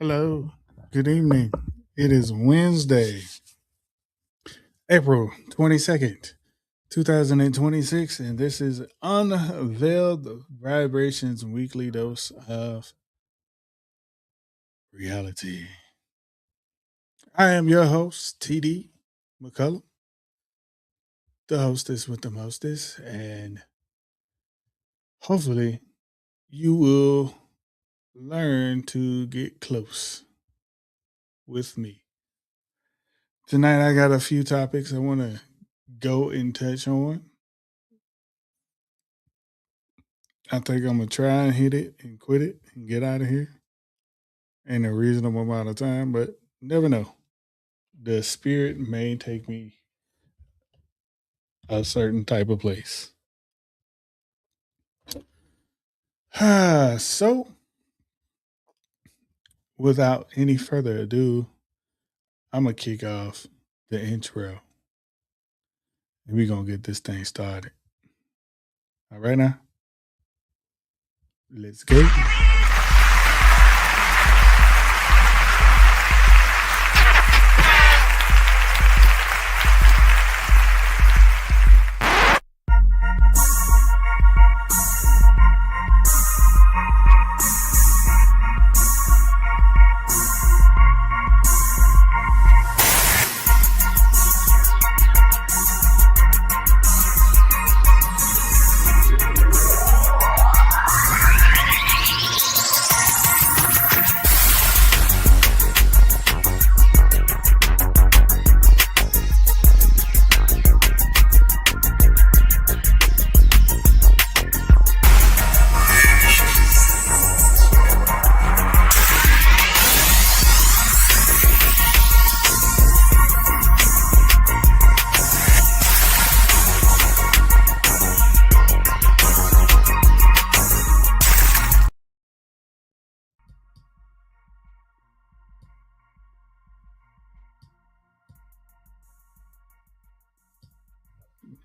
Hello, good evening. It is Wednesday, April 22nd, 2026, and this is Unveiled Vibrations Weekly Dose of Reality. I am your host, TD McCollum, the hostess with the mostest, and hopefully you will learn to get close with me. Tonight, I got a few topics I want to go and touch on. I think I'm gonna try and hit it and quit it and get out of here in a reasonable amount of time, but never know. The spirit may take me a certain type of place. So, without any further ado, I'm gonna kick off the intro, and we're gonna get this thing started. All right, now, let's go.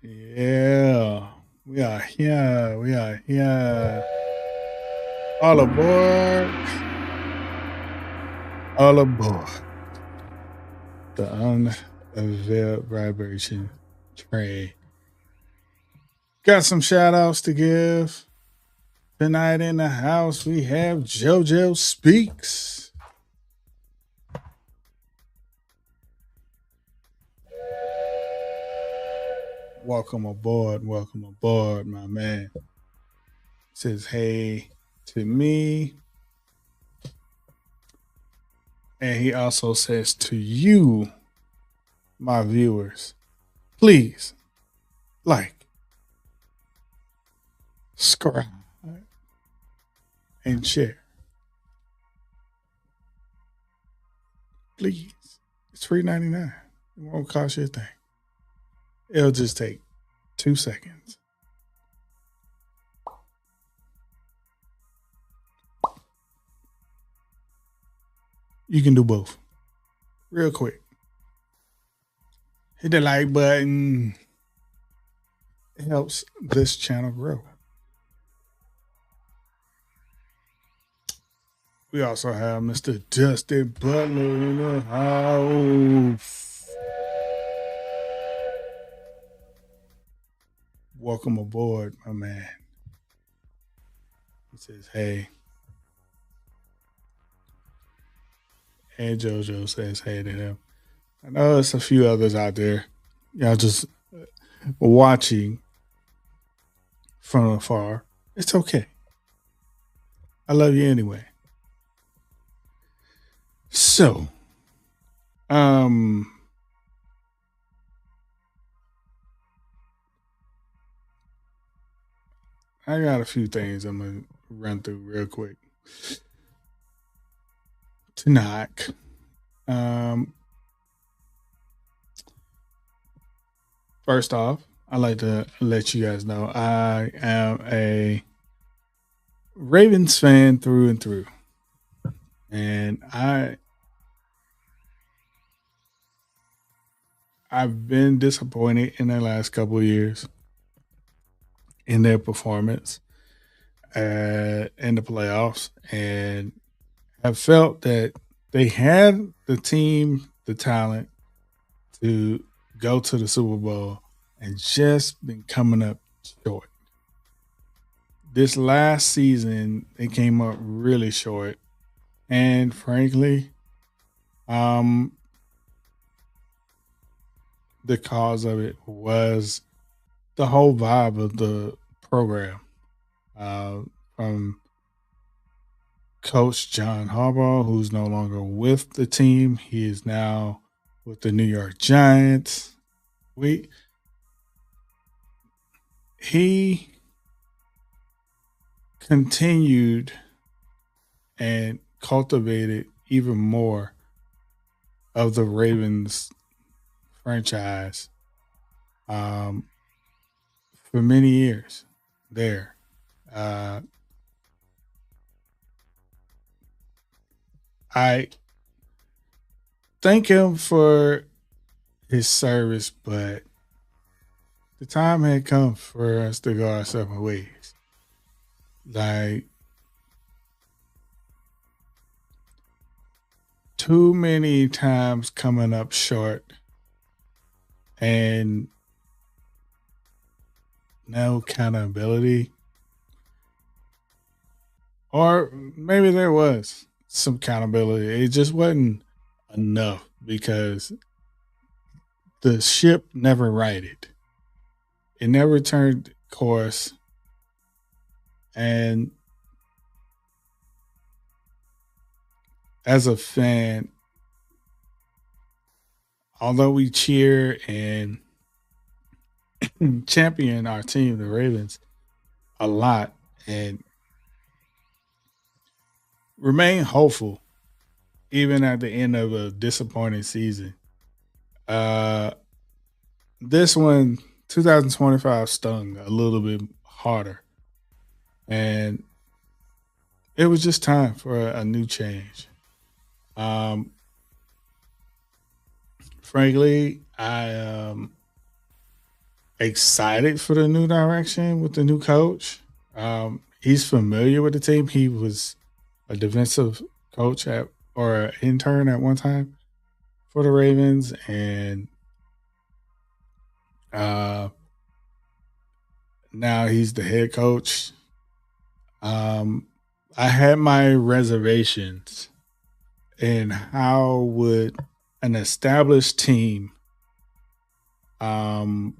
Yeah, we are here. We are here. All aboard. All aboard. The unveiled vibration train. Got some shout outs to give. Tonight in the house, we have JoJo Speaks. Welcome aboard, my man. Says hey to me. And he also says to you, my viewers, please like, subscribe, and share. Please. It's $3.99. It won't cost you a thing. It'll just take 2 seconds. You can do both. Real quick. Hit the like button. It helps this channel grow. We also have Mr. Dustin Butler in the house. Welcome aboard, my man. He says, hey. And JoJo says, hey to him. I know there's a few others out there. Y'all just watching from afar. It's okay. I love you anyway. So, I got a few things I'm going to run through real quick. Tonight, first off, I'd like to let you guys know I am a Ravens fan through and through. And I've been disappointed in the last couple of years in their performance in the playoffs, and have felt that they had the team, the talent to go to the Super Bowl and just been coming up short. This last season, they came up really short. And frankly, um, the cause of it was the whole vibe of the program. Uh, from Coach John Harbaugh, who's no longer with the team, he is now with the New York Giants. We he continued and cultivated even more of the Ravens franchise um, for many years there. Uh, I thank him for his service, but the time had come for us to go our separate ways. Like, too many times coming up short and no accountability. Or maybe there was some accountability. It just wasn't enough because the ship never righted. It never turned course. And as a fan, although we cheer and champion our team, the Ravens, a lot and remain hopeful even at the end of a disappointing season. Uh, this one, 2025, stung a little bit harder. And it was just time for a new change. Um, frankly, I am excited for the new direction with the new coach. He's familiar with the team. He was a defensive coach at or an intern at one time for the Ravens, and uh, now he's the head coach. Um, I had my reservations in how would an established team um,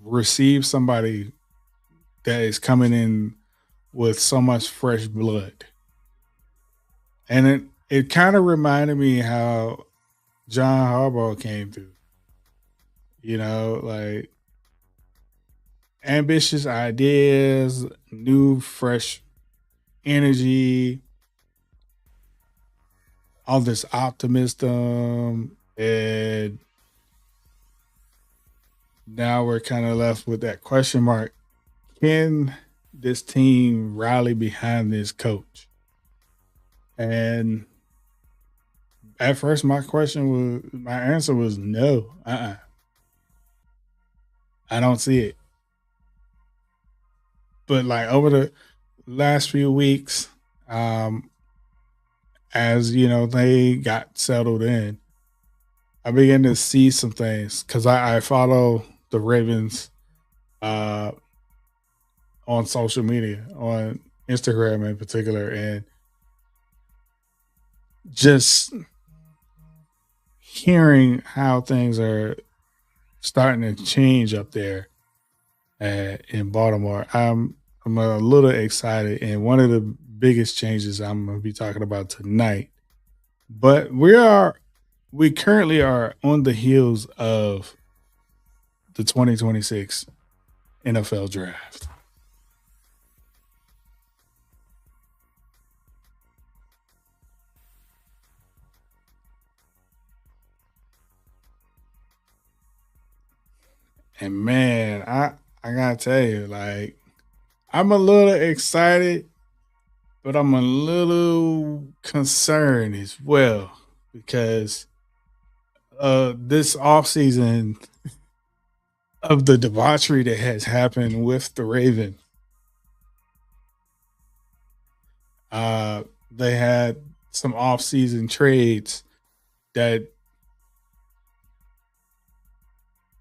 receive somebody that is coming in with so much fresh blood. And it kind of reminded me how John Harbaugh came through. Like ambitious ideas, new fresh energy, all this optimism, and now we're kind of left with that question mark. Can this team rally behind this coach? And at first, my answer was no. I don't see it. But like over the last few weeks, um, as they got settled in, I began to see some things because I follow the Ravens uh, on social media, on Instagram in particular, and just hearing how things are starting to change up there in Baltimore. I'm a little excited, and one of the biggest changes I'm going to be talking about tonight. But we currently are on the heels of the 2026 NFL draft. And man, I gotta tell you, like, I'm a little excited, but I'm a little concerned as well because this offseason of the debauchery that has happened with the Ravens. They had some off-season trades that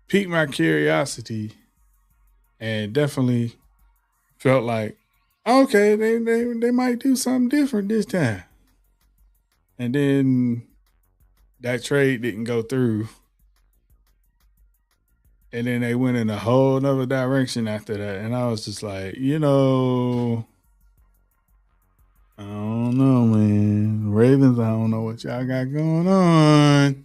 piqued my curiosity and definitely felt like, okay, they might do something different this time. And then that trade didn't go through. And then they went in a whole nother direction after that. And I was just like, I don't know, man. Ravens, I don't know what y'all got going on.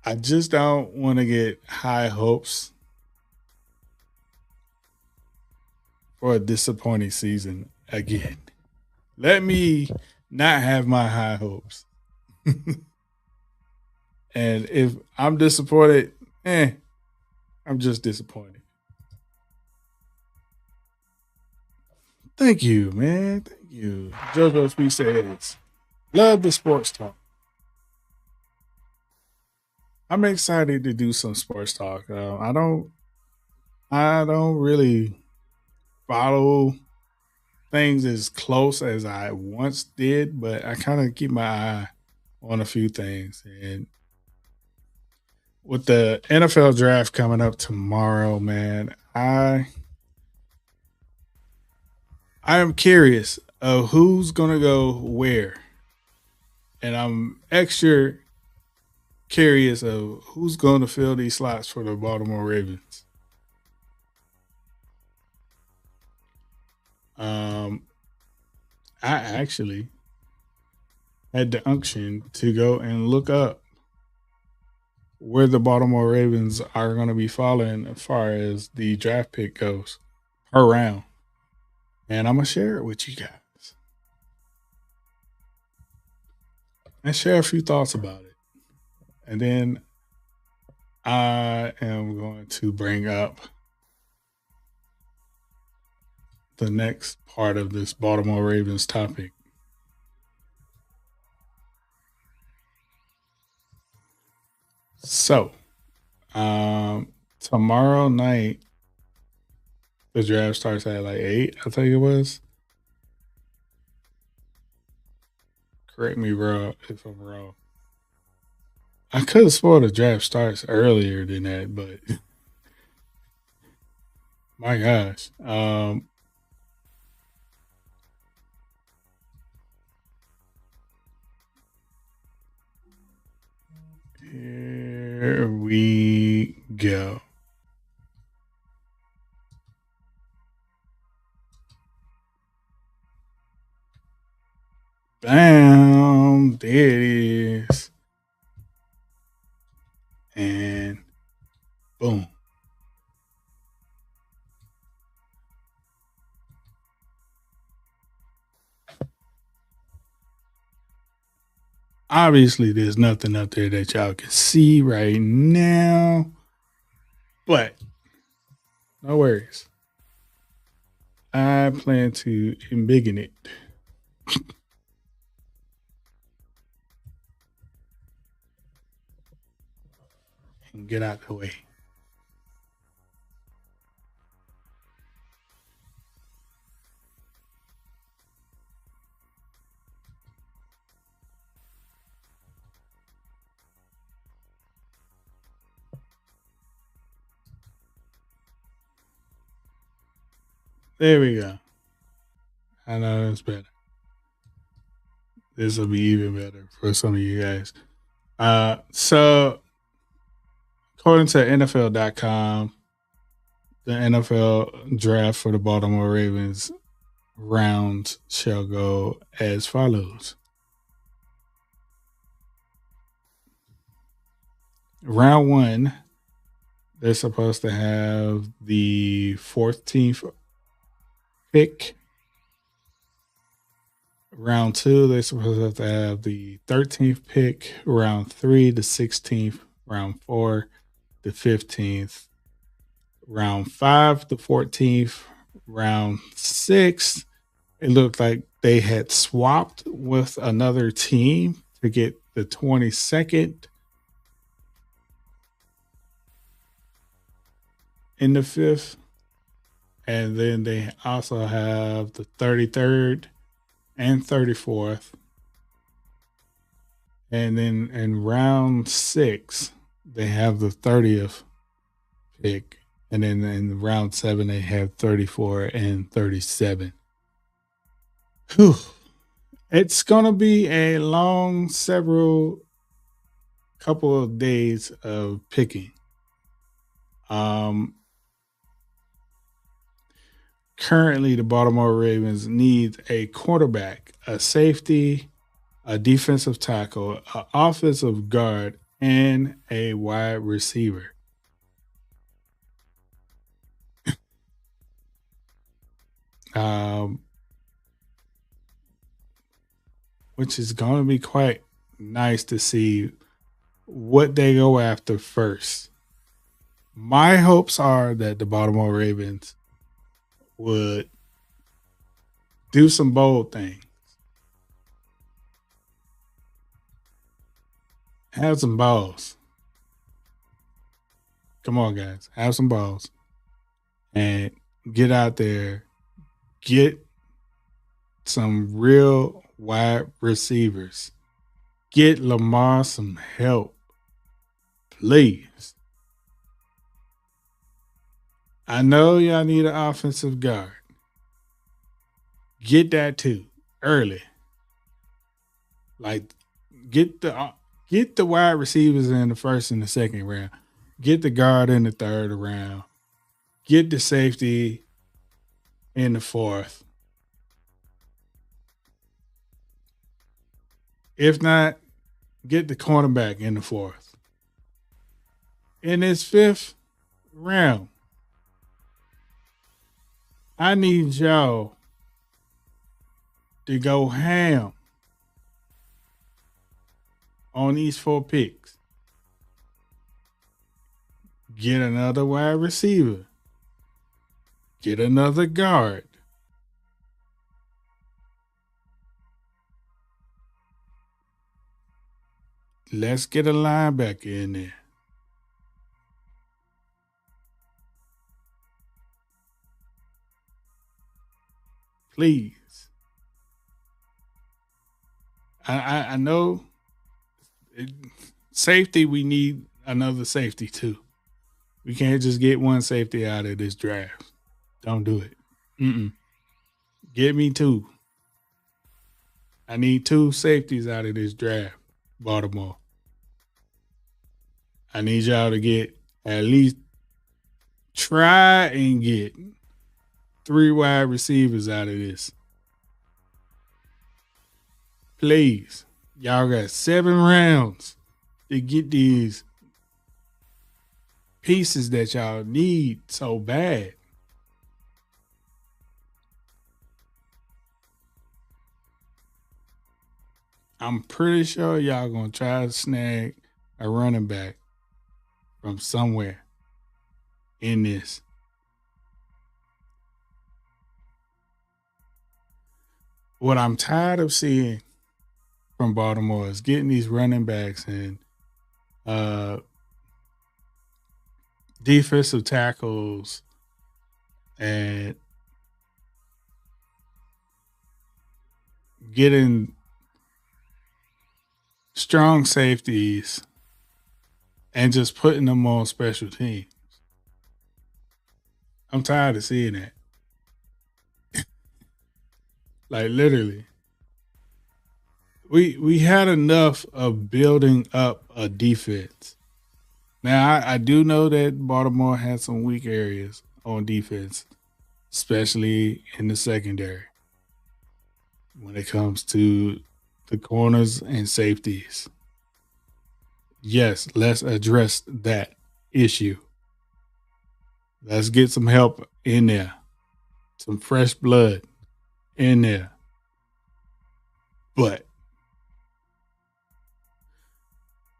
I just don't want to get high hopes for a disappointing season again. Let me not have my high hopes. And if I'm disappointed, I'm just disappointed. Thank you, man. Thank you. JoJo Speed says, love the sports talk. I'm excited to do some sports talk. I don't really follow things as close as I once did, but I kind of keep my eye on a few things. And with the NFL draft coming up tomorrow, man, I am curious of who's gonna go where, and I'm extra curious of who's going to fill these slots for the Baltimore Ravens. I actually had the unction to go and look up where the Baltimore Ravens are going to be falling as far as the draft pick goes per round. And I'm going to share it with you guys and share a few thoughts about it. And then I am going to bring up the next part of this Baltimore Ravens topic. So, tomorrow night, the draft starts at like 8, I think it was. Correct me, bro, if I'm wrong. I could have sworn the draft starts earlier than that, but my gosh. Here we go. Bam! There it is. And boom. Obviously, there's nothing up there that y'all can see right now, but no worries. I plan to embiggen it. And get out the way. There we go. I know that's better. This will be even better for some of you guys. So according to NFL.com, the NFL draft for the Baltimore Ravens rounds shall go as follows. Round 1, they're supposed to have the 14th pick. Round 2, they're supposed to have the 13th pick. Round 3, the 16th. Round 4, the 15th. Round 5, the 14th. Round 6, it looked like they had swapped with another team to get the 22nd. In the 5th. And then they also have the 33rd and 34th. And then in round 6, they have the 30th pick. And then in round 7, they have 34 and 37. Whew. It's going to be a long couple of days of picking. Currently, the Baltimore Ravens need a quarterback, a safety, a defensive tackle, an offensive guard, and a wide receiver. Um, which is going to be quite nice to see what they go after first. My hopes are that the Baltimore Ravens would do some bold things. Have some balls. Come on, guys. Have some balls. And get out there. Get some real wide receivers. Get Lamar some help. Please. I know y'all need an offensive guard. Get that too early. Like get the wide receivers in the first and the second round. Get the guard in the third round. Get the safety in the fourth. If not, get the cornerback in the fourth. In this fifth round, I need y'all to go ham on these 4 picks. Get another wide receiver. Get another guard. Let's get a linebacker in there. Please. I know safety, we need another safety too. We can't just get one safety out of this draft. Don't do it. Get me 2. I need 2 safeties out of this draft, Baltimore. I need y'all to get at least try and get 3 wide receivers out of this. Please. Y'all got 7 rounds to get these pieces that y'all need so bad. I'm pretty sure y'all gonna try to snag a running back from somewhere in this. What I'm tired of seeing from Baltimore is getting these running backs and defensive tackles and getting strong safeties and just putting them on special teams. I'm tired of seeing that. Like literally. We had enough of building up a defense. Now I do know that Baltimore has some weak areas on defense, especially in the secondary when it comes to the corners and safeties. Yes, let's address that issue. Let's get some help in there, some fresh blood in there. But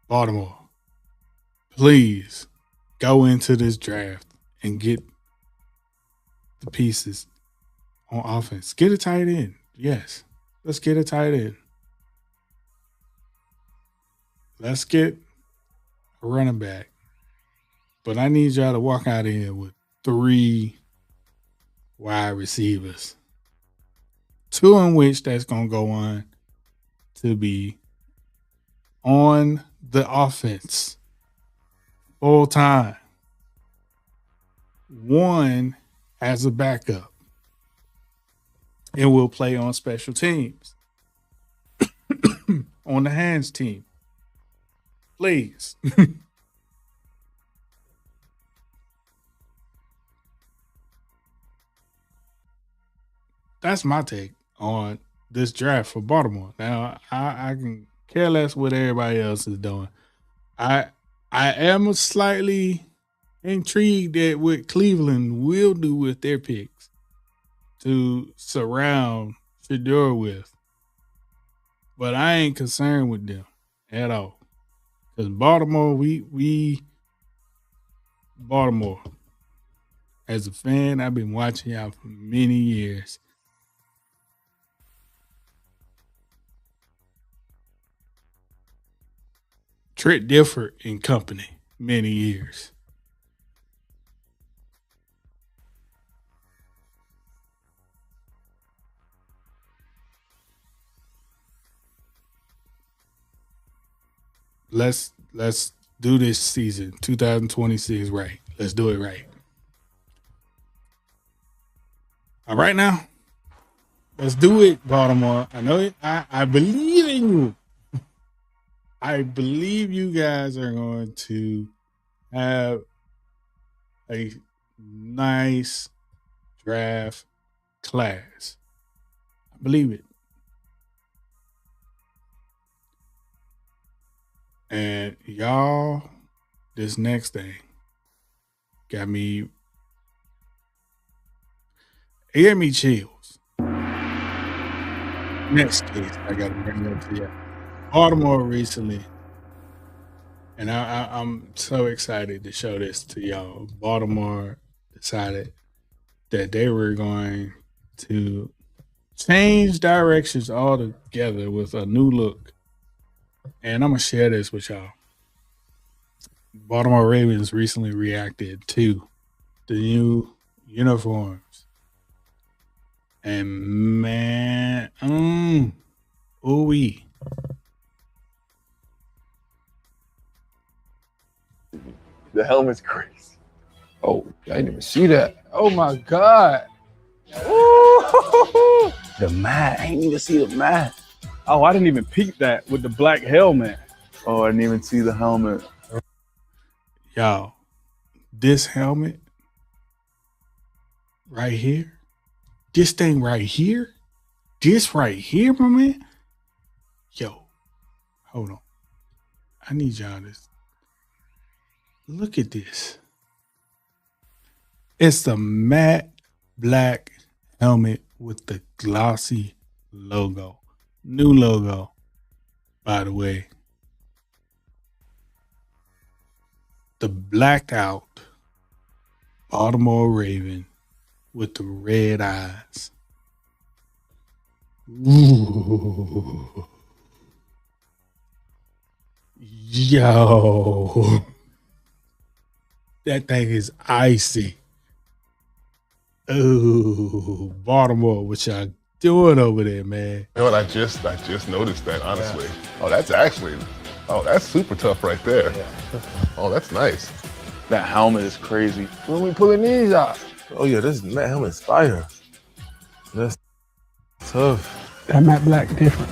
Baltimore, please go into this draft and get the pieces on offense. Get a tight end. Yes, let's get a tight end. Let's get a running back. But I need y'all to walk out in with 3 wide receivers. 2 in which that's going to go on to be on the offense full time. 1 as a backup and will play on special teams on the hands team. Please. That's my take on this draft for Baltimore. Now, I can care less what everybody else is doing. I am slightly intrigued at what Cleveland will do with their picks to surround Shedeur with. But I ain't concerned with them at all. Because Baltimore, Baltimore. As a fan, I've been watching y'all for many years. Trent Dilfer and company, many years. Let's do this season, 2026, right. Let's do it right. All right now, let's do it, Baltimore. I know it. I believe in you. I believe you guys are going to have a nice draft class. I believe it. And y'all, this next thing got me. It gave me chills. Next case I got to bring up to you. Baltimore recently, and I'm so excited to show this to y'all. Baltimore decided that they were going to change directions altogether with a new look. And I'm going to share this with y'all. Baltimore Ravens recently reacted to the new uniforms. And man, ooh-wee. The helmet's crazy. Oh, I didn't even see that. Oh my God. Ooh, the mat. I didn't even see the mat. Oh, I didn't even peek that with the black helmet. Oh, I didn't even see the helmet. Y'all, this helmet right here, this thing right here, this right here, my man. Yo, hold on. I need y'all to look at this. It's the matte black helmet with the glossy logo. New logo, by the way. The blacked out Baltimore Raven with the red eyes. Ooh. Yo. That thing is icy. Ooh, Baltimore, what y'all doing over there, man? You know what? I just noticed that, honestly. Yeah. That's super tough right there. Yeah. Oh, that's nice. That helmet is crazy. When we pulling these out. Oh yeah, this matte helmet's fire. That's tough. That matte black different.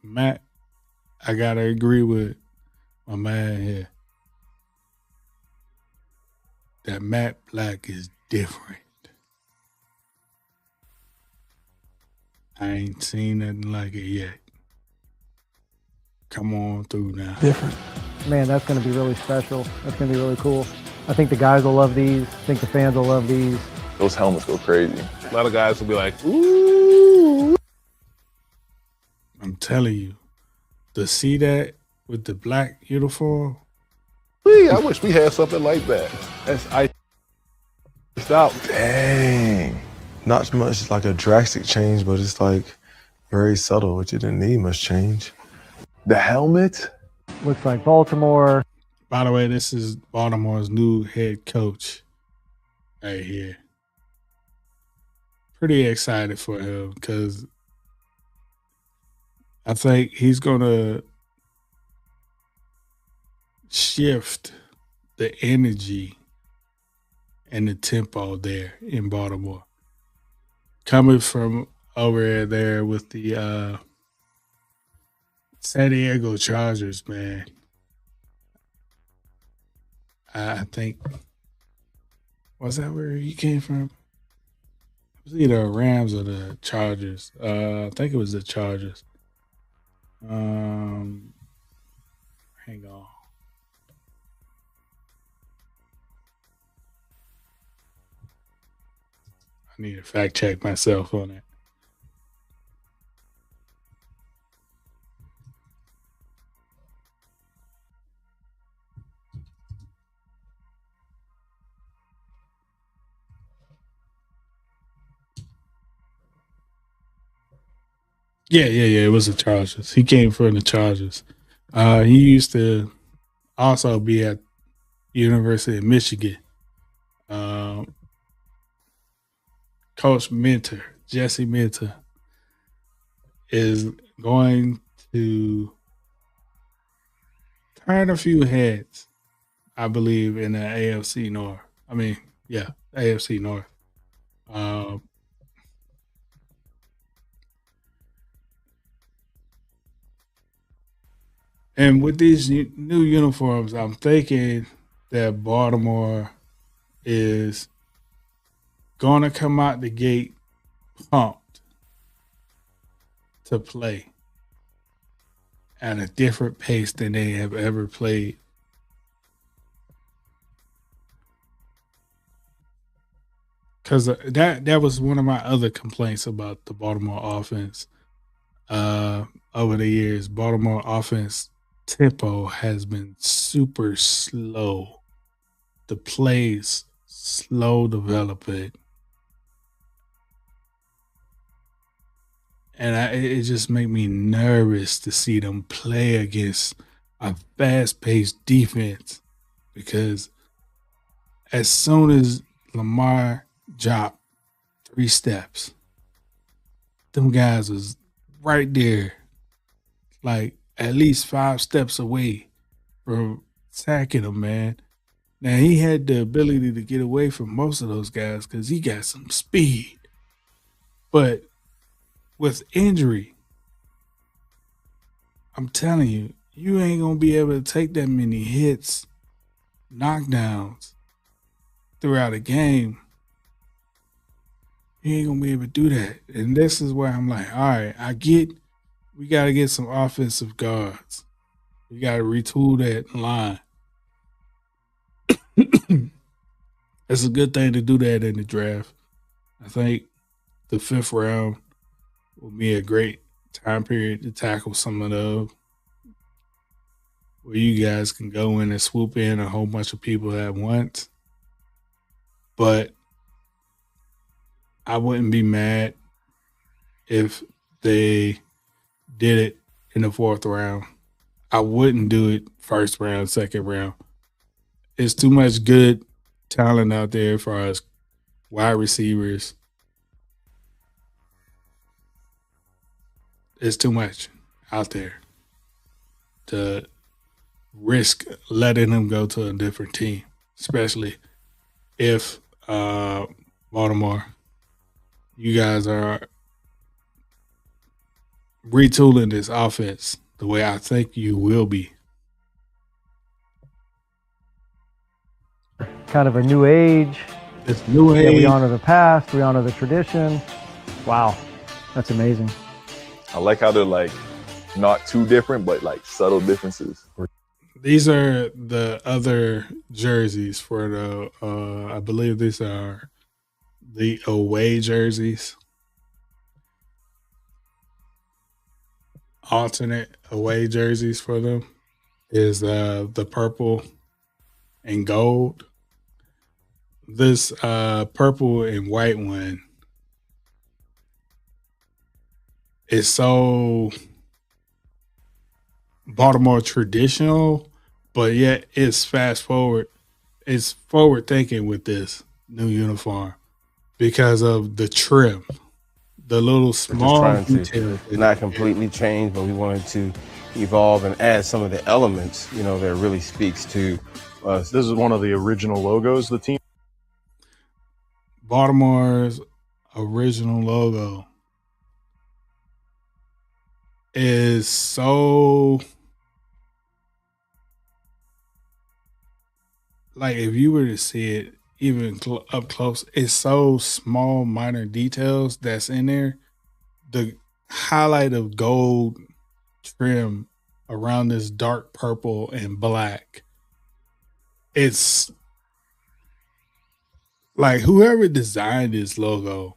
Matt, I gotta agree with my man here. That matte black is different. I ain't seen nothing like it yet. Come on through now. Different. Man, that's going to be really special. That's going to be really cool. I think the guys will love these. I think the fans will love these. Those helmets go crazy. A lot of guys will be like, ooh. I'm telling you, to see that with the black uniform. I wish we had something like that. That's iced out. Dang. Not much like a drastic change, but it's like very subtle, which it didn't need much change. The helmet? Looks like Baltimore. By the way, this is Baltimore's new head coach right here. pretty excited for him because I think he's gonna shift the energy and the tempo there in Baltimore. Coming from over there with the San Diego Chargers, man. I think was that where he came from? It was either Rams or the Chargers. I think it was the Chargers. Hang on. I need to fact check myself on it. Yeah. It was the Chargers. He came from the Chargers. He used to also be at University of Michigan. Coach Mentor, Jesse Mentor, is going to turn a few heads, I believe, in the AFC North. AFC North. And with these new uniforms, I'm thinking that Baltimore is going to come out the gate pumped to play at a different pace than they have ever played. Because that was one of my other complaints about the Baltimore offense over the years. Baltimore offense tempo has been super slow. The plays slow developing. And it just made me nervous to see them play against a fast-paced defense because as soon as Lamar dropped 3 steps, them guys was right there, like at least 5 steps away from sacking him, man. Now, he had the ability to get away from most of those guys because he got some speed. But with injury, I'm telling you, you ain't going to be able to take that many hits, knockdowns throughout a game. You ain't going to be able to do that. And this is where I'm like, all right, we got to get some offensive guards. We got to retool that line. It's a good thing to do that in the draft. I think the 5th round will be a great time period to tackle some of those where you guys can go in and swoop in a whole bunch of people at once. But I wouldn't be mad if they did it in the 4th round. I wouldn't do it 1st round, 2nd round. It's too much good talent out there for us wide receivers. It's too much out there to risk letting them go to a different team, especially if Baltimore, you guys are retooling this offense the way I think you will be. Kind of a new age. It's new age. Yeah, we honor the past. We honor the tradition. Wow. That's amazing. I like how they're like not too different, but like subtle differences. These are the other jerseys for the, I believe these are the away jerseys. Alternate away jerseys for them is the purple and gold. This purple and white one is so Baltimore traditional, but yet it's fast forward. It's forward thinking with this new uniform because of the trim, the little small trying to details. not completely change, but we wanted to evolve and add some of the elements, you know, that really speaks to us. This is one of the original logos the team. Baltimore's original logo is so, like, if you were to see it even up close, it's so small, minor details that's in there. The highlight of gold trim around this dark purple and black. It's like whoever designed this logo,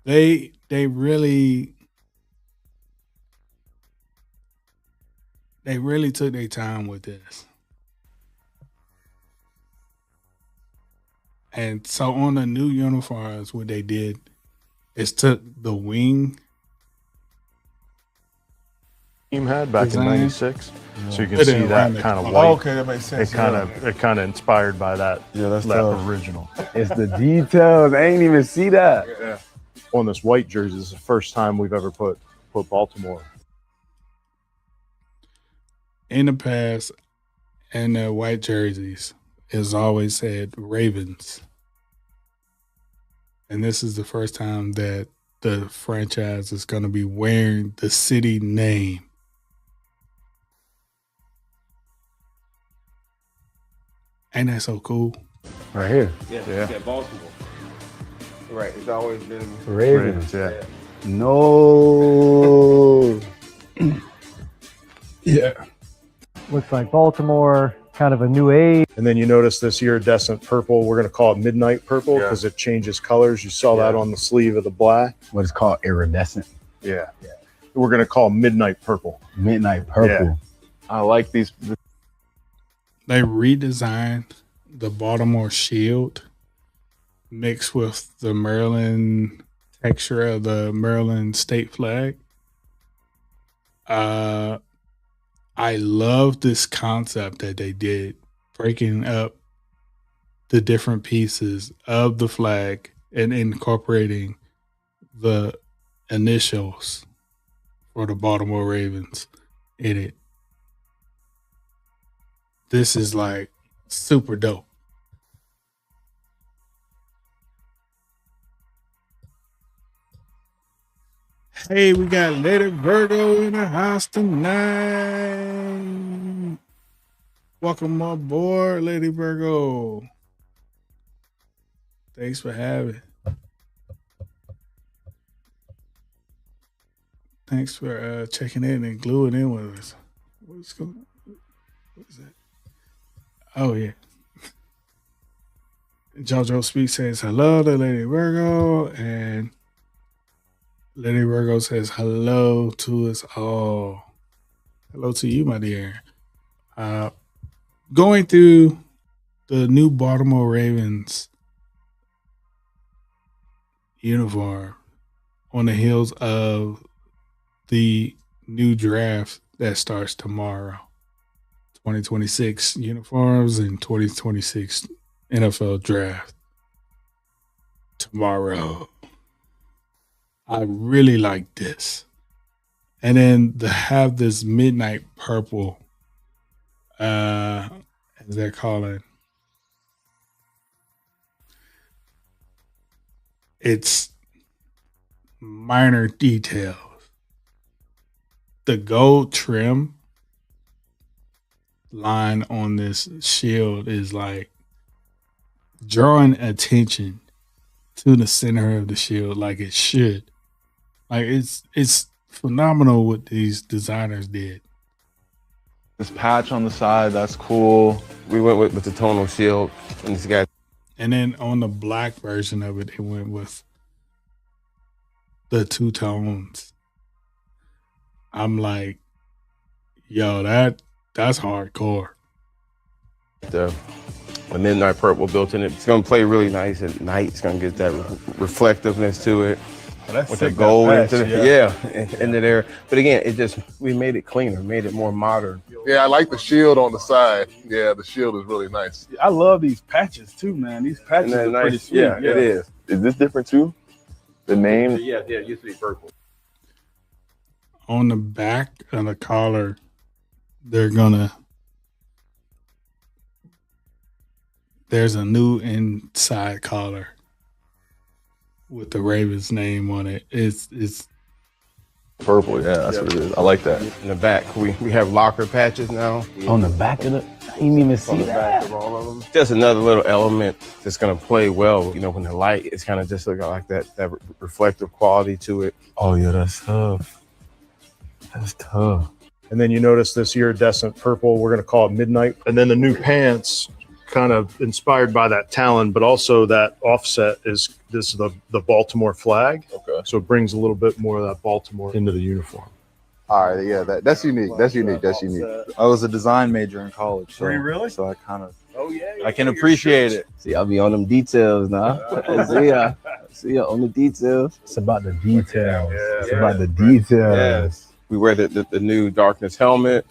they really took their time with this. And so on the new uniforms, what they did is took the wing Team had back design. in '96, so you can Put it see that around it. kind of Oh, white. okay, that makes sense. It kind of inspired by that. Yeah, that's that tough. original. It's the details. I ain't even see that. On this white jersey, this is the first time we've ever put Baltimore. In the past, in the white jerseys, it's always said Ravens. And this is the first time that the franchise is going to be wearing the city name. Ain't that so cool? Right here. Yeah, Baltimore. Right, it's always been Ravens. Yeah. No. Yeah. Looks like Baltimore, kind of a new age. And then you notice this iridescent purple. We're going to call it midnight purple because it changes colors. You saw that on the sleeve of the black. What is called iridescent. Yeah. We're going to call midnight purple. Midnight purple. Yeah. I like these. They redesigned the Baltimore shield mixed with the Maryland texture of the Maryland state flag. I love this concept that they did, breaking up the different pieces of the flag and incorporating the initials for the Baltimore Ravens in it. This is like super dope. Hey, we got Lady Virgo in the house tonight. Welcome aboard, Lady Virgo. Thanks for having. Thanks for checking in and gluing in with us. What is that? Oh, yeah. JoJo Speak says hello to Lady Virgo, and Lady Virgo says hello to us all. Hello to you, my dear. Going through the new Baltimore Ravens uniform on the heels of the new draft that starts tomorrow. 2026 uniforms and 2026 NFL draft tomorrow. I really like this. And then to have this midnight purple, as they're calling, it's minor details. The gold trim line on this shield is like drawing attention to the center of the shield like it should. Like it's phenomenal what these designers did. This patch on the side, that's cool. We went with the tonal shield, and this guy. And then on the black version of it, it went with the two tones. I'm like, yo, that's hardcore. The midnight purple built in it. It's going to play really nice at night. It's going to get that reflectiveness to it. with the gold into into there. But again, we made it cleaner, made it more modern. Yeah, I like the shield on the side. Yeah, the shield is really nice. I love these patches too, man. These patches are Nice. pretty sweet. Yeah, it is. Is this different too? The name? Yeah, it used to be purple. On the back of the collar, there's a new inside collar with the Ravens name on it. It's Purple, yeah, that's what it is. I like that. In the back, we have locker patches now. On the back of I didn't even see that. Of all of them. Just another little element that's going to play well. You know, when the light is kind of just like that reflective quality to it. Oh yeah, that's tough. That's tough. And then you notice this iridescent purple, we're going to call it midnight. And then the new pants, kind of inspired by that talon, but also that offset is the Baltimore flag. Okay. So it brings a little bit more of that Baltimore into the uniform. All right, yeah, that's unique. That's unique. I was a design major in college. So, Were you really? So I kind of, Yeah. I can appreciate it. See, I'll be on them details now. See ya on the details. It's about the details. It's about the details. Yes. We wear the new darkness helmet,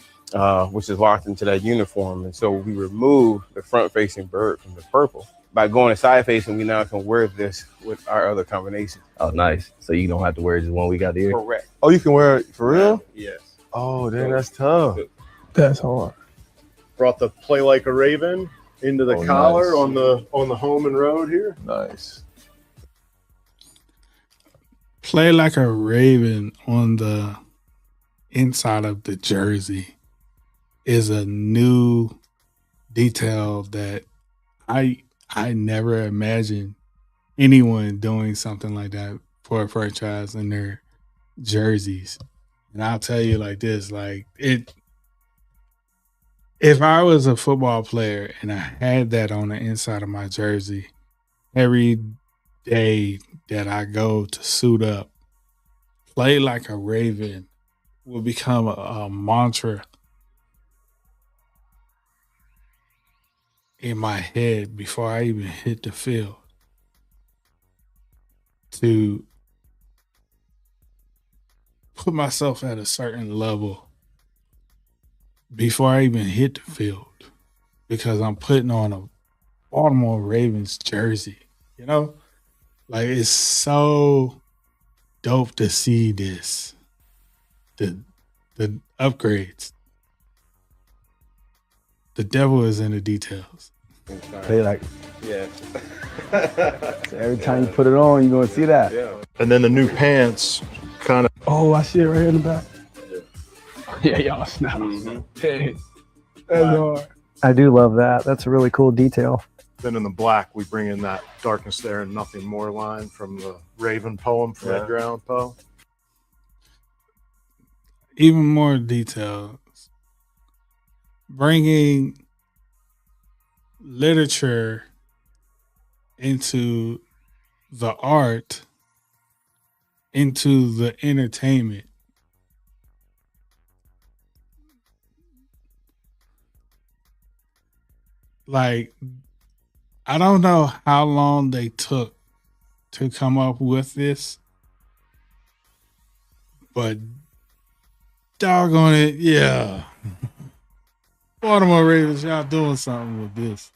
which is locked into that uniform. And so we remove the front-facing bird from the purple. By going to side-facing, we now can wear this with our other combination. Oh, nice. So you don't have to wear just one week out the year? Correct. Oh, you can wear it for real? Yes. Oh, damn, that's tough. That's hard. Brought the play like a Raven into the collar nice. on the home and road here. Nice. play like a Raven on the inside of the jersey is a new detail that I never imagined anyone doing something like that for a franchise in their jerseys. And I'll tell you like this, like if I was a football player and I had that on the inside of my jersey, every day that I go to suit up, play like a Raven will become a mantra in my head before I even hit the field to put myself at a certain level before I even hit the field, because I'm putting on a Baltimore Ravens jersey, you know? Like, it's so dope to see this, the upgrades. The devil is in the details. Play like, yeah. So every time you put it on, you're gonna see that. Yeah. And then the new pants kind of. Oh, I see it right here in the back. Yeah, y'all snap. Hey, that's hard. I do love that. That's a really cool detail. Then in the black, we bring in that darkness there and nothing more line from the Raven poem from Edgar Allan Poe. Even more details. Bringing literature into the art, into the entertainment. Like, I don't know how long they took to come up with this, but doggone it, yeah. Baltimore Ravens, y'all doing something with this.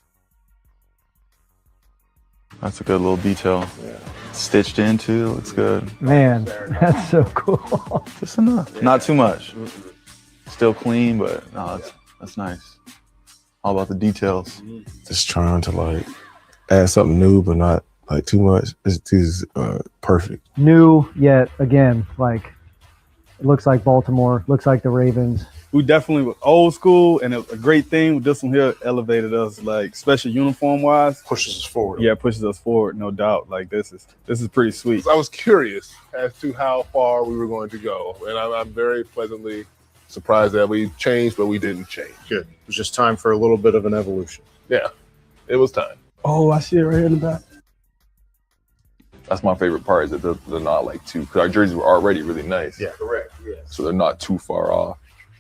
That's a good little detail. Yeah. Stitched in too, looks good. Man, that's so cool. Just enough. Not too much. Still clean, but no, that's nice. All about the details. Just trying to like add something new, but not like too much. This is perfect. New, yet again, like it looks like Baltimore, looks like the Ravens. We definitely were old school, and a great thing with this one here elevated us, like especially uniform wise. Pushes us forward. Yeah, pushes us forward, no doubt. Like this is pretty sweet. I was curious as to how far we were going to go, and I'm very pleasantly surprised that we changed, but we didn't change. Good. It was just time for a little bit of an evolution. Yeah, it was time. Oh, I see it right here in the back. That's my favorite part, is that they're not like too, because our jerseys were already really nice. Yeah, correct. Yeah. So they're not too far off.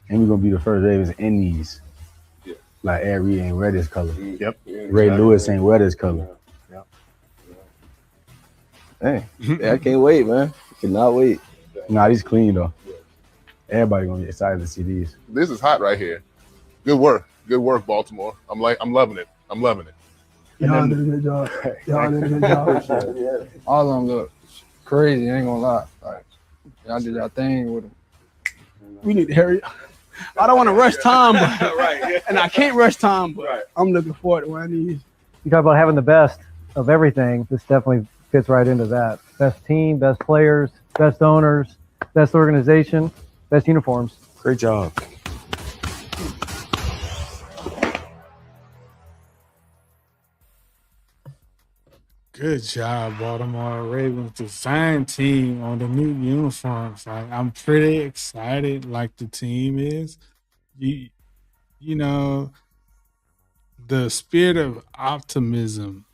And we're gonna be the first Ravens in these. Yeah. Like Ed Reed ain't wear this color. Yep. Ray Lewis ain't wear this color. Yeah. Hey, I can't wait, man. Cannot wait. Nah, these clean though. Everybody gonna get excited to see these. This is hot right here. Good work, Baltimore. I'm loving it. I'm loving it. Y'all did a good job. Y'all did a good job. All of them look crazy. I ain't gonna lie. Like, y'all did y'all thing with them. We need to hurry up. I don't want to rush time, but, and I can't rush time, but I'm looking forward to what I need. You talk about having the best of everything. This definitely fits right into that. Best team, best players, best owners, best organization, best uniforms. Great job. Good job, Baltimore Ravens. Design team on the new uniforms. I'm pretty excited, like the team is. You know, the spirit of optimism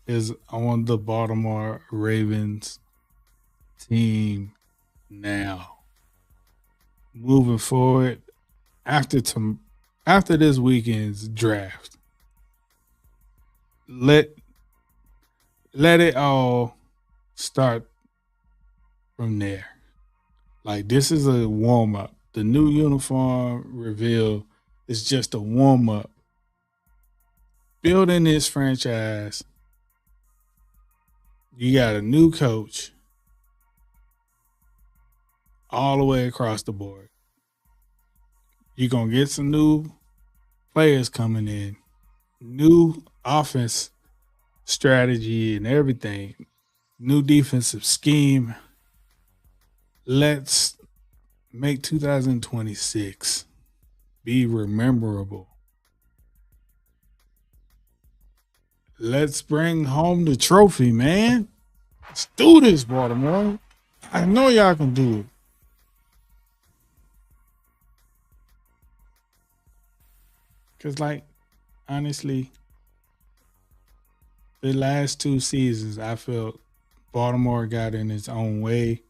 is on the Baltimore Ravens team now. Moving forward, after this weekend's draft, let it all start from there. Like, this is a warm-up. The new uniform reveal is just a warm-up. Building this franchise, you got a new coach all the way across the board. You're going to get some new players coming in, new offense strategy and everything, new defensive scheme. Let's make 2026 be memorable. Let's bring home the trophy, man. Let's do this, Baltimore. I know y'all can do it. Because, like, honestly, the last 2 seasons, I felt Baltimore got in its own way.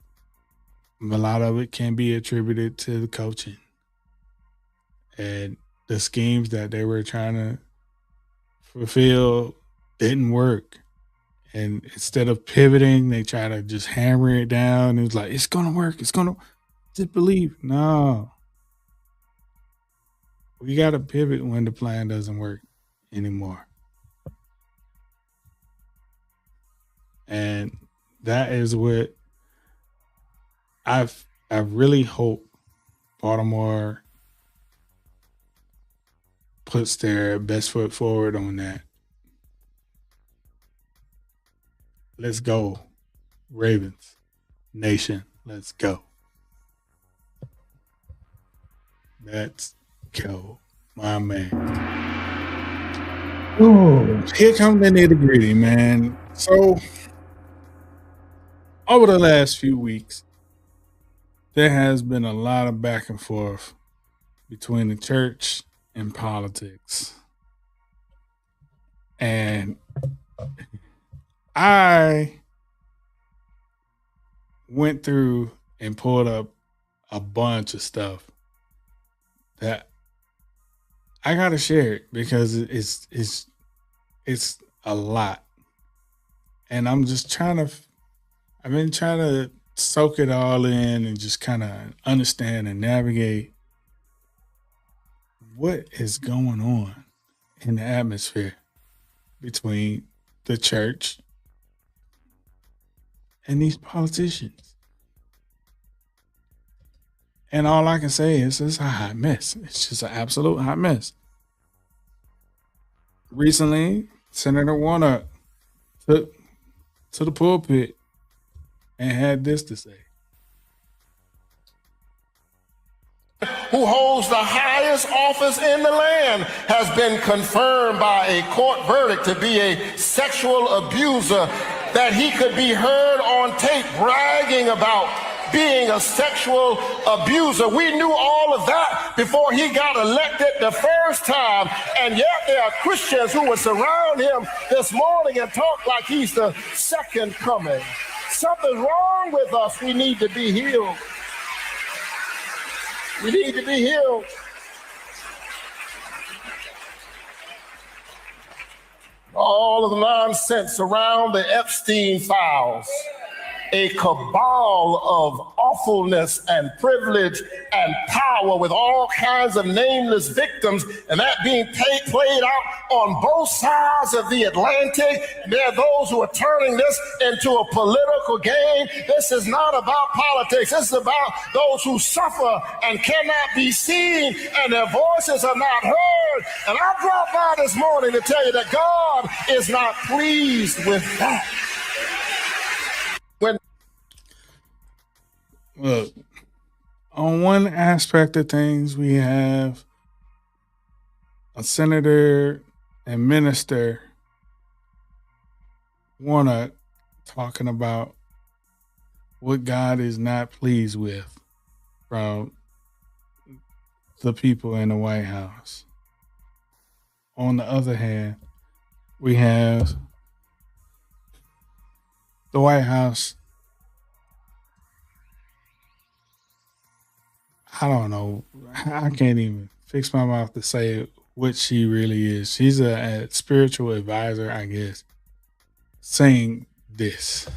A lot of it can be attributed to the coaching and the schemes that they were trying to fulfill didn't work. And instead of pivoting, they try to just hammer it down. It was like, it's going to work. It's going to just believe. No. We got to pivot when the plan doesn't work anymore. And that is what I really hope Baltimore puts their best foot forward on that. Let's go, Ravens Nation. Let's go. Let's go, my man. Ooh, here comes the nitty-gritty, man. So, over the last few weeks, there has been a lot of back and forth between the church and politics. And I went through and pulled up a bunch of stuff that I gotta share it because it's a lot. And I'm just I've been trying to soak it all in and just kind of understand and navigate what is going on in the atmosphere between the church and these politicians. And all I can say is it's a hot mess. It's just an absolute hot mess. Recently, Senator Warnock took to the pulpit and had this to say. Who holds the highest office in the land has been confirmed by a court verdict to be a sexual abuser, that he could be heard on tape bragging about being a sexual abuser. We knew all of that before he got elected the first time, and yet there are Christians who would surround him this morning and talk like he's the second coming. Something's wrong with us. We need to be healed. We need to be healed. All of the nonsense around the Epstein files a cabal of awfulness and privilege and power with all kinds of nameless victims, and that being played out on both sides of the Atlantic. There are those who are turning this into a political game. This is not about politics. This is about those who suffer and cannot be seen, and their voices are not heard. And I dropped by this morning to tell you that God is not pleased with that. Look, on one aspect of things, we have a senator and minister Warnock talking about what God is not pleased with from the people in the White House. On the other hand, we have the White House. I don't know. I can't even fix my mouth to say what she really is. She's a spiritual advisor, I guess, saying this.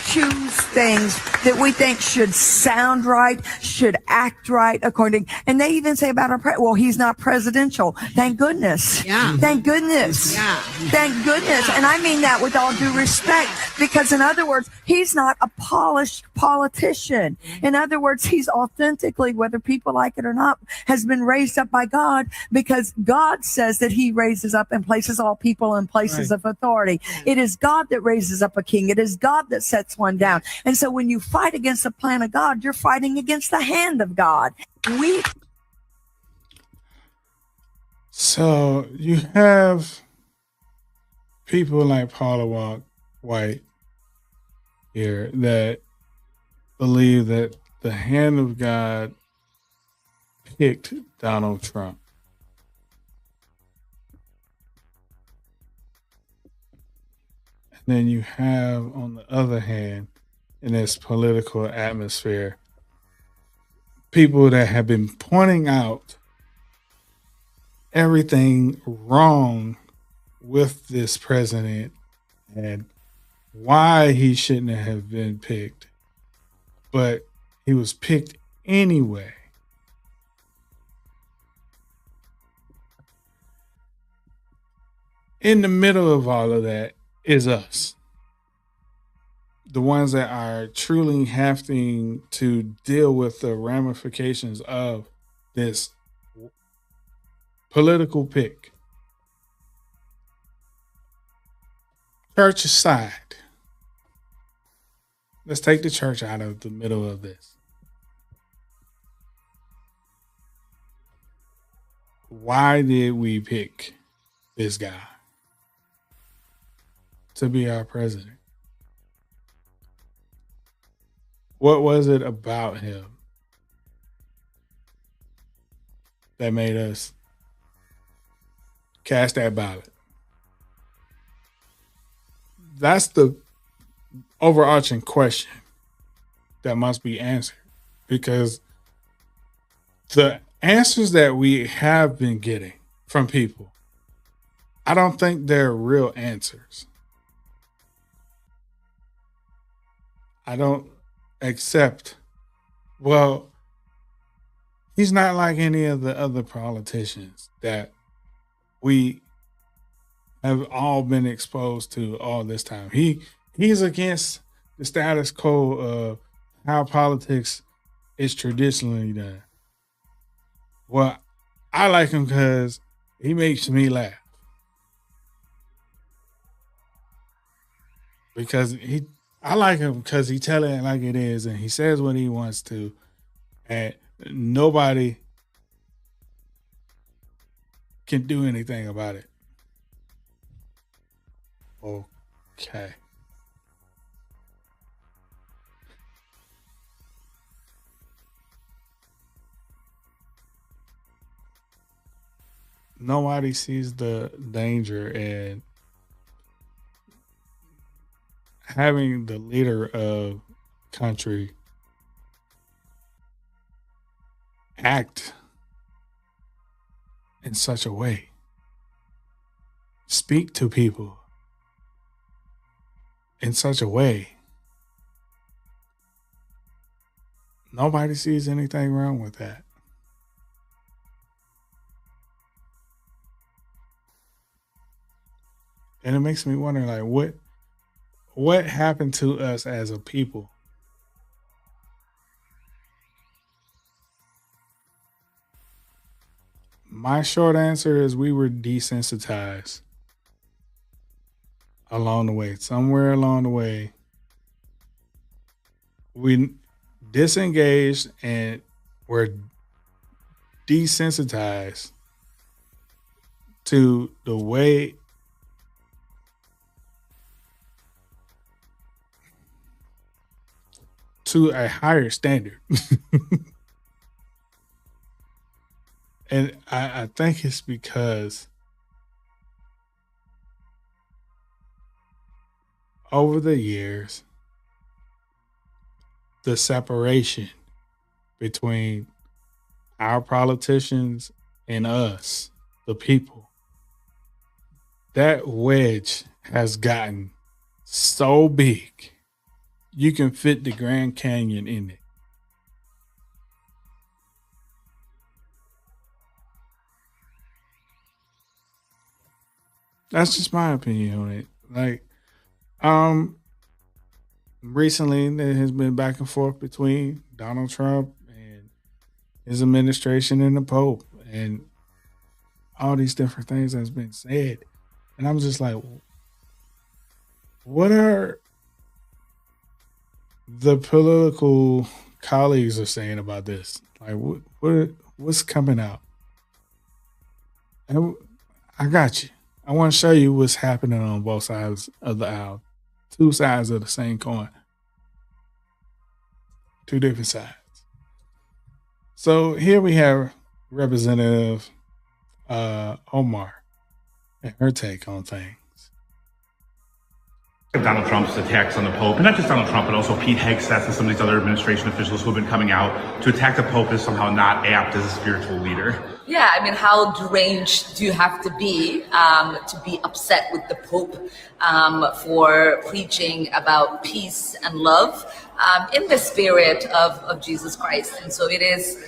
Choose things that we think should sound right, should act right according. And they even say about well, he's not presidential. Thank goodness. Yeah. Thank goodness. Yeah. Thank goodness. And I mean that with all due respect, because in other words, he's not a polished politician. In other words, he's authentically, whether people like it or not, has been raised up by God, because God says that he raises up and places all people in places of authority. It is God that raises up a king. It is God that sets one down. And so when you fight against the plan of God, you're fighting against the hand of God. So you have people like Paula White here that believe that the hand of God picked Donald Trump. Then you have, on the other hand, in this political atmosphere, people that have been pointing out everything wrong with this president and why he shouldn't have been picked, but he was picked anyway. In the middle of all of that is us, the ones that are truly having to deal with the ramifications of this political pick. Church aside, let's take the church out of the middle of this. Why did we pick this guy to be our president? What was it about him that made us cast that ballot? That's the overarching question that must be answered, because the answers that we have been getting from people, I don't think they're real answers. I don't accept, well, he's not like any of the other politicians that we have all been exposed to all this time. He's against the status quo of how politics is traditionally done. Well, I like him because he makes me laugh. Because I like him because he tells it like it is, and he says what he wants to, and nobody can do anything about it. Okay. Nobody sees the danger in having the leader of country act in such a way, speak to people in such a way. Nobody sees anything wrong with that. And it makes me wonder, like, what happened to us as a people? My short answer is we were desensitized along the way. Somewhere along the way, we disengaged and were desensitized to the way to a higher standard. And I think it's because over the years, the separation between our politicians and us, the people, that wedge has gotten so big, you can fit the Grand Canyon in it. That's just my opinion on it. Like, recently there has been back and forth between Donald Trump and his administration and the Pope and all these different things that's been said. And I'm just like, what are the political colleagues are saying about this? Like, what's coming out? And I got you. I want to show you what's happening on both sides of the aisle. Two sides of the same coin. Two different sides. So here we have Representative Omar and her take on things. Donald Trump's attacks on the Pope, and not just Donald Trump, but also Pete Hegseth and some of these other administration officials who have been coming out to attack the Pope as somehow not apt as a spiritual leader. Yeah, I mean, how deranged do you have to be upset with the Pope for preaching about peace and love in the spirit of Jesus Christ? And so it is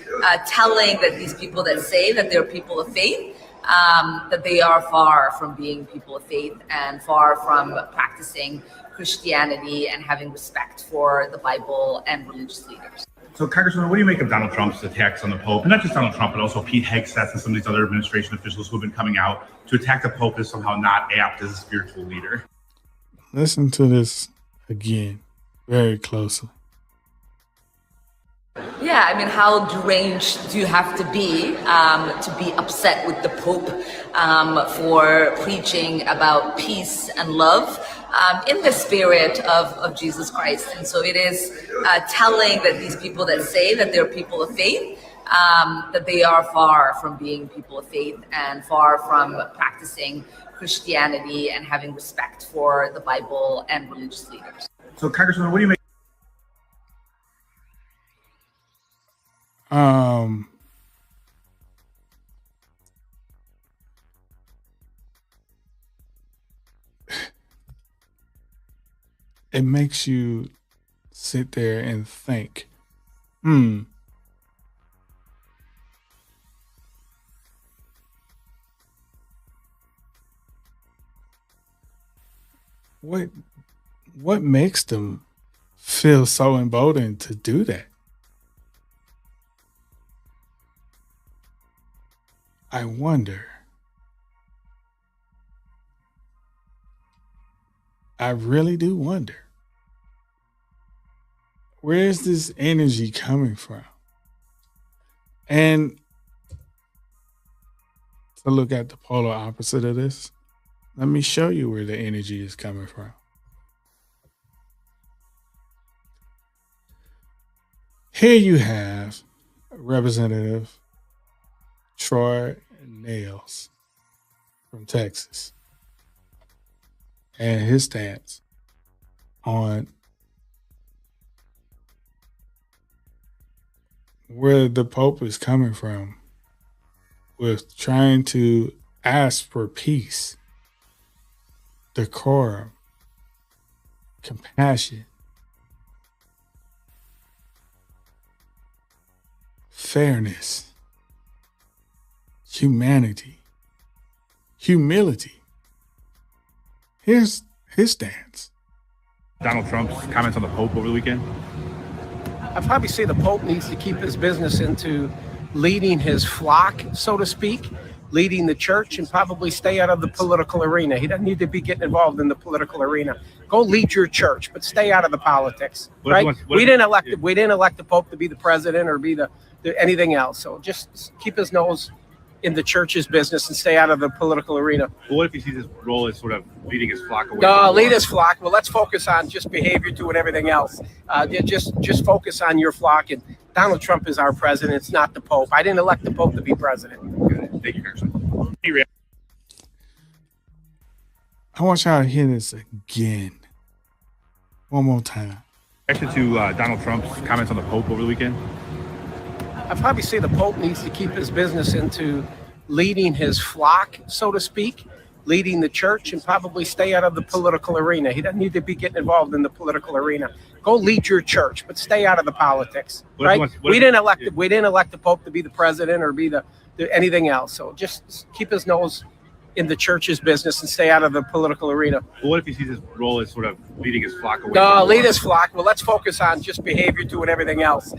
telling that these people that say that they're people of faith, that they are far from being people of faith and far from practicing Christianity and having respect for the Bible and religious leaders. So, Congressman, what do you make of Donald Trump's attacks on the Pope, and not just Donald Trump, but also Pete Hegseth and some of these other administration officials who have been coming out to attack the Pope as somehow not apt as a spiritual leader? Listen to this again very closely. Yeah, I mean, how deranged do you have to be upset with the Pope for preaching about peace and love in the spirit of Jesus Christ? And so it is telling that these people that say that they're people of faith, that they are far from being people of faith and far from practicing Christianity and having respect for the Bible and religious leaders. So, Congressman, what do you make? It makes you sit there and think, what makes them feel so emboldened to do that? I wonder. I really do wonder. Where is this energy coming from? And to look at the polar opposite of this, let me show you where the energy is coming from. Here you have Representative Troy Nails from Texas and his stance on where the Pope is coming from with trying to ask for peace, decorum, compassion, fairness, humanity, humility. Here's his stance. Donald Trump's comments on the Pope over the weekend. I probably say the Pope needs to keep his business into leading his flock, so to speak, leading the church, and probably stay out of the political arena. He doesn't need to be getting involved in the political arena. Go lead your church, but stay out of the politics. Right? We didn't elect the Pope to be the president or be the anything else. So just keep his nose in the church's business and stay out of the political arena. But what if he sees his role as sort of leading his flock away? No, lead his flock. Well, let's focus on just behavior to and everything else. Just focus on your flock. And Donald Trump is our president. It's not the Pope. I didn't elect the Pope to be president. Thank you, Congressman. I want y'all to hear this again. One more time. Reaction to Donald Trump's comments on the Pope over the weekend. I'd probably say the Pope needs to keep his business into leading his flock, so to speak, leading the church, and probably stay out of the political arena. He doesn't need to be getting involved in the political arena. Go lead your church, but stay out of the politics. Right? We didn't elect the Pope to be the president or be the anything else. So just keep his nose in the church's business and stay out of the political arena. But what if he sees his role as sort of leading his flock away? No, lead his flock. Well, let's focus on just behavior to and everything else.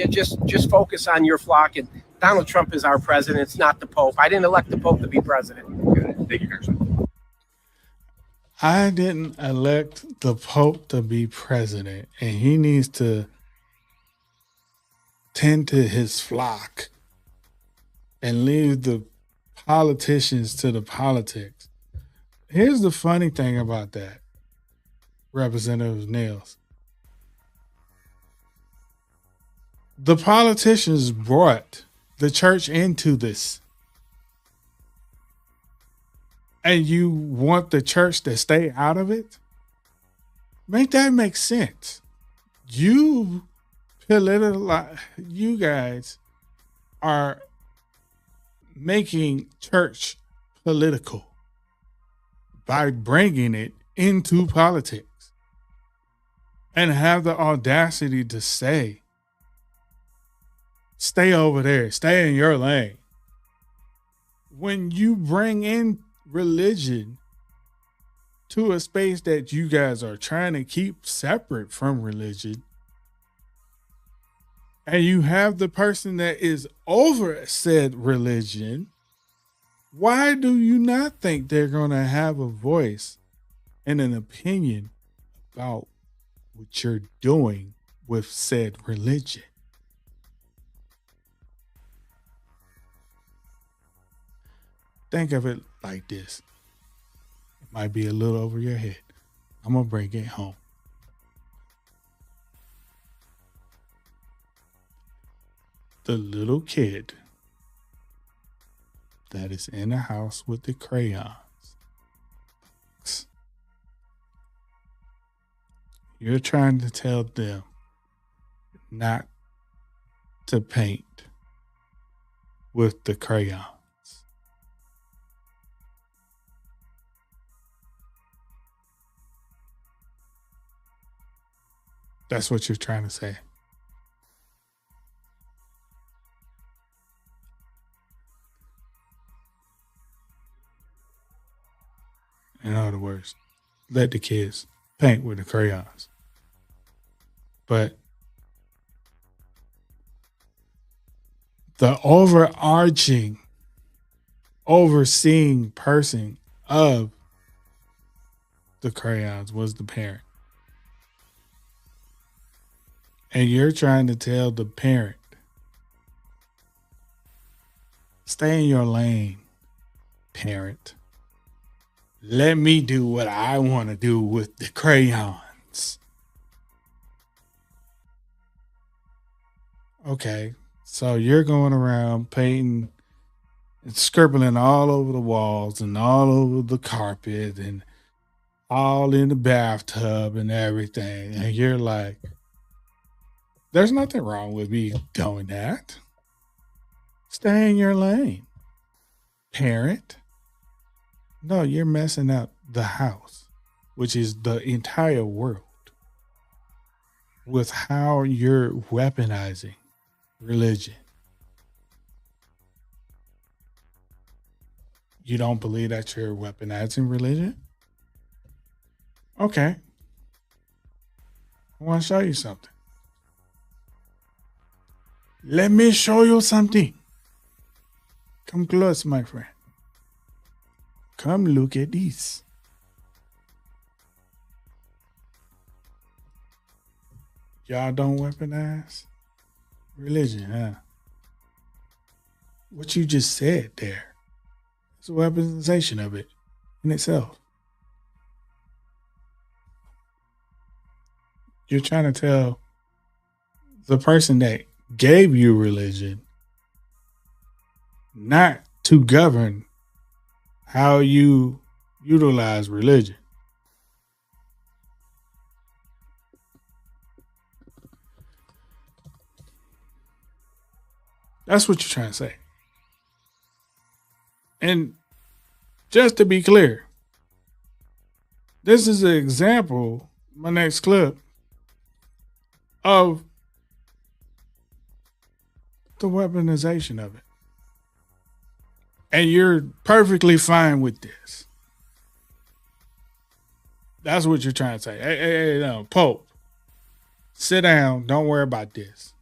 Just focus on your flock. And Donald Trump is our president. It's not the Pope. I didn't elect the Pope to be president. Thank you, Congressman. I didn't elect the Pope to be president, and he needs to tend to his flock and leave the politicians to the politics. Here's the funny thing about that, Representative Nails. The politicians brought the church into this. And you want the church to stay out of it? Make that make sense. You guys are making church political by bringing it into politics and have the audacity to say, stay over there, stay in your lane. When you bring in religion to a space that you guys are trying to keep separate from religion, and you have the person that is over said religion, why do you not think they're going to have a voice and an opinion about what you're doing with said religion? Think of it like this. It might be a little over your head. I'm going to bring it home. The little kid that is in the house with the crayons. You're trying to tell them not to paint with the crayons. That's what you're trying to say. In other words, let the kids paint with the crayons. But the overarching, overseeing person of the crayons was the parent. And you're trying to tell the parent, stay in your lane, parent. Let me do what I want to do with the crayons. Okay, so you're going around painting and scribbling all over the walls and all over the carpet and all in the bathtub and everything. And you're like, there's nothing wrong with me doing that. Stay in your lane, parent. No, you're messing up the house, which is the entire world. with how you're weaponizing religion. You don't believe that you're weaponizing religion? Okay. I want to show you something. Let me show you something. Come close, my friend. Come look at this. Y'all don't weaponize religion, huh? What you just said there is a weaponization of it in itself. You're trying to tell the person that gave you religion not to govern how you utilize religion. That's what you're trying to say. And just to be clear, this is an example, my next clip, of the weaponization of it. And you're perfectly fine with this. That's what you're trying to say. Hey, no, Pope, sit down. Don't worry about this.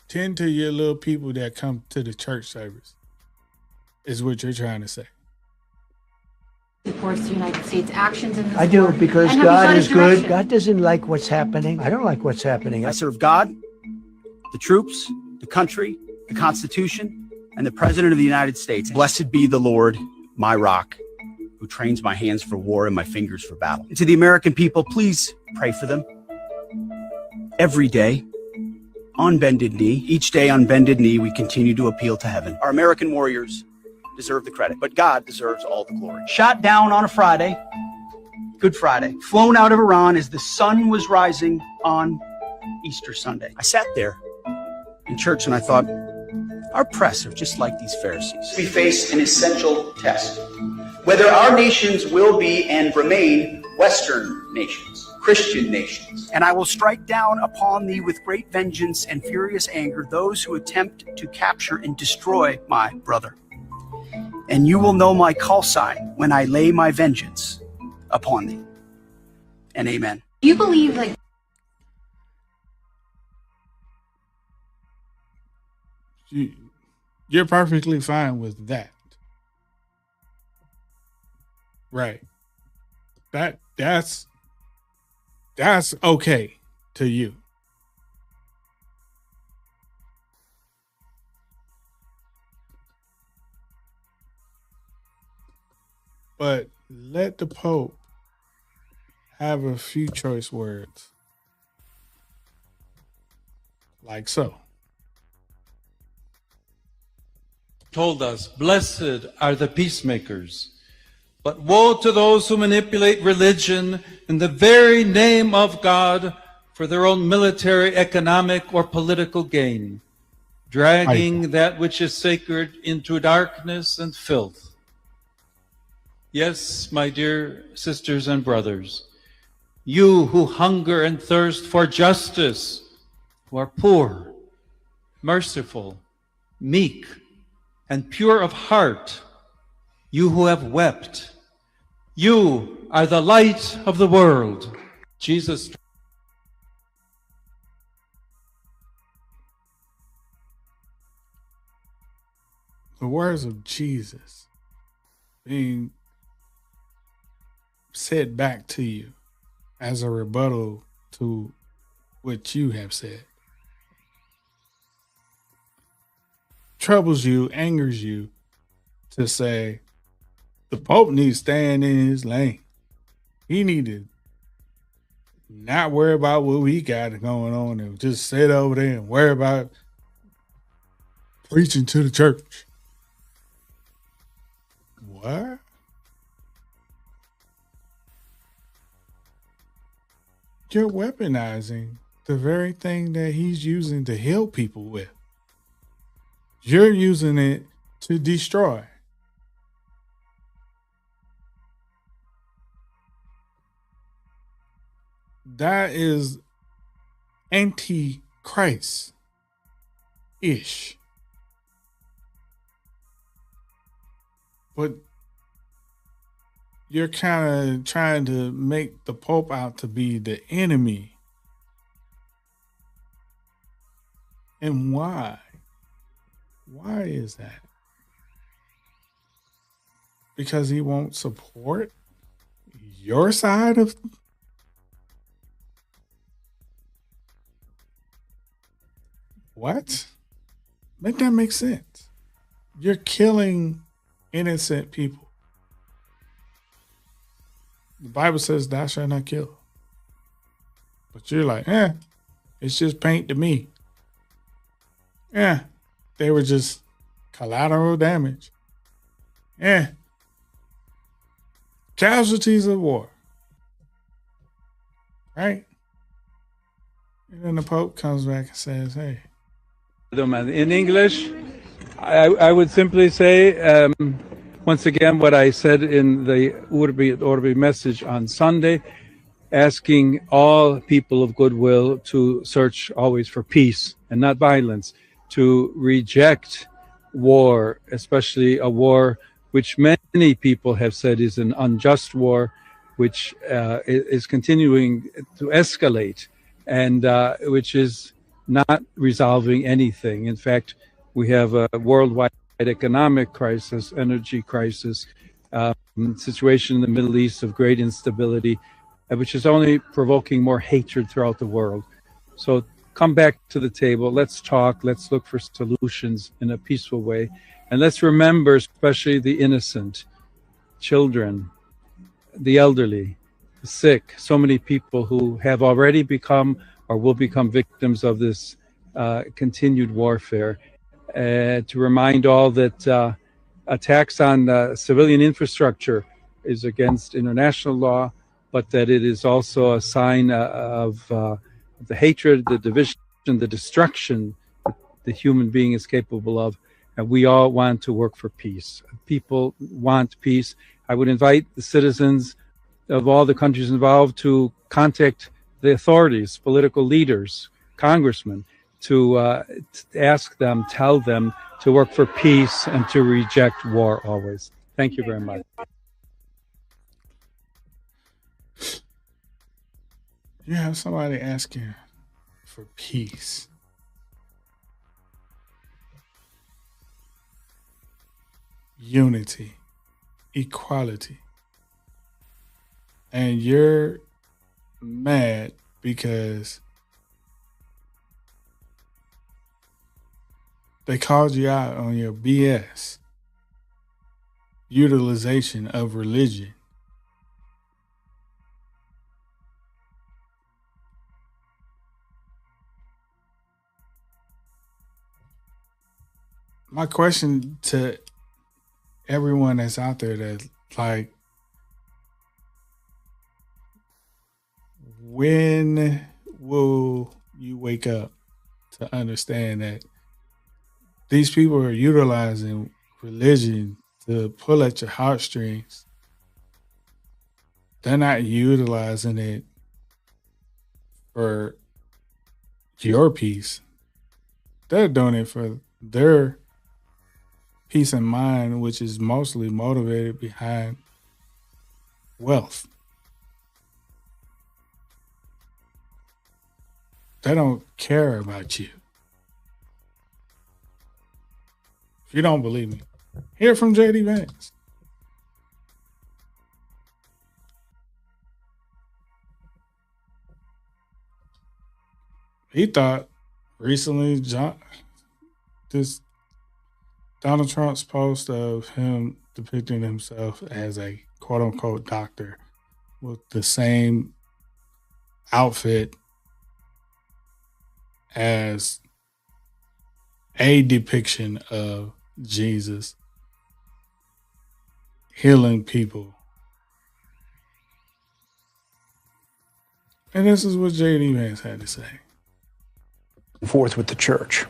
Tend to your little people that come to the church service, is what you're trying to say. Supports the United States actions in this I do, war, because and have God begun a is good. direction. God doesn't like what's happening. I don't like what's happening. I serve God, the troops, the country, the Constitution, and the President of the United States. Blessed be the Lord, my rock, who trains my hands for war and my fingers for battle. And to the American people, please pray for them. Every day, on bended knee, each day on bended knee, we continue to appeal to heaven. Our American warriors deserve the credit, but God deserves all the glory. Shot down on a Friday, Good Friday, flown out of Iran as the sun was rising on Easter Sunday. I sat there in church and I thought, our press are just like these Pharisees. We face an essential test. Whether our nations will be and remain Western nations, Christian nations. And I will strike down upon thee with great vengeance and furious anger those who attempt to capture and destroy my brother. And you will know my call sign when I lay my vengeance upon thee. And amen. Do you believe like You're perfectly fine with that. Right. That's okay to you. But let the Pope have a few choice words. Like so. Told us, blessed are the peacemakers, but woe to those who manipulate religion in the very name of God for their own military, economic, or political gain, dragging that which is sacred into darkness and filth. Yes, my dear sisters and brothers, you who hunger and thirst for justice, who are poor, merciful, meek, and pure of heart, you who have wept, you are the light of the world. Jesus. The words of Jesus being said back to you as a rebuttal to what you have said. Troubles you, angers you to say the Pope needs to stand in his lane. He need to not worry about what we got going on and just sit over there and worry about preaching to the church. What? You're weaponizing the very thing that he's using to heal people with. You're using it to destroy. that is anti-Christ-ish. But you're kind of trying to make the Pope out to be the enemy. And why? Why is that? Because he won't support your side of... What? Make that make sense. You're killing innocent people. The Bible says thou shalt not kill. But you're like, it's just paint to me. They were just collateral damage. Casualties of war. Right? And then the Pope comes back and says, hey. In English, I would simply say, once again, what I said in the Urbi et Orbi message on Sunday, asking all people of goodwill to search always for peace and not violence, to reject war, especially a war which many people have said is an unjust war, which is continuing to escalate and which is not resolving anything. In fact, we have a worldwide economic crisis, energy crisis, situation in the Middle East of great instability, which is only provoking more hatred throughout the world. So come back to the table. Let's talk. Let's look for solutions in a peaceful way. And let's remember, especially the innocent, children, the elderly, the sick, so many people who have already become or will become victims of this continued warfare. To remind all that attacks on civilian infrastructure is against international law, but that it is also a sign of the hatred, the division, the destruction that the human being is capable of. And we all want to work for peace. People want peace. I would invite the citizens of all the countries involved to contact the authorities, political leaders, congressmen, to ask them, tell them to work for peace and to reject war always. Thank you very much. You have somebody asking for peace. Unity, equality. And you're mad because they called you out on your BS utilization of religion. My question to everyone that's out there that like, when will you wake up to understand that these people are utilizing religion to pull at your heartstrings? They're not utilizing it for your peace. They're doing it for their peace of mind, which is mostly motivated behind wealth. They don't care about you. If you don't believe me, hear from J.D. Vance. He thought recently, Donald Trump's post of him depicting himself as a quote unquote doctor with the same outfit as a depiction of Jesus healing people. And this is what J.D. Vance had to say. Forth with the church.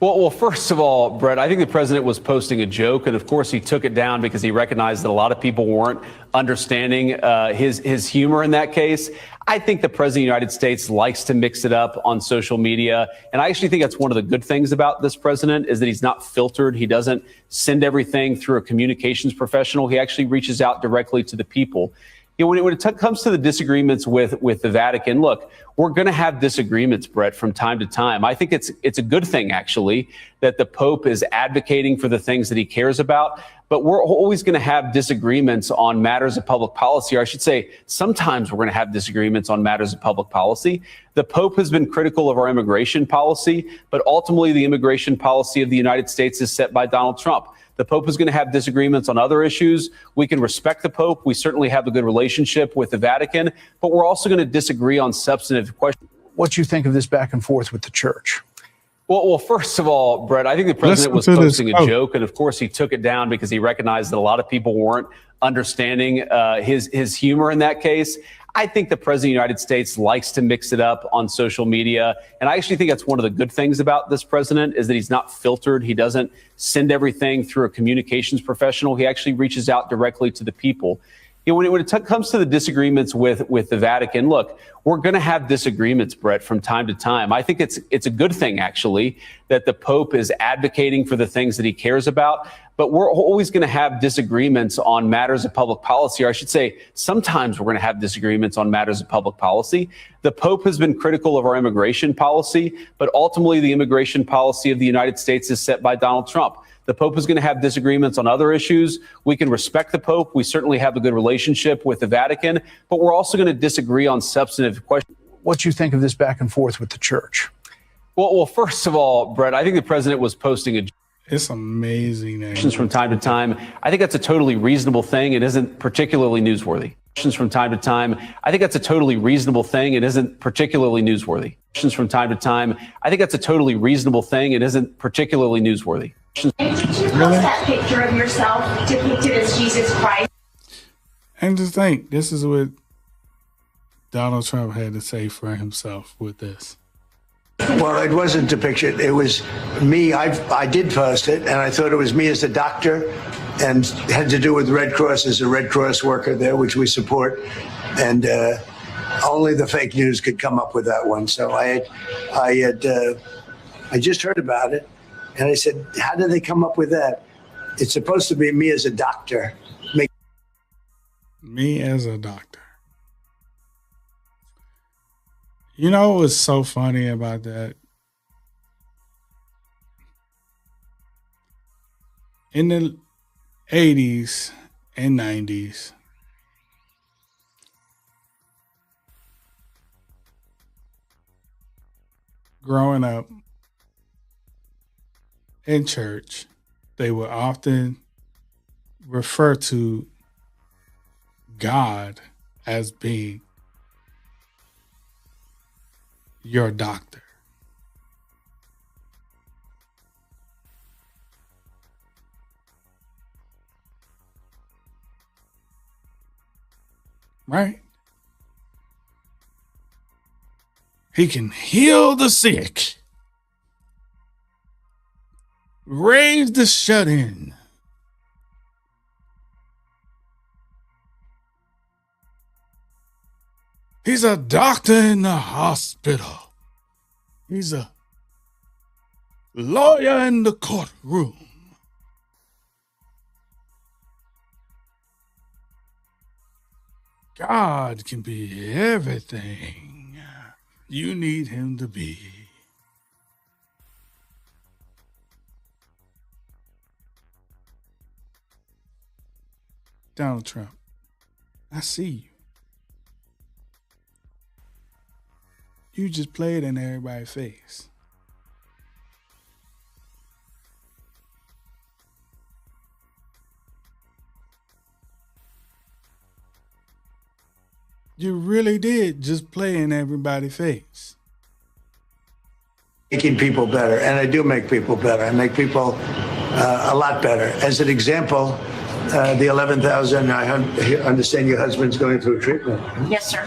Well, first of all, Brett, I think the president was posting a joke, and of course he took it down because he recognized that a lot of people weren't understanding his humor in that case. I think the President of the United States likes to mix it up on social media. And I actually think that's one of the good things about this president is that he's not filtered. He doesn't send everything through a communications professional. He actually reaches out directly to the people. You know, when it comes to the disagreements with the Vatican, look, we're going to have disagreements, Brett, from time to time. I think it's a good thing, actually, that the Pope is advocating for the things that he cares about. But we're always going to have disagreements on matters of public policy, or I should say, sometimes we're going to have disagreements on matters of public policy. The Pope has been critical of our immigration policy, but ultimately the immigration policy of the United States is set by Donald Trump. The Pope is going to have disagreements on other issues. We can respect the Pope. We certainly have a good relationship with the Vatican, but we're also going to disagree on substantive questions. What do you think of this back and forth with the church? Well, first of all, Brett, I think the president was posting a joke, and of course he took it down because he recognized that a lot of people weren't understanding his humor in that case. I think the President of the United States likes to mix it up on social media. And I actually think that's one of the good things about this president is that he's not filtered. He doesn't send everything through a communications professional. He actually reaches out directly to the people. You know, when it comes to the disagreements with the Vatican, look, we're going to have disagreements, Brett, from time to time. I think it's a good thing, actually, that the Pope is advocating for the things that he cares about. But we're always going to have disagreements on matters of public policy, or I should say, sometimes we're going to have disagreements on matters of public policy. The Pope has been critical of our immigration policy, but ultimately the immigration policy of the United States is set by Donald Trump. The Pope is going to have disagreements on other issues. We can respect the Pope. We certainly have a good relationship with the Vatican, but we're also going to disagree on substantive questions. What do you think of this back and forth with the church? Well, first of all, Brett, I think the president was posting a It's amazing. From time to time. I think that's a totally reasonable thing. It isn't particularly newsworthy. From time to time. I think that's a totally reasonable thing. It isn't particularly newsworthy. From time to time. I think that's a totally reasonable thing. It isn't particularly newsworthy. Did you post that picture of yourself depicted as Jesus Christ? And just think, this is what Donald Trump had to say for himself with this. Well, it wasn't depicted. It was me. I did post it, and I thought it was me as a doctor, and had to do with Red Cross as a Red Cross worker there, which we support. And only the fake news could come up with that one. So I just heard about it, and I said, "How did they come up with that? It's supposed to be me as a doctor." Me as a doctor. You know what's so funny about that? In the 80s and 90s, growing up in church, they would often refer to God as being your doctor. Right? He can heal the sick, raise the shut-in, he's a doctor in the hospital. He's a lawyer in the courtroom. God can be everything you need him to be. Donald Trump, I see you. You just played in everybody's face. You really did just play in everybody's face. Making people better, and I do make people better. I make people a lot better. As an example, the 11,000, I understand your husband's going through treatment. Yes, sir.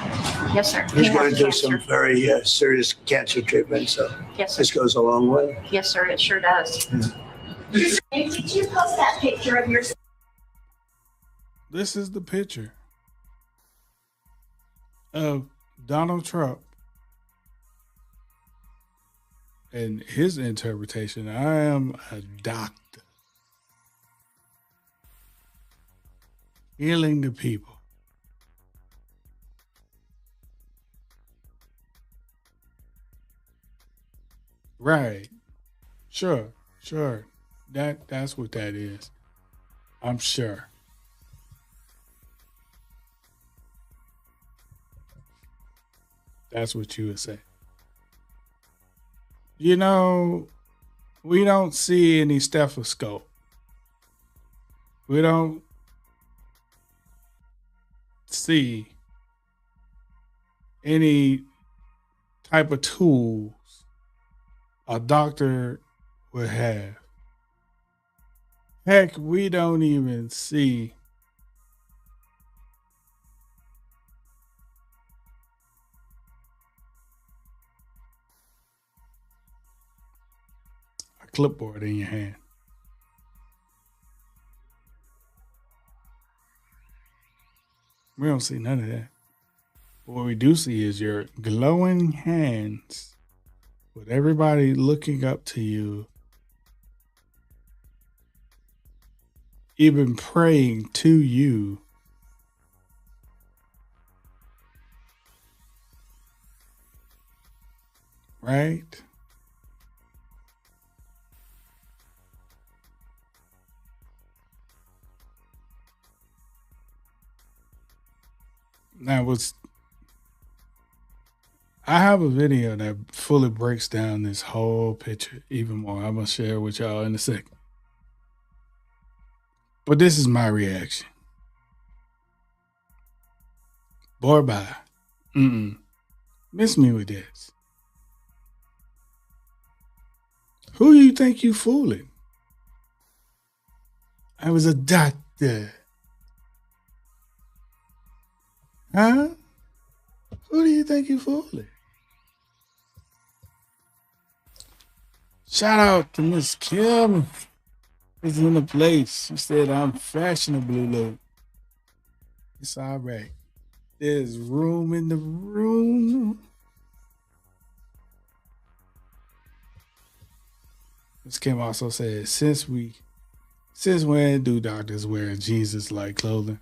Yes, sir. He's He going has through cancer. some very serious cancer treatment, so Yes, sir. this goes a long way. Yes, sir. It sure does. Did you post that picture of yourself? This is the picture of Donald Trump and his interpretation, I am a doctor. Healing the people. Right. Sure. That's what that is. I'm sure. That's what you would say. You know, we don't see any stethoscope. We don't see any type of tools a doctor would have. Heck, we don't even see a clipboard in your hand. We don't see none of that. What we do see is your glowing hands with everybody looking up to you, even praying to you. Right? Now, I have a video that fully breaks down this whole picture even more. I'm going to share it with y'all in a second. But this is my reaction. Boy, bye. Miss me with this. Who do you think you fooling? I was a doctor. Huh? Who do you think you fooling? Shout out to Miss Kim. Is in the place. She said I'm fashionably low. It's all right. There's room in the room. Miss Kim also said, since when do doctors wear Jesus-like clothing?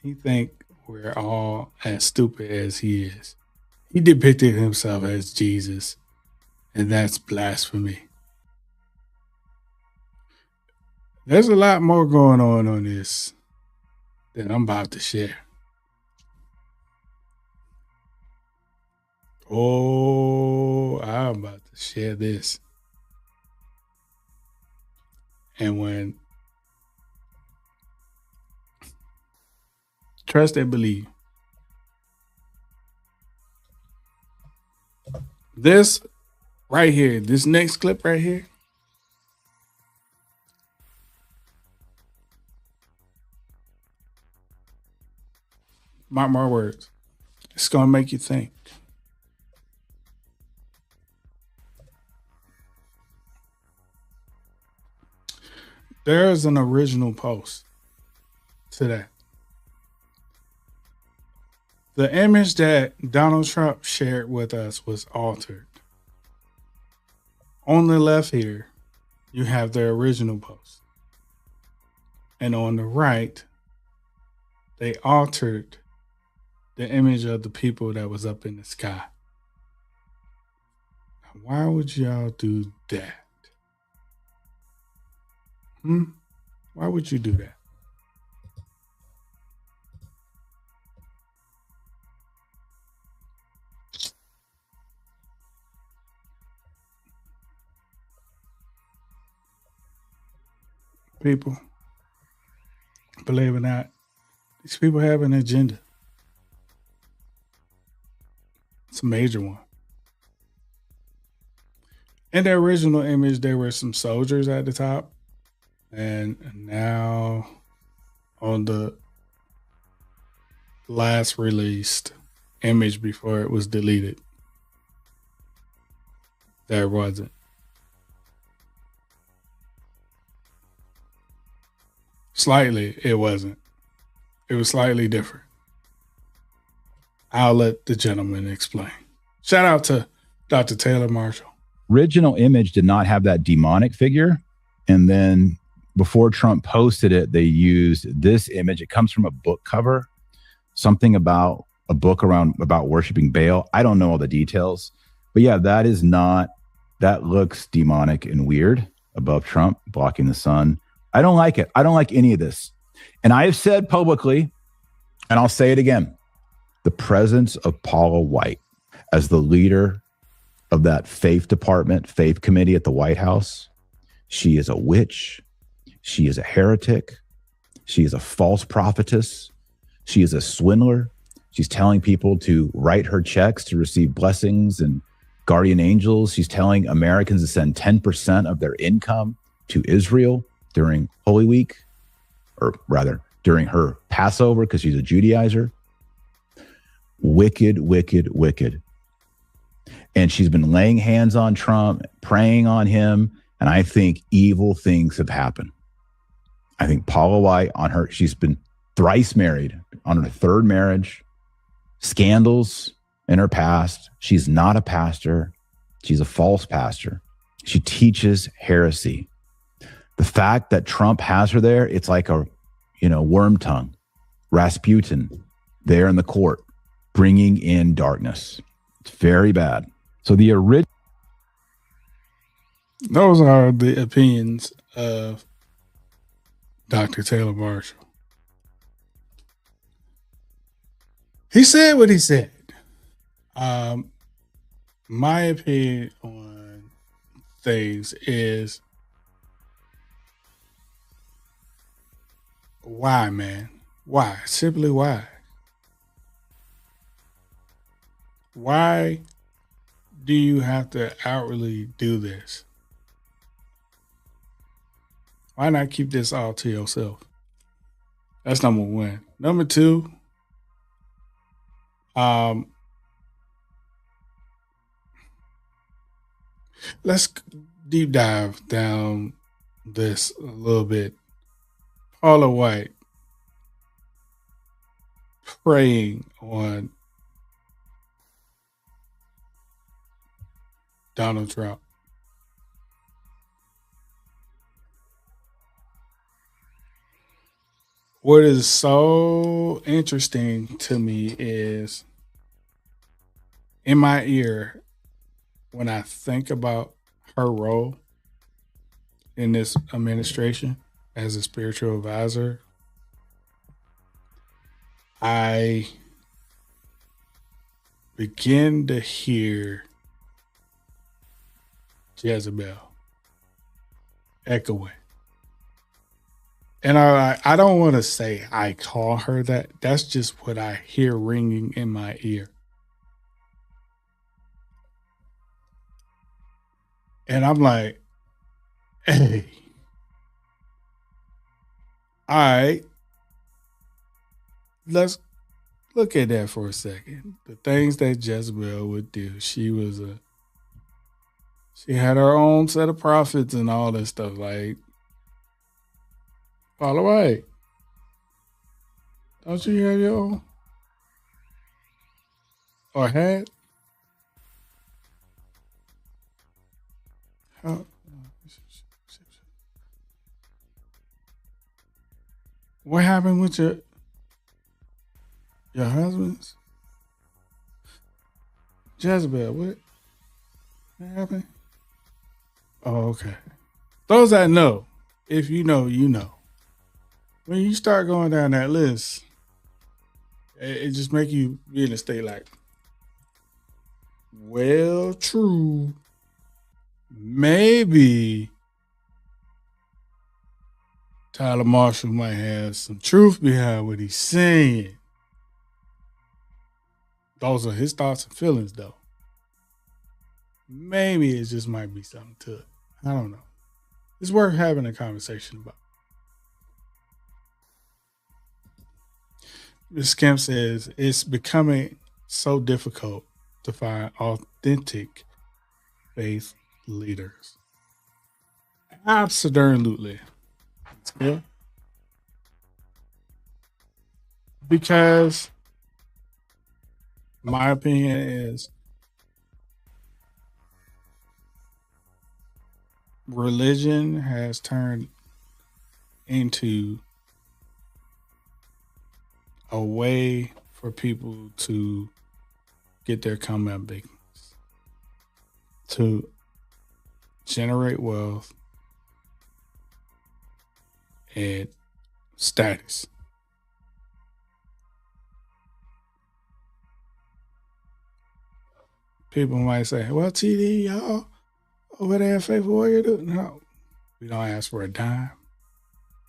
He think we're all as stupid as he is. He depicted himself as Jesus, and that's blasphemy. There's a lot more going on this that I'm about to share. Oh, I'm about to share this. And when trust and believe. This right here, this next clip right here, mark my words, it's going to make you think. There's an original post to that. The image that Donald Trump shared with us was altered. On the left here, you have the original post. And on the right, they altered the image of the people that was up in the sky. Why would y'all do that? Why would you do that? People, believe it or not, these people have an agenda. It's a major one. In the original image, there were some soldiers at the top. And now on the last released image before it was deleted, there wasn't. Slightly, it wasn't. It was slightly different. I'll let the gentleman explain. Shout out to Dr. Taylor Marshall. Original image did not have that demonic figure. And then before Trump posted it, they used this image. It comes from a book cover, something about a book about worshiping Baal. I don't know all the details, but yeah, that looks demonic and weird above Trump blocking the sun. I don't like it. I don't like any of this. And I have said publicly, and I'll say it again, the presence of Paula White as the leader of that faith committee at the White House, she is a witch. She is a heretic. She is a false prophetess. She is a swindler. She's telling people to write her checks to receive blessings and guardian angels. She's telling Americans to send 10% of their income to Israel during Holy Week, or rather during her Passover, because she's a Judaizer. Wicked, wicked, wicked. And she's been laying hands on Trump, praying on him, and I think evil things have happened. I think Paula White, she's been thrice married, on her third marriage, scandals in her past. She's not a pastor. She's a false pastor. She teaches heresy. The fact that Trump has her there, it's like a, worm tongue, Rasputin there in the court, bringing in darkness. It's very bad. So those are the opinions of Dr. Taylor Marshall. He said what he said. My opinion on things is, why, man? Why? Simply why? Why do you have to outwardly do this? Why not keep this all to yourself? That's number one. Number two, let's deep dive down this a little bit. Paula White preying on Donald Trump. What is so interesting to me is, in my ear, when I think about her role in this administration as a spiritual advisor, I begin to hear Jezebel echoing. And I don't want to say I call her that. That's just what I hear ringing in my ear. And I'm like, hey, all right, let's look at that for a second. The things that Jezebel would do. She had her own set of prophets and all that stuff. Like, Paula White, don't you have your own? Or had? What happened with your husbands? Jezebel, what happened? Oh, okay. Those that know, if you know, you know. When you start going down that list, it just make you be in a state like, well, true. Maybe Tyler Marshall might have some truth behind what he's saying. Those are his thoughts and feelings, though. Maybe it just might be something to it. I don't know. It's worth having a conversation about. Ms. Kemp says it's becoming so difficult to find authentic faith leaders. Absolutely. Yeah. Because My opinion is religion has turned into a way for people to get their comeuppance, to generate wealth and status. People might say, well, TD, y'all over there, Faithful Warrior, no, we don't ask for a dime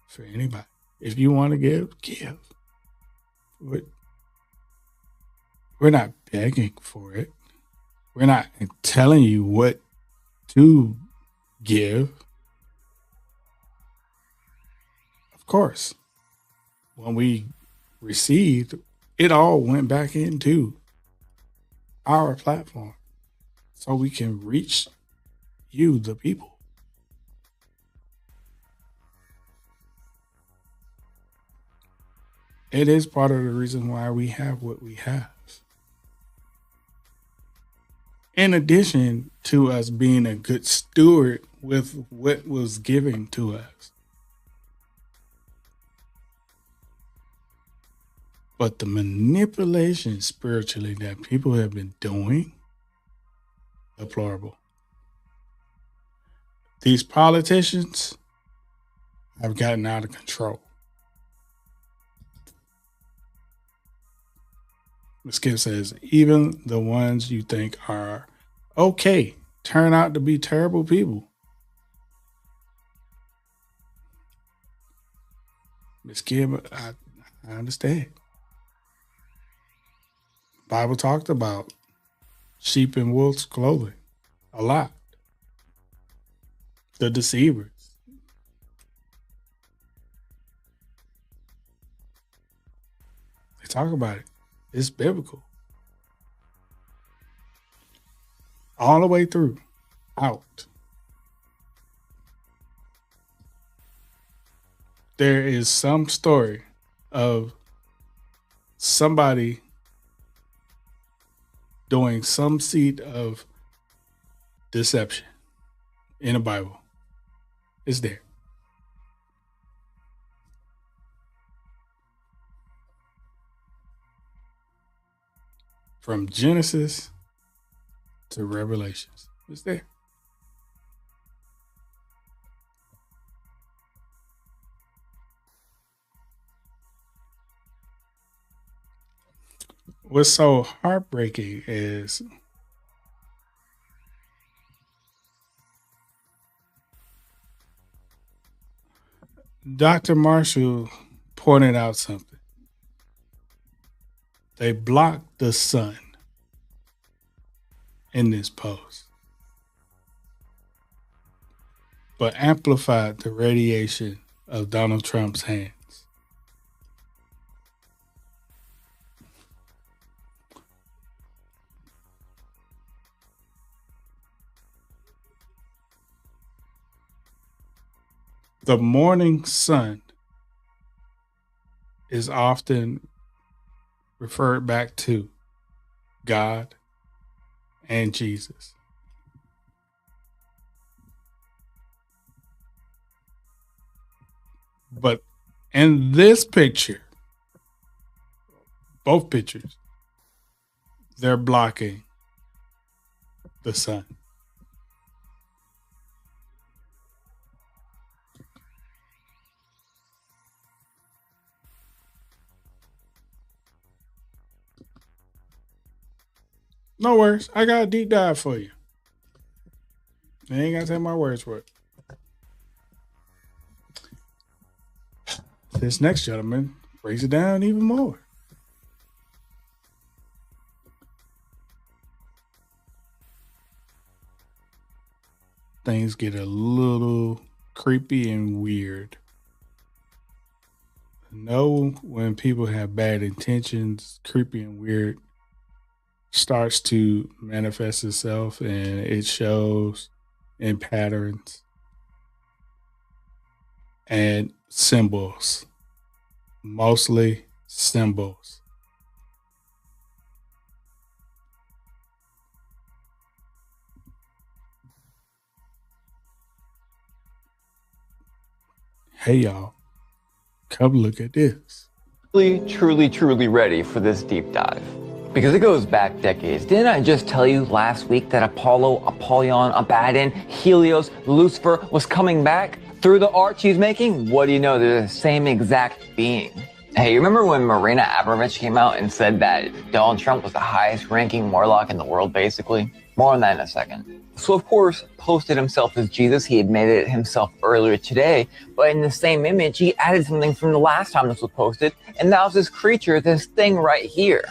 for anybody. If you want to give, give. We're not begging for it. We're not telling you what to give. Of course, when we received, it all went back into our platform so we can reach you, the people. It is part of the reason why we have what we have. In addition to us being a good steward with what was given to us. But the manipulation spiritually that people have been doing, deplorable. These politicians have gotten out of control. Skip says, even the ones you think are okay turn out to be terrible people. Miss Skip, I understand. Bible talked about sheep in wolves' clothing a lot. The deceivers. They talk about it. It's biblical. All the way through. Out. There is some story of somebody doing some seed of deception in the Bible. It's there. From Genesis to Revelations. It's there. What's so heartbreaking is Dr. Marshall pointed out something. They blocked the sun in this post, but amplified the radiation of Donald Trump's hands. The morning sun is often referred back to God and Jesus. But in this picture, both pictures, they're blocking the sun. No worries. I got a deep dive for you. I ain't got to take my words for it. This next gentleman breaks it down even more. Things get a little creepy and weird. Know when people have bad intentions, creepy and weird starts to manifest itself, and it shows in patterns and symbols, mostly symbols. hey, y'all, come look at this. Truly ready for this deep dive. Because it goes back decades. Didn't I just tell you last week that Apollo, Apollyon, Abaddon, Helios, Lucifer was coming back through the arch he's making? What do you know? They're the same exact being. Hey, you remember when Marina Abramovich came out and said that Donald Trump was the highest ranking warlock in the world, basically? More on that in a second. So, of course, posted himself as Jesus. He admitted it himself earlier today. But in the same image, he added something from the last time this was posted. And that was this creature, this thing right here.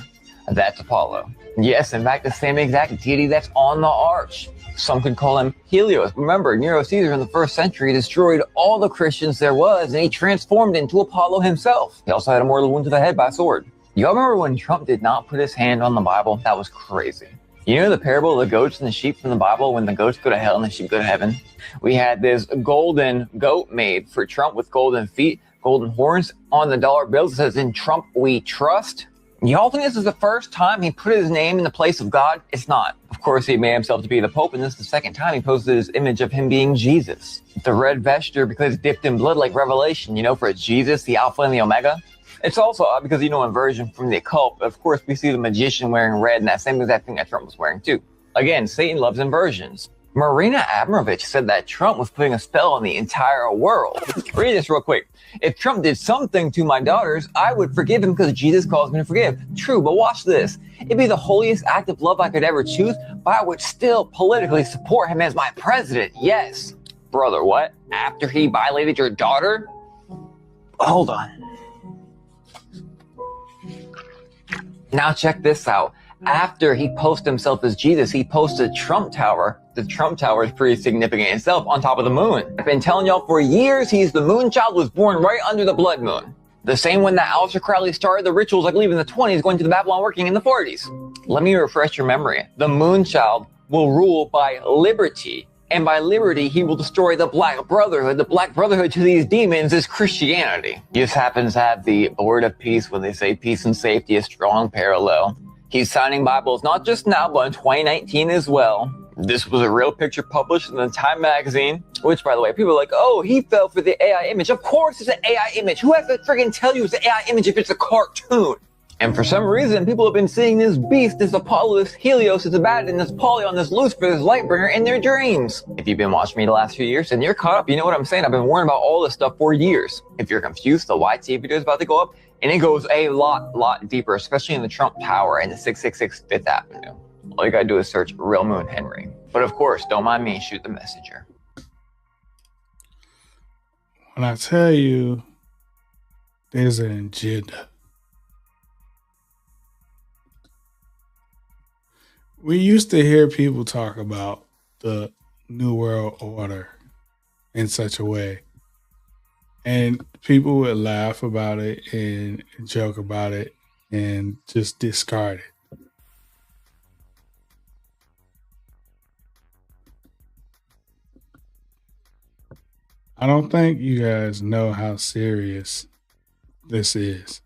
That's Apollo. Yes, in fact, the same exact deity that's on the arch. Some could call him Helios. Remember, Nero Caesar in the 1st century destroyed all the Christians there was, and he transformed into Apollo himself. He also had a mortal wound to the head by sword. Y'all remember when Trump did not put his hand on the Bible? That was crazy. You know the parable of the goats and the sheep from the Bible, when the goats go to hell and the sheep go to heaven? We had this golden goat made for Trump with golden feet, golden horns. On the dollar bills, it says, "In Trump we trust." Y'all think this is the first time he put his name in the place of God? It's not. Of course, he made himself to be the Pope, and this is the second time he posted his image of him being Jesus. The red vesture because it's dipped in blood like Revelation, for Jesus, the Alpha and the Omega. It's also odd because, inversion from the occult, of course, we see the magician wearing red, and that same exact thing that Trump was wearing too. Again, Satan loves inversions. Marina Abramovich said that Trump was putting a spell on the entire world. Read this real quick. If Trump did something to my daughters, I would forgive him because Jesus calls me to forgive. True, but watch this. It'd be the holiest act of love I could ever choose, but I would still politically support him as my president. Yes. Brother, what? After he violated your daughter? Hold on. Now check this out. After he posted himself as Jesus, he posted Trump Tower. The Trump Tower is pretty significant itself on top of the moon. I've been telling y'all for years he's the moon child, was born right under the blood moon. The same one that Aleister Crowley started the rituals, I believe, in the 20s, going to the Babylon working in the 40s. Let me refresh your memory. The moon child will rule by liberty. And by liberty, he will destroy the Black Brotherhood. The Black Brotherhood to these demons is Christianity. He just happens to have the word of peace when they say peace and safety, a strong parallel. He's signing Bibles not just now, but in 2019 as well. This was a real picture published in the Time magazine, which, by the way, people are like, oh, he fell for the AI image. Of course it's an AI image. Who has to friggin' tell you it's an AI image if it's a cartoon? And for some reason, people have been seeing this beast, this Apollo, this Helios, this Abaddon, this Apollyon, this Lucifer, this Lightbringer in their dreams. If you've been watching me the last few years and you're caught up, you know what I'm saying. I've been warning about all this stuff for years. If you're confused, the YT video is about to go up, and it goes a lot deeper, especially in the Trump Tower and the 666 Fifth Avenue. All you gotta do is search Real Moon Henry. But of course, don't mind me, shoot the messenger. When I tell you there's an agenda, we used to hear people talk about the New World Order in such a way, and people would laugh about it and joke about it and just discard it. I don't think you guys know how serious this is.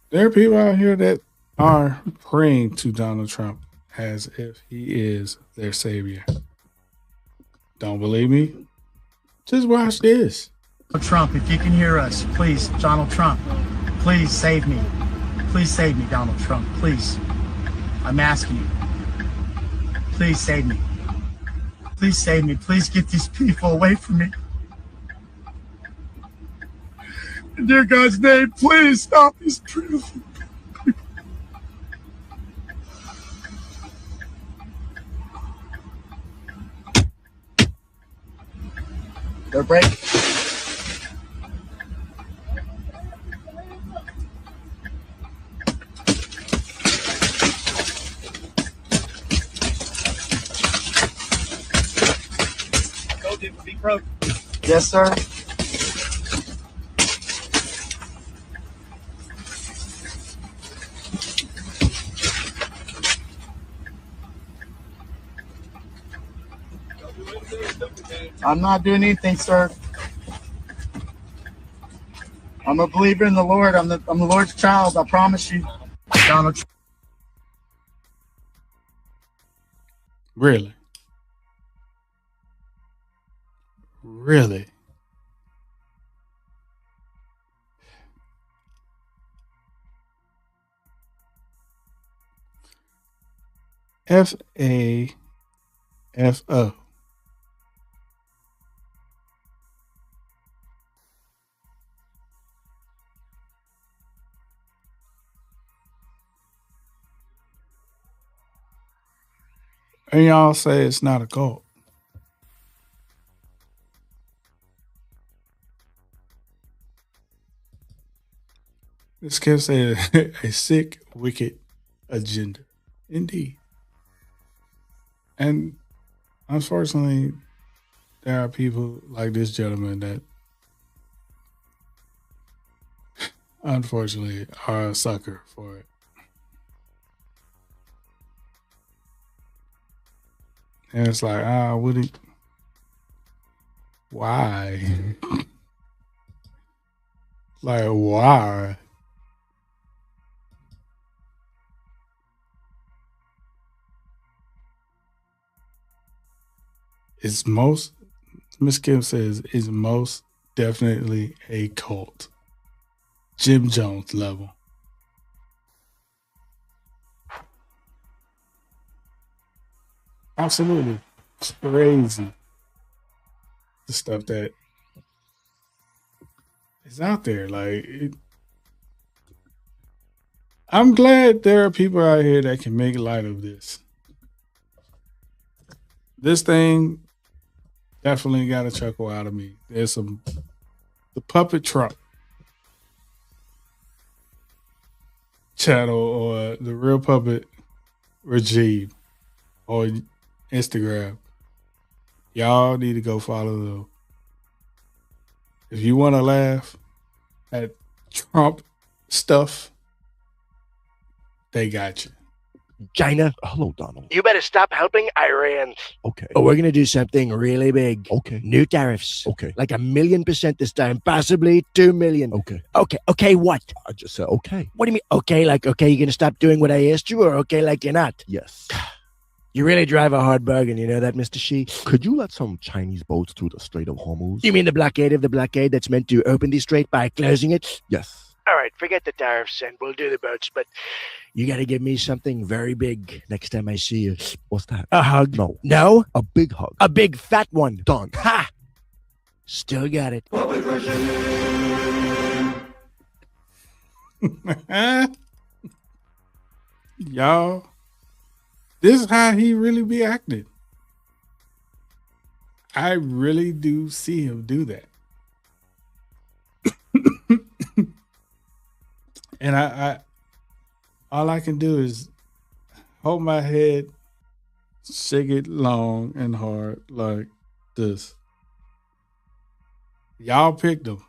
There are people out here that are praying to Donald Trump as if he is their savior. Don't believe me? Just watch this. Trump, if you can hear us, please, Donald Trump, please save me. Please save me, Donald Trump, please. I'm asking you. Please save me. Please save me. Please get these people away from me. In dear God's name, please stop these people. They're breaking. Yes, sir. I'm not doing anything, sir. I'm a believer in the Lord. I'm the Lord's child. I promise you. Donald Trump. Really? Really? FAFO. And y'all say it's not a cult. This can say a sick, wicked agenda. Indeed. And unfortunately, there are people like this gentleman that unfortunately are a sucker for it. And it's like, why? Like, why? It's most, Miss Kim says, is most definitely a cult. Jim Jones level. Absolutely. It's crazy. The stuff that is out there. I'm glad there are people out here that can make light of this. This thing definitely got a chuckle out of me. There's the Puppet Trump channel or the Real Puppet Regime on Instagram. Y'all need to go follow them. If you want to laugh at Trump stuff, they got you. China. Hello, Donald. You better stop helping Iran. Okay. Or we're going to do something really big. Okay. New tariffs. Okay. Like 1,000,000% this time. Possibly 2 million. Okay. Okay. Okay, what? I just said okay. What do you mean? Okay, like, okay, you're going to stop doing what I asked you, or okay, like you're not? Yes. You really drive a hard bargain, you know that, Mr. Xi? Could you let some Chinese boats through the Strait of Hormuz? You mean the blockade of the blockade that's meant to open the strait by closing it? Yes. All right, forget the tariffs and we'll do the boats, but you got to give me something very big next time I see you. What's that? A hug? No. No? A big hug. A big fat one. Done. Ha! Still got it. Y'all, this is how he really be acting. I really do see him do that. And I all I can do is hold my head, shake it long and hard like this. Y'all picked him.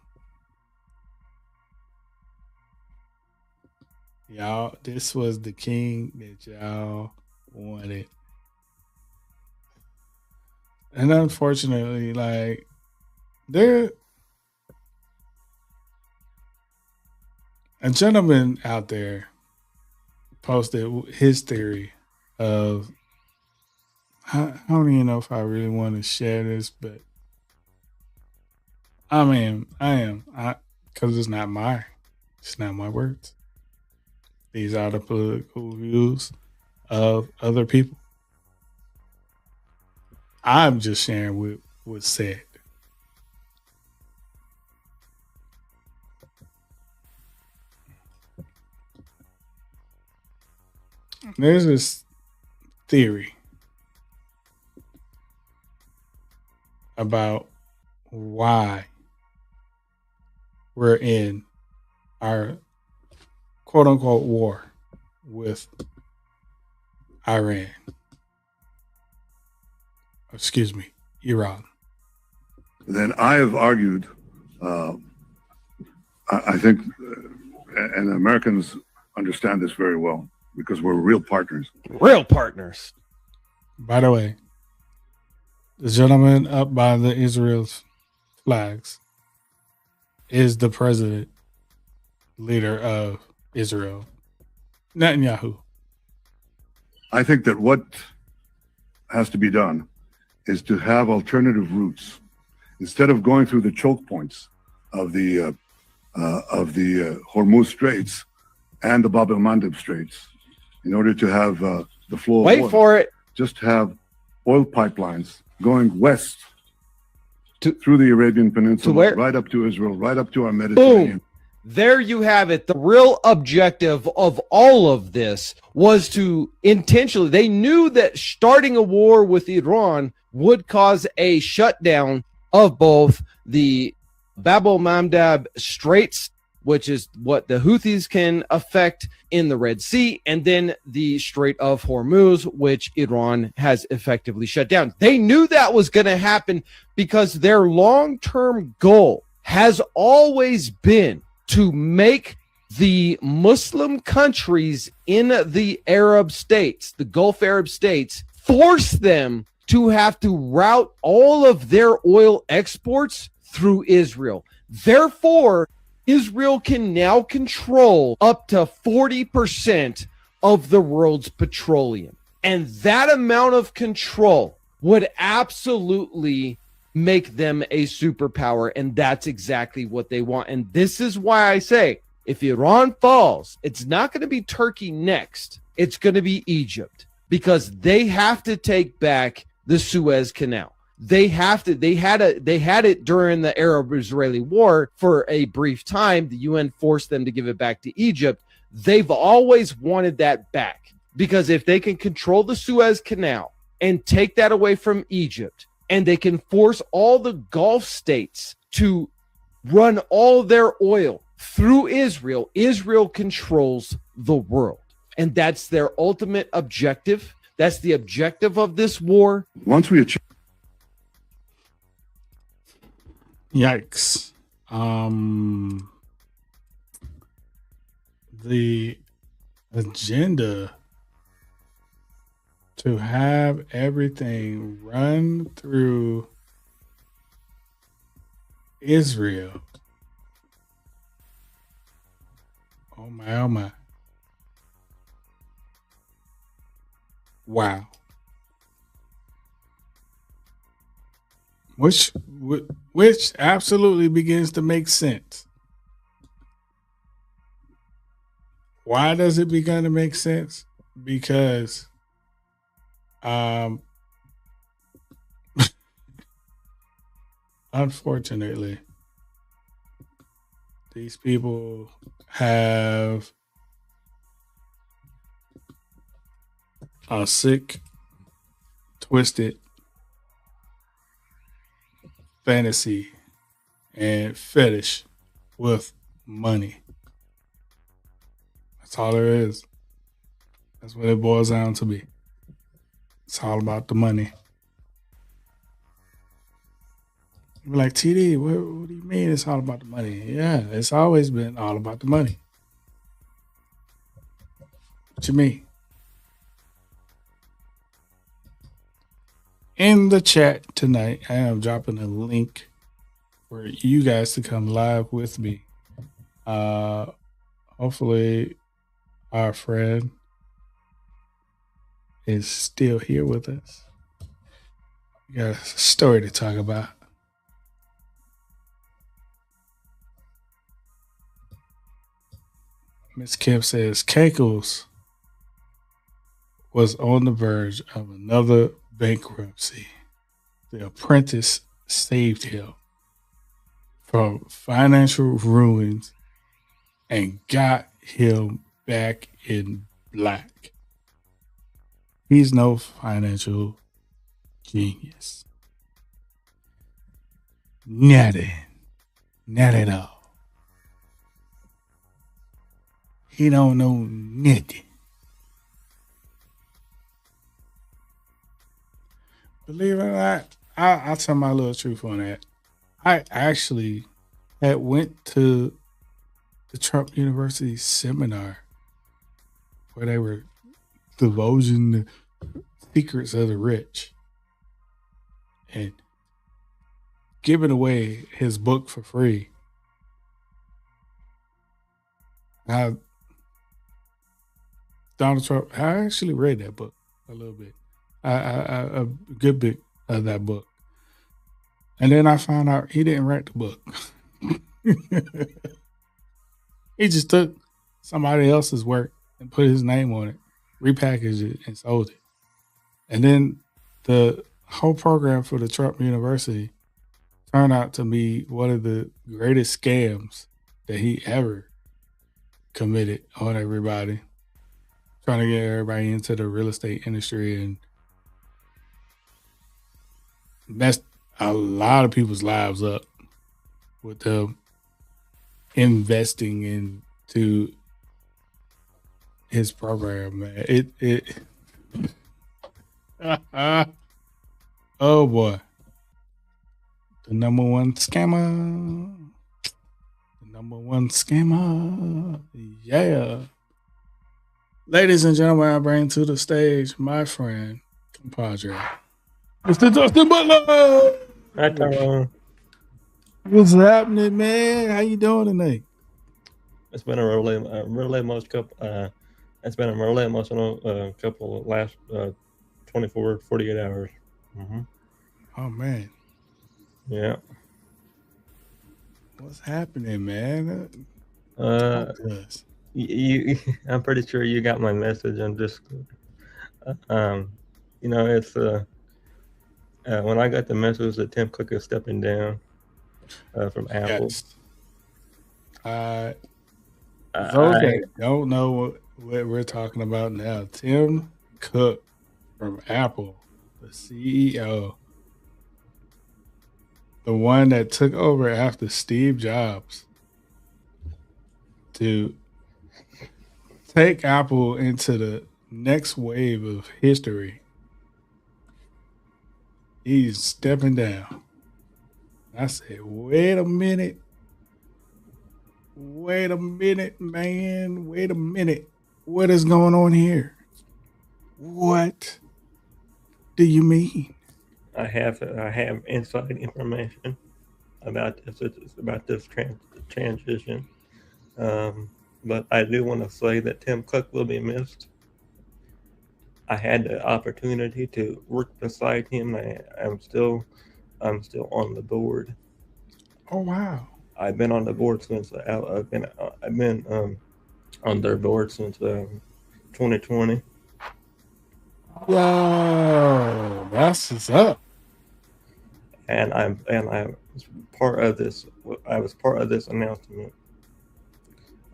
Y'all, this was the king that y'all wanted. And unfortunately, like, a gentleman out there posted his theory of, I don't even know if I really want to share this, but I am, because it's not my words. These are the political views of other people. I'm just sharing what was said. There's this theory about why we're in our quote unquote war with Iran. Excuse me, Iran. Then I have argued, I think, and Americans understand this very well because we're real partners. Real partners. By the way, the gentleman up by the Israel's flags is the president, leader of Israel, Netanyahu. I think that what has to be done is to have alternative routes instead of going through the choke points of the Hormuz Straits and the Bab el-Mandeb Straits, in order to have the flow of Wait oil, for it. just have oil pipelines going west through the Arabian Peninsula, right up to Israel, right up to our Mediterranean. Boom. There you have it. The real objective of all of this was to intentionally, they knew that starting a war with Iran would cause a shutdown of both the Bab el-Mandeb Straits, which is what the Houthis can affect in the Red Sea, and then the Strait of Hormuz, which Iran has effectively shut down. They knew that was going to happen because their long-term goal has always been to make the Muslim countries in the Arab states, the Gulf Arab states, force them to have to route all of their oil exports through Israel. Therefore, Israel can now control up to 40% of the world's petroleum. And that amount of control would absolutely make them a superpower. And that's exactly what they want. And this is why I say, if Iran falls, it's not going to be Turkey next. It's going to be Egypt, because they have to take back the Suez Canal. They have to. They had it during the Arab-Israeli War for a brief time. The UN forced them to give it back to Egypt. They've always wanted that back, because if they can control the Suez Canal and take that away from Egypt, and they can force all the Gulf states to run all their oil through Israel, Israel controls the world. And that's their ultimate objective. That's the objective of this war. Once we achieve. Yikes. The agenda to have everything run through Israel. Oh my, oh my. Wow. Which absolutely begins to make sense. Why does it begin to make sense? Because unfortunately, these people have a sick, twisted fantasy and fetish with money. That's all there is. That's what it boils down to be. It's all about the money. You're like, TD, what do you mean it's all about the money? Yeah, it's always been all about the money. What you mean? In the chat tonight, I am dropping a link for you guys to come live with me. Hopefully our friend is still here with us. We got a story to talk about. Miss Kim says Keikos was on the verge of another bankruptcy. The Apprentice saved him from financial ruins and got him back in black. He's no financial genius. Nothing. Not at all. He don't know nothing. Believe it or not, I'll tell my little truth on that. I actually had went to the Trump University seminar where they were divulging the secrets of the rich and giving away his book for free. Now, Donald Trump, I actually read that book a little bit. A good bit of that book. And then I found out he didn't write the book. He just took somebody else's work and put his name on it, repackaged it, and sold it. And then the whole program for the Trump University turned out to be one of the greatest scams that he ever committed on everybody, trying to get everybody into the real estate industry and messed a lot of people's lives up with them investing into his program, man. It oh boy. The number one scammer. The number one scammer. Yeah. Ladies and gentlemen, I bring to the stage my friend, compadre, Mr. Justin Butler. Hi, Tyrone. What's happening, man? How you doing tonight? It's been a really emotional couple of last 24, 48 hours. Mm-hmm. Oh man. Yeah. What's happening, man? You I'm pretty sure you got my message. I'm just, it's when I got the message that Tim Cook is stepping down from Apple. Yes. Those that don't know what we're talking about now, Tim Cook from Apple, the CEO, the one that took over after Steve Jobs to take Apple into the next wave of history. He's stepping down. I said, wait a minute, man. Wait a minute. What is going on here? What do you mean? I have inside information about this transition, but I do want to say that Tim Cook will be missed. I had the opportunity to work beside him. I'm still on the board. Oh wow! I've been on the board since I've been on their board since 2020. Yo, that's what's up. And I was part of this. I was part of this announcement.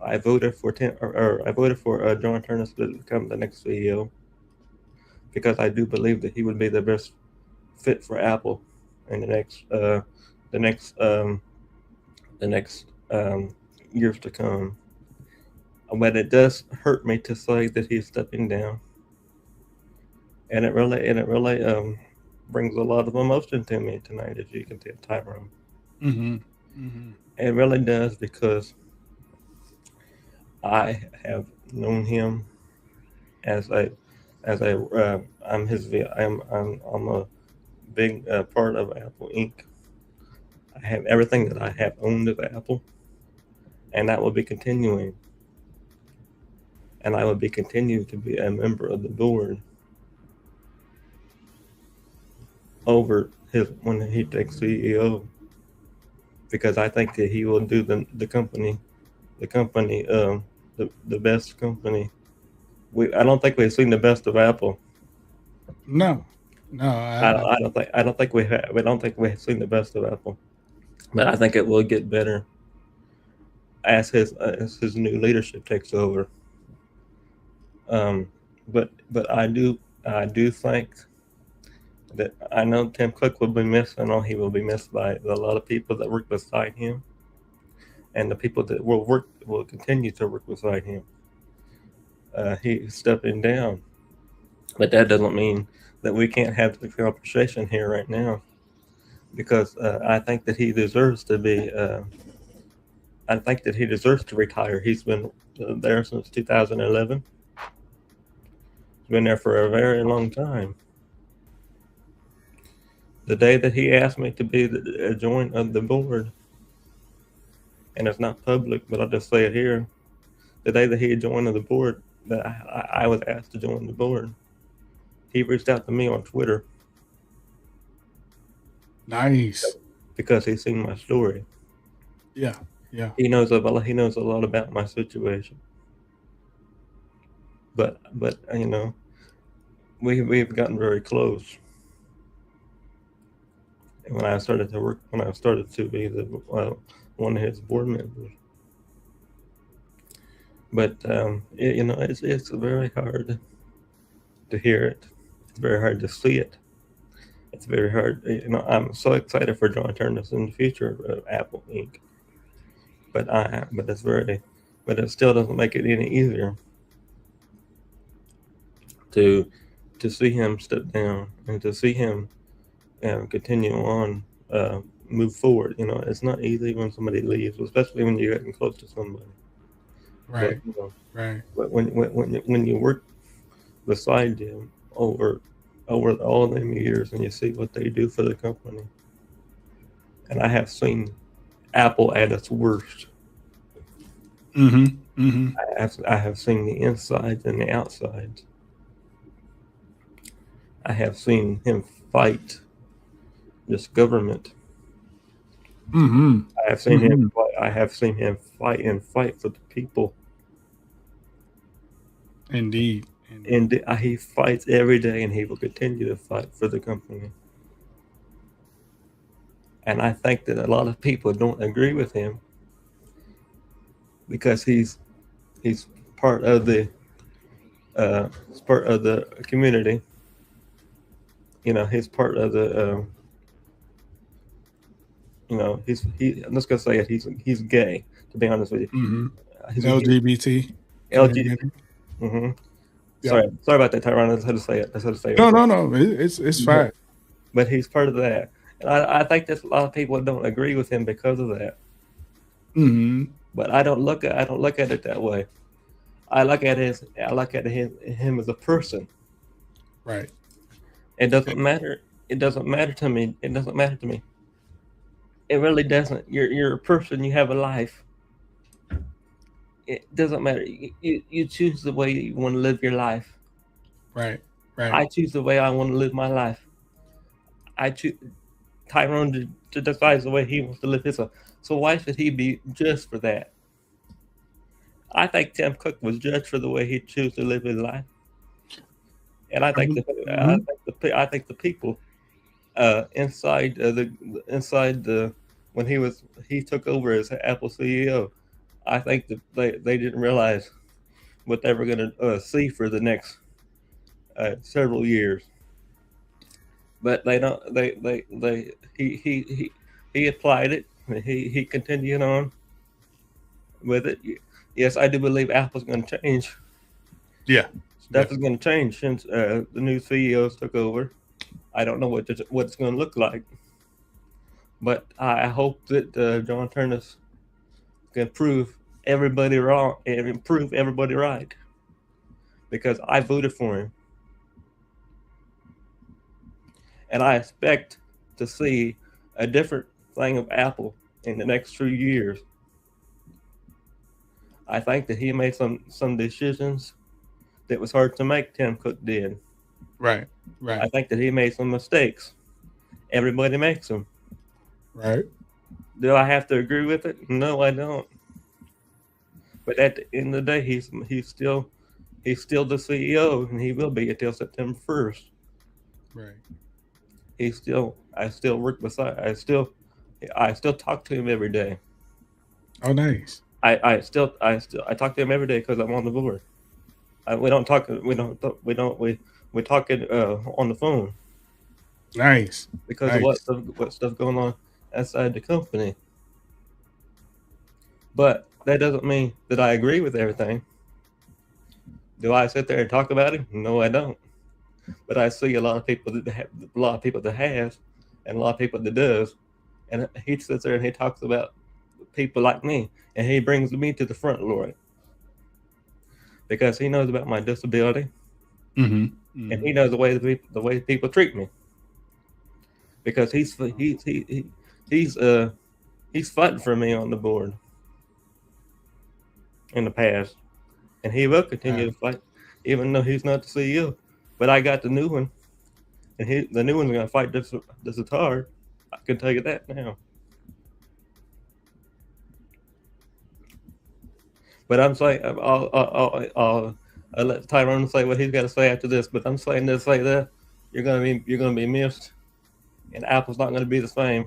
I voted for John Turnus to become the next CEO because I do believe that he would be the best fit for Apple in the next years to come. But it does hurt me to say that he's stepping down, and it really brings a lot of emotion to me tonight, as you can tell, Tyrone. Mm-hmm. Mm-hmm. It really does, because I have known him I'm a big part of Apple Inc. I have everything that I have owned of Apple, and that will be continuing. And I will be continuing to be a member of the board over when he takes CEO, because I think that he will do the company the best company. I don't think we've seen the best of Apple. No, I don't think we have. We don't think we've seen the best of Apple, but I think it will get better as his new leadership takes over. But I do think that I know Tim Cook will be missed. I know he will be missed by a lot of people that work beside him, and the people that will continue to work beside him. He's stepping down, but that doesn't mean that we can't have the conversation here right now, because I think that he deserves to be. I think that he deserves to retire. He's been there since 2011. He's been there for a very long time. The day that he asked me to be join of the board, and it's not public, but I'll just say it here. The day that he joined the board, that I was asked to join the board, he reached out to me on Twitter. Nice. because he's seen my story. Yeah, yeah. He knows a lot about my situation. But you know, we've gotten very close. And when I started to be one of his board members. But you know, it's very hard to hear it. It's very hard to see it. It's very hard. You know, I'm so excited for John Turnus in the future of Apple Inc. But it still doesn't make it any easier to see him step down and to see him continue on, move forward. You know, it's not easy when somebody leaves, especially when you're getting close to somebody. Right. But, you know, Right. But when you work beside them over all them years and you see what they do for the company, and I have seen Apple at its worst. Mm-hmm. Mm-hmm. I have seen the insides and the outsides. I have seen him fight this government. Mm-hmm. I have seen him fight for the people. Indeed. And he fights every day, and he will continue to fight for the company. And I think that a lot of people don't agree with him because he's part of the community. You know, he's part of the you know, I'm just gonna say it. He's gay. To be honest with you, Mm-hmm. LGBT. LGBT. Mm-hmm. Yep. Sorry about that, Tyrone. That's how to say it. No. It's fine. But he's part of that, and I think that a lot of people don't agree with him because of that. Mm-hmm. But I don't look at it that way. I look at him as a person. Right. It doesn't matter. It doesn't matter to me. It doesn't matter to me. It really doesn't. You're a person. You have a life. It doesn't matter. You choose the way you want to live your life. Right. Right. I choose the way I want to live my life. I choose Tyrone to decide the way he wants to live his life. So why should he be judged for that? I think Tim Cook was judged for the way he chose to live his life, and I think I think the people inside when he took over as Apple CEO, I think that they didn't realize what they were going to see for the next several years. But they don't. He applied it. He continued on with it. Yes, I do believe Apple's going to change. Yeah, stuff is going to change since the new CEOs took over. I don't know what it's going to look like, but I hope that John Turnus can prove everybody wrong and prove everybody right, because I voted for him. And I expect to see a different thing of Apple in the next 2 years. I think that he made some decisions that was hard to make. Tim Cook did. Right. I think that he made some mistakes. Everybody makes them. Right. Do I have to agree with it? No, I don't. But at the end of the day, he's still the CEO, and he will be until September 1st. Right. I still work beside. I still talk to him every day. Oh, nice. I talk to him every day because I'm on the board. We talk it on the phone. Nice. Because of what stuff going on outside the company. But that doesn't mean that I agree with everything. Do I sit there and talk about it? No, I don't. But I see a lot of people that have, and a lot of people that does, and he sits there and he talks about people like me, and he brings me to the front, Lord, because he knows about my disability, and he knows the way people treat me, because he's fighting for me on the board in the past, and he will continue to fight, even though he's not the CEO. But I got the new one, and the new one's gonna fight just as hard, I can tell you that now. But I'm saying I'll let Tyrone say what he's got to say after this. But I'm saying to say that you're gonna be missed, and Apple's not gonna be the same.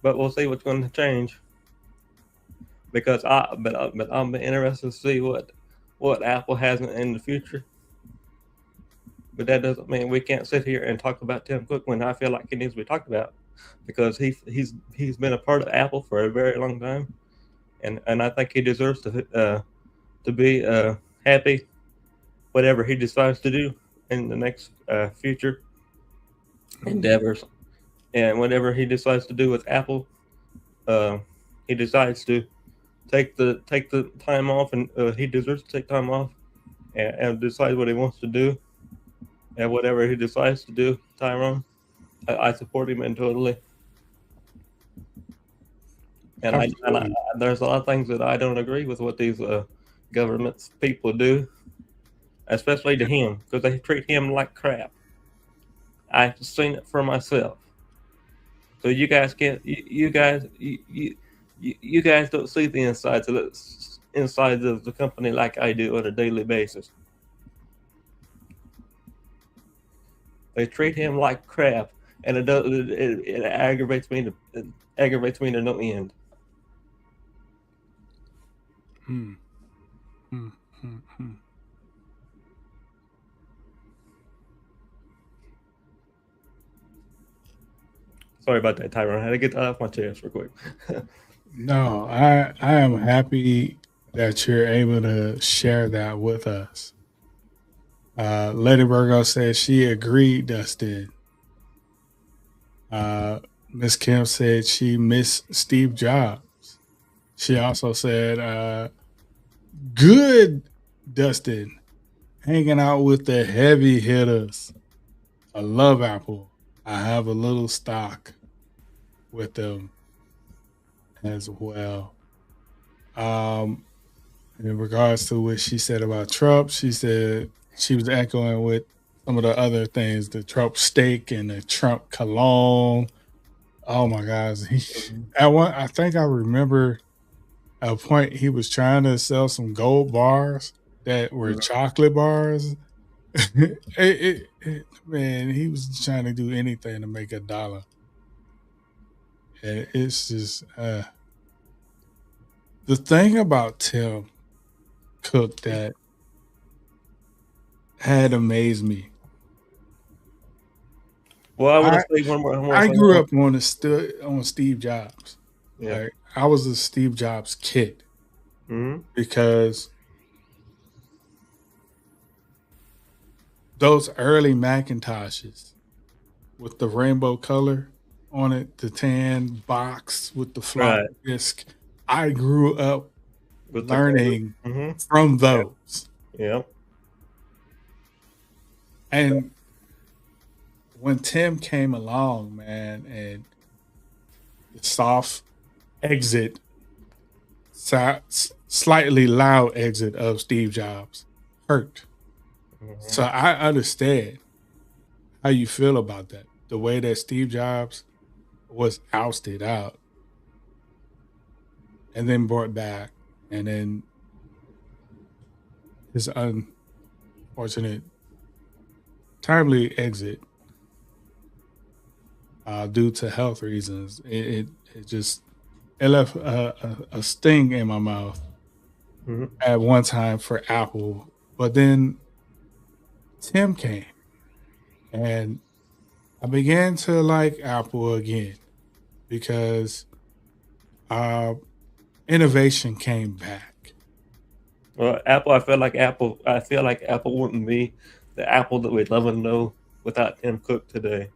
But we'll see what's going to change. Because I'm interested to see what Apple has in the future. But that doesn't mean we can't sit here and talk about Tim Cook when I feel like he needs to be talked about, because he's been a part of Apple for a very long time, and I think he deserves to be happy whatever he decides to do in the next future endeavors, and whatever he decides to do with Apple, he decides to take the time off, and he deserves to take time off and decide what he wants to do. And whatever he decides to do, Tyrone, I support him in totally. And there's a lot of things that I don't agree with what these government people do, especially to him, because they treat him like crap. I've seen it for myself. So you guys can't. You guys don't see the insides of the company like I do on a daily basis. They treat him like crap, and it aggravates me to no end. Sorry about that, Tyrone. I had to get that off my chest real quick. No, I am happy that you're able to share that with us. Lady Virgo said she agreed, Dustin. Miss Kim said she missed Steve Jobs. She also said, good, Dustin, hanging out with the heavy hitters. I love Apple. I have a little stock with them as well. In regards to what she said about Trump, she said she was echoing with some of the other things, the Trump steak and the Trump cologne. Oh my gosh. I think I remember at a point he was trying to sell some gold bars that were chocolate bars. Man, he was trying to do anything to make $1. And it's just the thing about Tim Cook that had amazed me. Well, I want to say one more I thing. grew up on Steve Jobs. Yeah. Like, I was a Steve Jobs kid because those early Macintoshes with the rainbow color on it, the tan box with the flat disc, I grew up With learning from those. Yep. And when Tim came along, man, and the soft exit, slightly loud exit of Steve Jobs hurt. So I understand how you feel about that. The way that Steve Jobs was ousted out and then brought back, and then his unfortunate timely exit due to health reasons. It left a sting in my mouth at one time for Apple, but then Tim came and I began to like Apple again because innovation came back. Well, Apple, I feel like Apple wouldn't be the Apple that we'd love and know without Tim Cook today.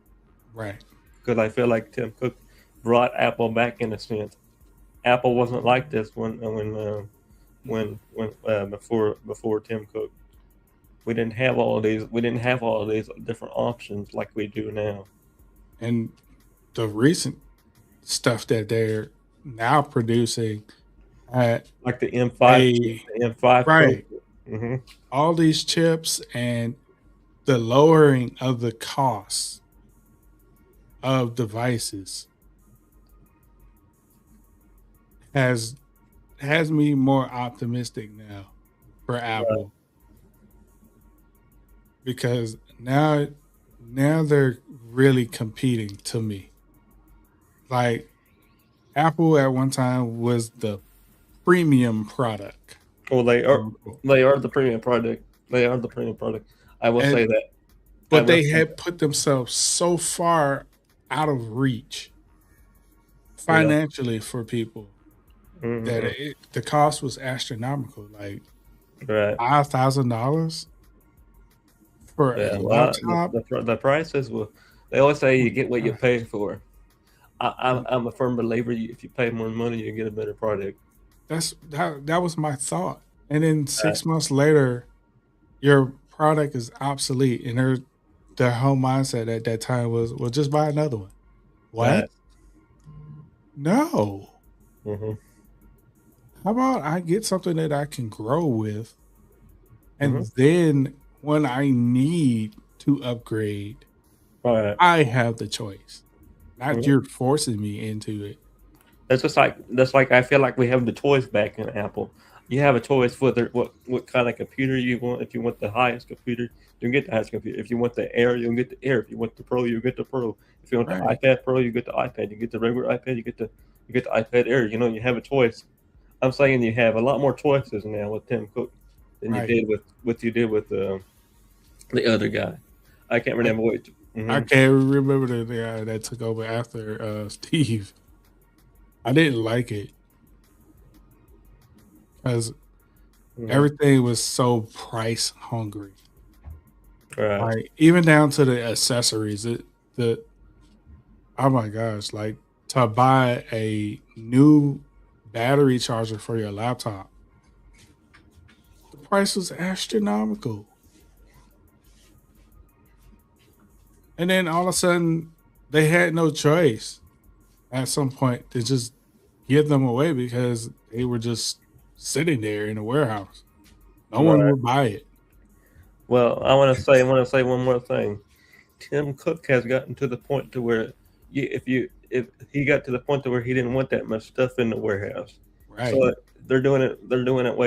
Right. Because I feel like Tim Cook brought Apple back in a sense. Apple wasn't like this before Tim Cook. We didn't have all of these different options like we do now. And the recent stuff that they're now producing like the M5, right? All these chips and the lowering of the costs of devices has me more optimistic now for Apple, because now they're really competing to me. Like, Apple at one time was the premium product. Well, they are the premium product. They are the premium product. I will say that. But they had put themselves so far out of reach financially for people that the cost was astronomical. Like $5,000 for a laptop. The prices will. They always say you get what you pay for. I'm a firm believer. If you pay more money, you get a better product. That was my thought. And then 6 months later, your product is obsolete, and their whole mindset at that time was, well, just buy another one. What? No. How about I get something that I can grow with, and then when I need to upgrade, I have the choice. Not you're forcing me into it. That's like I feel like we have the choice back in Apple. You have a choice whether what kind of computer you want. If you want the highest computer, you get the highest computer. If you want the Air, you'll get the Air. If you want the Pro, you get the Pro. If you want the iPad Pro, you get the iPad. You get the regular iPad, you get the iPad Air. You know, you have a choice. I'm saying you have a lot more choices now with Tim Cook than you did with the other guy. I can't remember what. I can't remember the guy that took over after Steve. I didn't like it because everything was so price hungry. Like, even down to the accessories. Oh my gosh! Like, to buy a new battery charger for your laptop, the price was astronomical. And then all of a sudden, they had no choice at some point to just give them away because they were just sitting there in a warehouse. No one would buy it. Well, I want to say one more thing. Tim Cook has gotten to the point to where if he got to the point to where he didn't want that much stuff in the warehouse. Right. So they're doing it the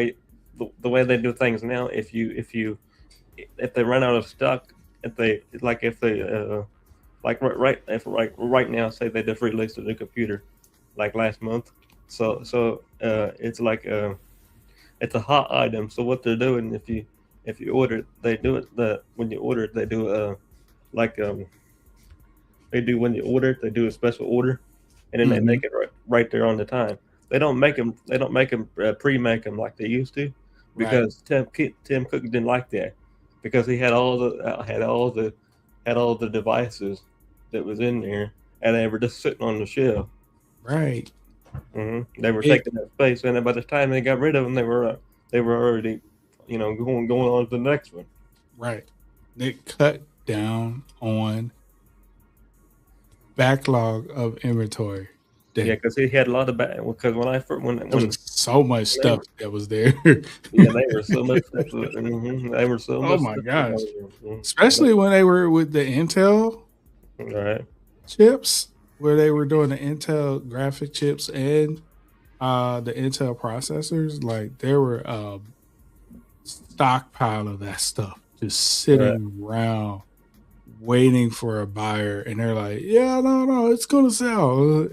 way they do things now. If they run out of stock, right now, say they just released a new computer like last month. So it's like it's a hot item. So what they're doing, if you order it, they do it when you order it, they do when you order it, they do a special order, and then they make it right there on the time. They don't make them pre-make them like they used to, because Tim Cook didn't like that, because he had all the devices that was in there, and they were just sitting on the shelf. Right. They were taking that space, and by the time they got rid of them, they were already, going on to the next one. Right. They cut down on backlog of inventory. Yeah, because he had a lot of because when so much stuff that was there. Yeah, they were so much stuff. They were so much. Oh my gosh! Especially when they were with the Intel chips, where they were doing the Intel graphic chips and the Intel processors. Like, there were a stockpile of that stuff just sitting around waiting for a buyer, and they're like, "Yeah, no, it's gonna sell."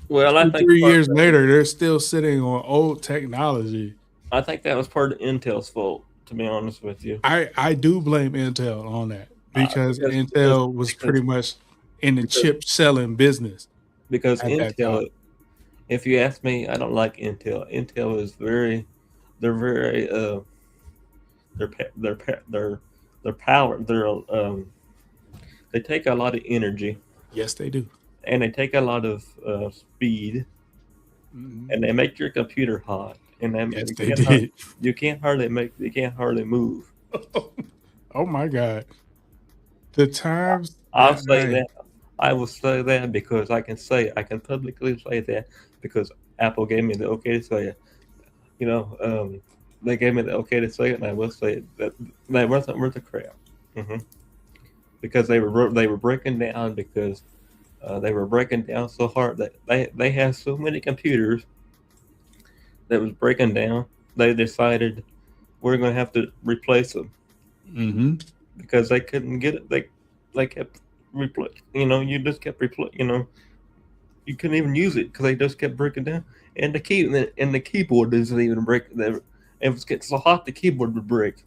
Well, I think 3 years later, they're still sitting on old technology. I think that was part of Intel's fault, to be honest with you. I do blame Intel on that, because Intel was pretty much in the chip selling business. Because Intel, if you ask me, I don't like Intel. Intel is they take a lot of energy. Yes, they do. And they take a lot of speed, and they make your computer hot. And you can't hardly move. Oh my God! The times I will say that because I can publicly say that because Apple gave me the okay to say it. They gave me the okay to say it, and I will say it, that they wasn't worth the crap. because they were breaking down because they were breaking down so hard that they had so many computers that was breaking down. They decided we're going to have to replace them because they couldn't get it. They kept you just kept you couldn't even use it because they just kept breaking down. And the keyboard doesn't even break. It was getting so hot the keyboard would break.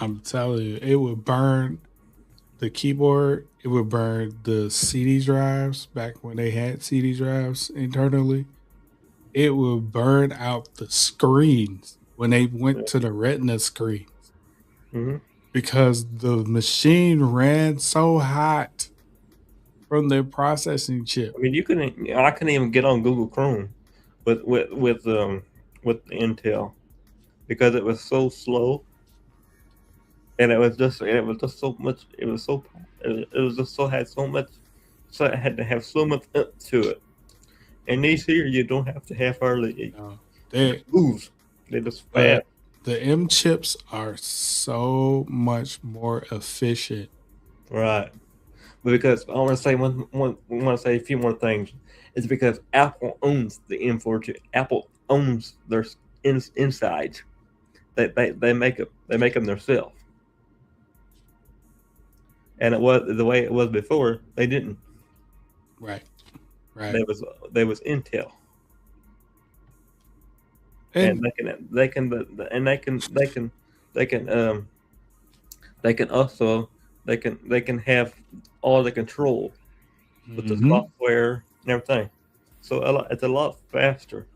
I'm telling you, it would burn the keyboard. It would burn the CD drives back when they had CD drives internally. It would burn out the screens when they went to the Retina screens because the machine ran so hot from their processing chip. I mean, I couldn't even get on Google Chrome with Intel because it was so slow, and it was just so much. It was just so had so much. So it had to have so much up to it. And these here, you don't have to have hardly. They moves. They just fast. The M chips are so much more efficient. Right. Because I want to say a few more things. It's because Apple owns the M4 chip. Apple owns their insides. They make them themselves. And it was the way it was before. They didn't. Right. There was Intel. And they can have all the control with the software and everything. So it's a lot faster.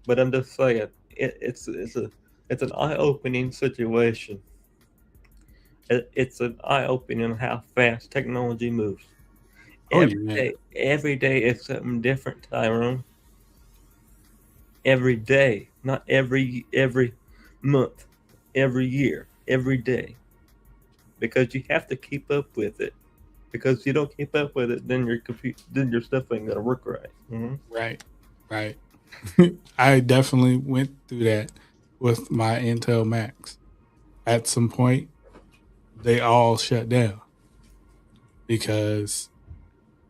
But I'm just saying it's an eye-opening situation. It's an eye-opening how fast technology moves. Every day is something different, Tyrone. Every day, not every month, every year, every day. Because you have to keep up with it. Because if you don't keep up with it, then your stuff ain't gonna work right. Right. I definitely went through that with my Intel Macs. At some point, they all shut down because,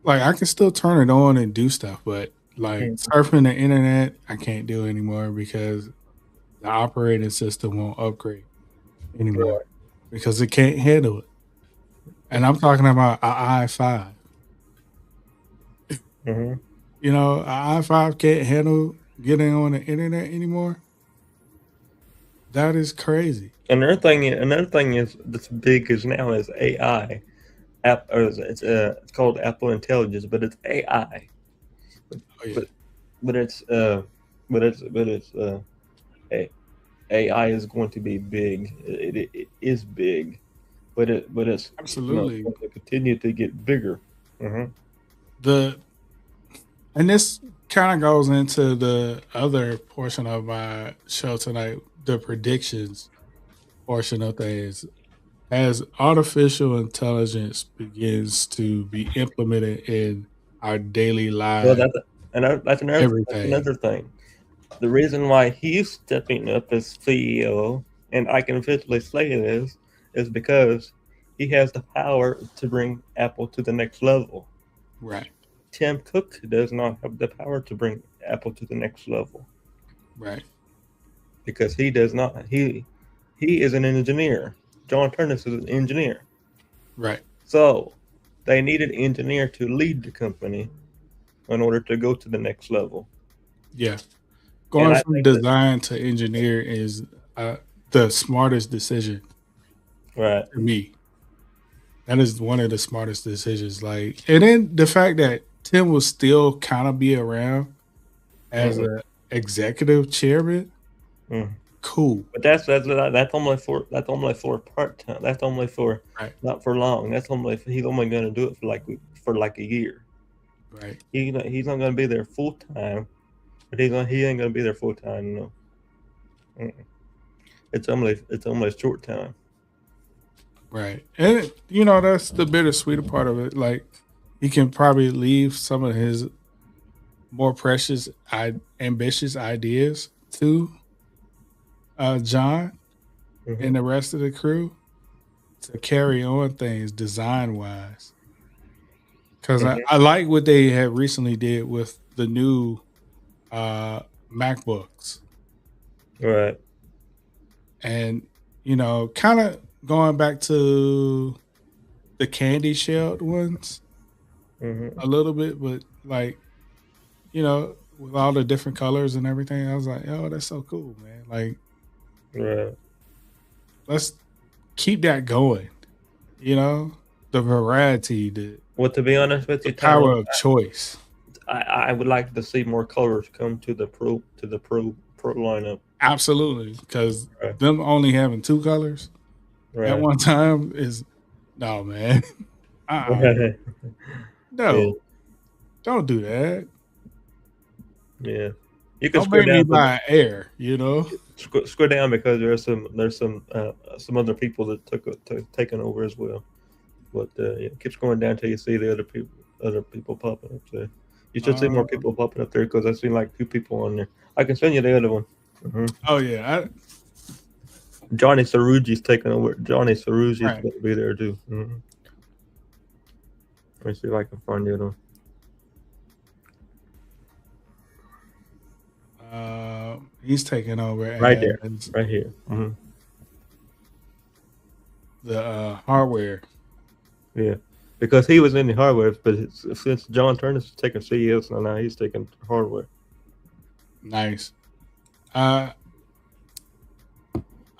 like, I can still turn it on and do stuff, but like surfing the internet, I can't do anymore because the operating system won't upgrade anymore because it can't handle it. And I'm talking about an i5. You know, an i5 can't handle getting on the internet anymore. That is crazy. Another thing is that's big is now is AI. It's called Apple Intelligence, but it's AI. But AI is going to be big. It is big, but it's absolutely going to continue to get bigger. And this kind of goes into the other portion of my show tonight, the predictions portion of things. As artificial intelligence begins to be implemented in our daily lives, That's another thing. The reason why he's stepping up as CEO, and I can officially say this, is because he has the power to bring Apple to the next level. Right. Tim Cook does not have the power to bring Apple to the next level. Right. Because he does not. He is an engineer. John Turnus is an engineer. Right. So they need an engineer to lead the company in order to go to the next level. Yeah. Going from design to engineer is the smartest decision. Right. For me. That is one of the smartest decisions. Like, and then the fact that Tim will still kind of be around as an executive chairman. Cool. But that's only for part time. That's only for not for long. That's only he's only going to do it for like a year. Right. He's not going to be there full time, but he ain't going to be there full time. No. It's only a short time. Right. And you know, that's the bittersweet part of it. Like, he can probably leave some of his more precious, ambitious ideas to John and the rest of the crew to carry on things design wise. Because I like what they had recently did with the new MacBooks. Right. And, kind of going back to the candy shelled ones a little bit, but like, with all the different colors and everything, I was like, oh, that's so cool, man. Like, Right. let's keep that going. The variety, Well, to be honest with you, the power Tom, of choice. I would like to see more colors come to the pro lineup. Absolutely, because them only having 2 colors at one time is no, man. Right. No, Yeah. don't do that. Yeah, you can Don't scroll make me down. buy air. Scroll down because there's some other people that taken over as well. But keep scrolling down till you see the other people popping up there. You should see more people popping up there because I seen like 2 people on there. I can send you the other one. Oh yeah, Johnny Cerrugi's taking over. Johnny Cerrugi's Right. going to be there too. Let me see if I can find the other one. He's taking over Right there, as right here. the hardware. Yeah, because he was in the hardware, but since John Turner's taking CES now he's taking hardware. Nice. I'm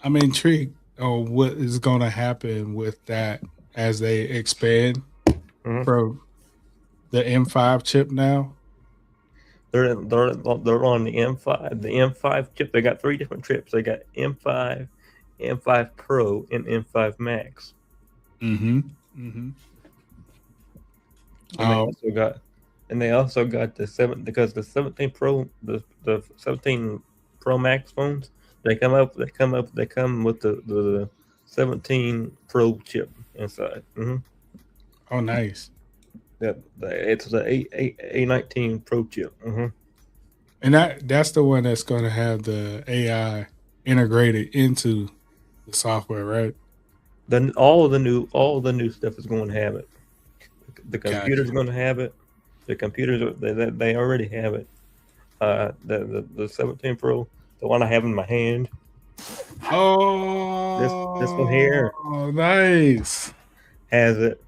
intrigued on what is going to happen with that as they expand from the M5 chip now. They're on the M5. The M5 chip. They got 3 different chips. They got M5, M5 Pro, and M5 Max. And they also got the 17 Pro, the 17 Pro Max phones. They come with the 17 Pro chip inside. Oh, nice. It's the A19 Pro chip. And that's the one that's going to have the AI integrated into the software, right? Then all the new stuff is going to have it. The computer's going to have it. The computers they already have it. The 17 Pro, the one I have in my hand. Oh, this one here. Oh, nice. Has it.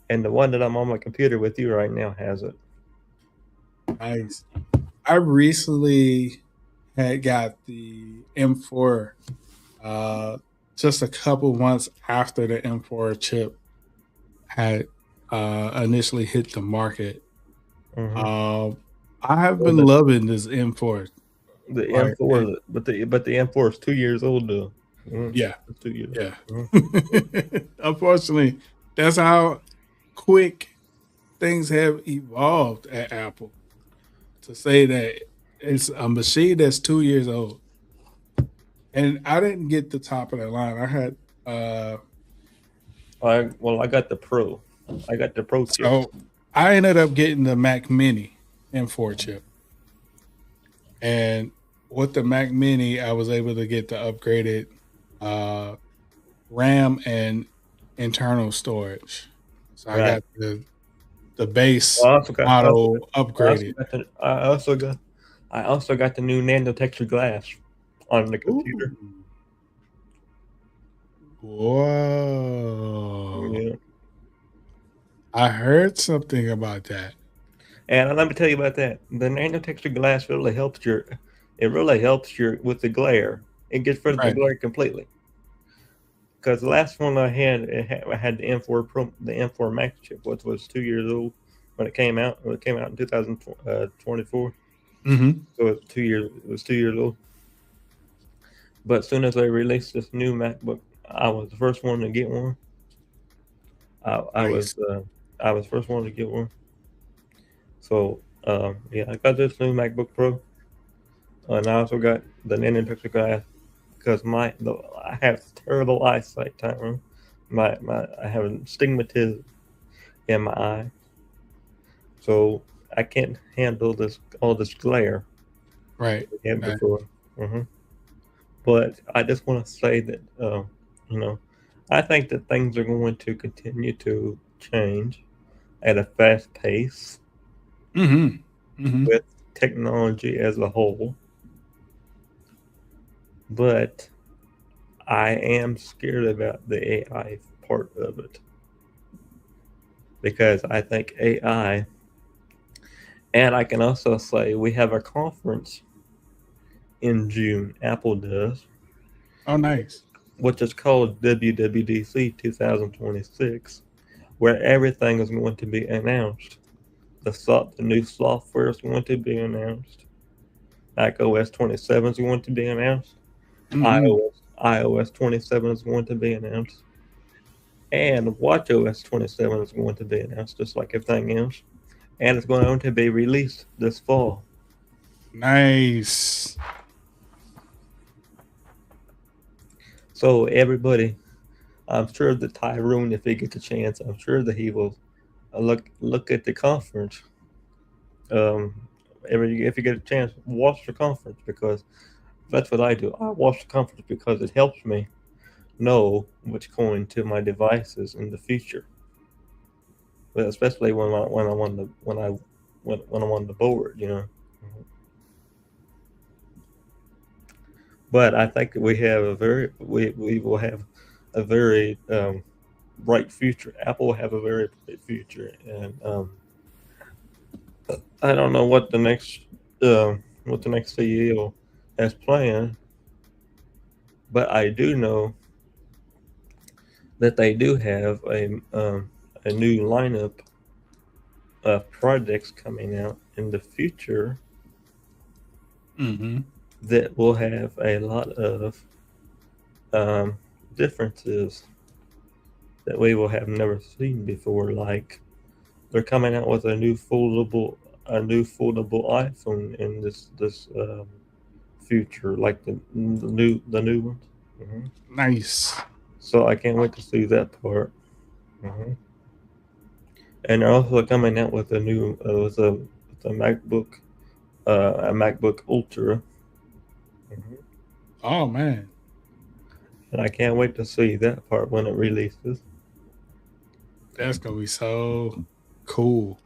And the one that I'm on my computer with you right now has it. Nice. I recently had got the M4 just a couple months after the M4 chip had initially hit the market. I have been loving this M4. The M4, but the M4 is 2 years old though. Yeah, It's 2 years. Yeah. Unfortunately, that's how quick things have evolved at Apple. To say that it's a machine that's 2 years old. And I didn't get the top of the line. I had I got the Pro. I got the Pro chip. so I ended up getting the Mac Mini M4 chip. And with the Mac Mini, I was able to get the upgraded RAM and internal storage. So I got the base model upgraded. I also got the new nano texture glass on the computer. Whoa. Yeah. I heard something about that. And let me tell you about that. The nano texture glass really helps with the glare. It gets rid of the glare completely. Because the last one I had the M4 Pro, the M4 Max chip, which was 2 years old when it came out. It came out in 2024. So it was 2 years old. But as soon as they released this new MacBook, I was the first one to get one. I was the first one to get one. So I got this new MacBook Pro, and I also got the nano texture glass because I have terrible eyesight, Tyrone. I have astigmatism in my eye, so I can't handle all this glare. Right. Before. But I just want to say that I think that things are going to continue to change at a fast pace with technology as a whole. But I am scared about the AI part of it. Because I think AI, and I can also say we have a conference in June, Apple does. Oh, nice. Which is called WWDC 2026, where everything is going to be announced. The new software is going to be announced. macOS 27 is going to be announced. iOS 27 is going to be announced. And watchOS 27 is going to be announced, just like everything else. And it's going to be released this fall. Nice. So everybody, I'm sure that Tyrone, if he gets a chance, I'm sure that he will look at the conference. If you get a chance, watch the conference, because that's what I do. I watch the conference because it helps me know what's going to my devices in the future. But especially when I'm on the board, you know. But I think we will have a very bright future. Apple will have a very bright future, and I don't know what the next CEO has planned, but I do know that they do have a new lineup of projects coming out in the future that will have a lot of differences that we will have never seen before. Like, they're coming out with a new foldable iPhone in this future, like the new ones. Nice. So I can't wait to see that part. And they're also coming out with a new with a MacBook Ultra. Oh man. And I can't wait to see that part when it releases. That's gonna be so cool.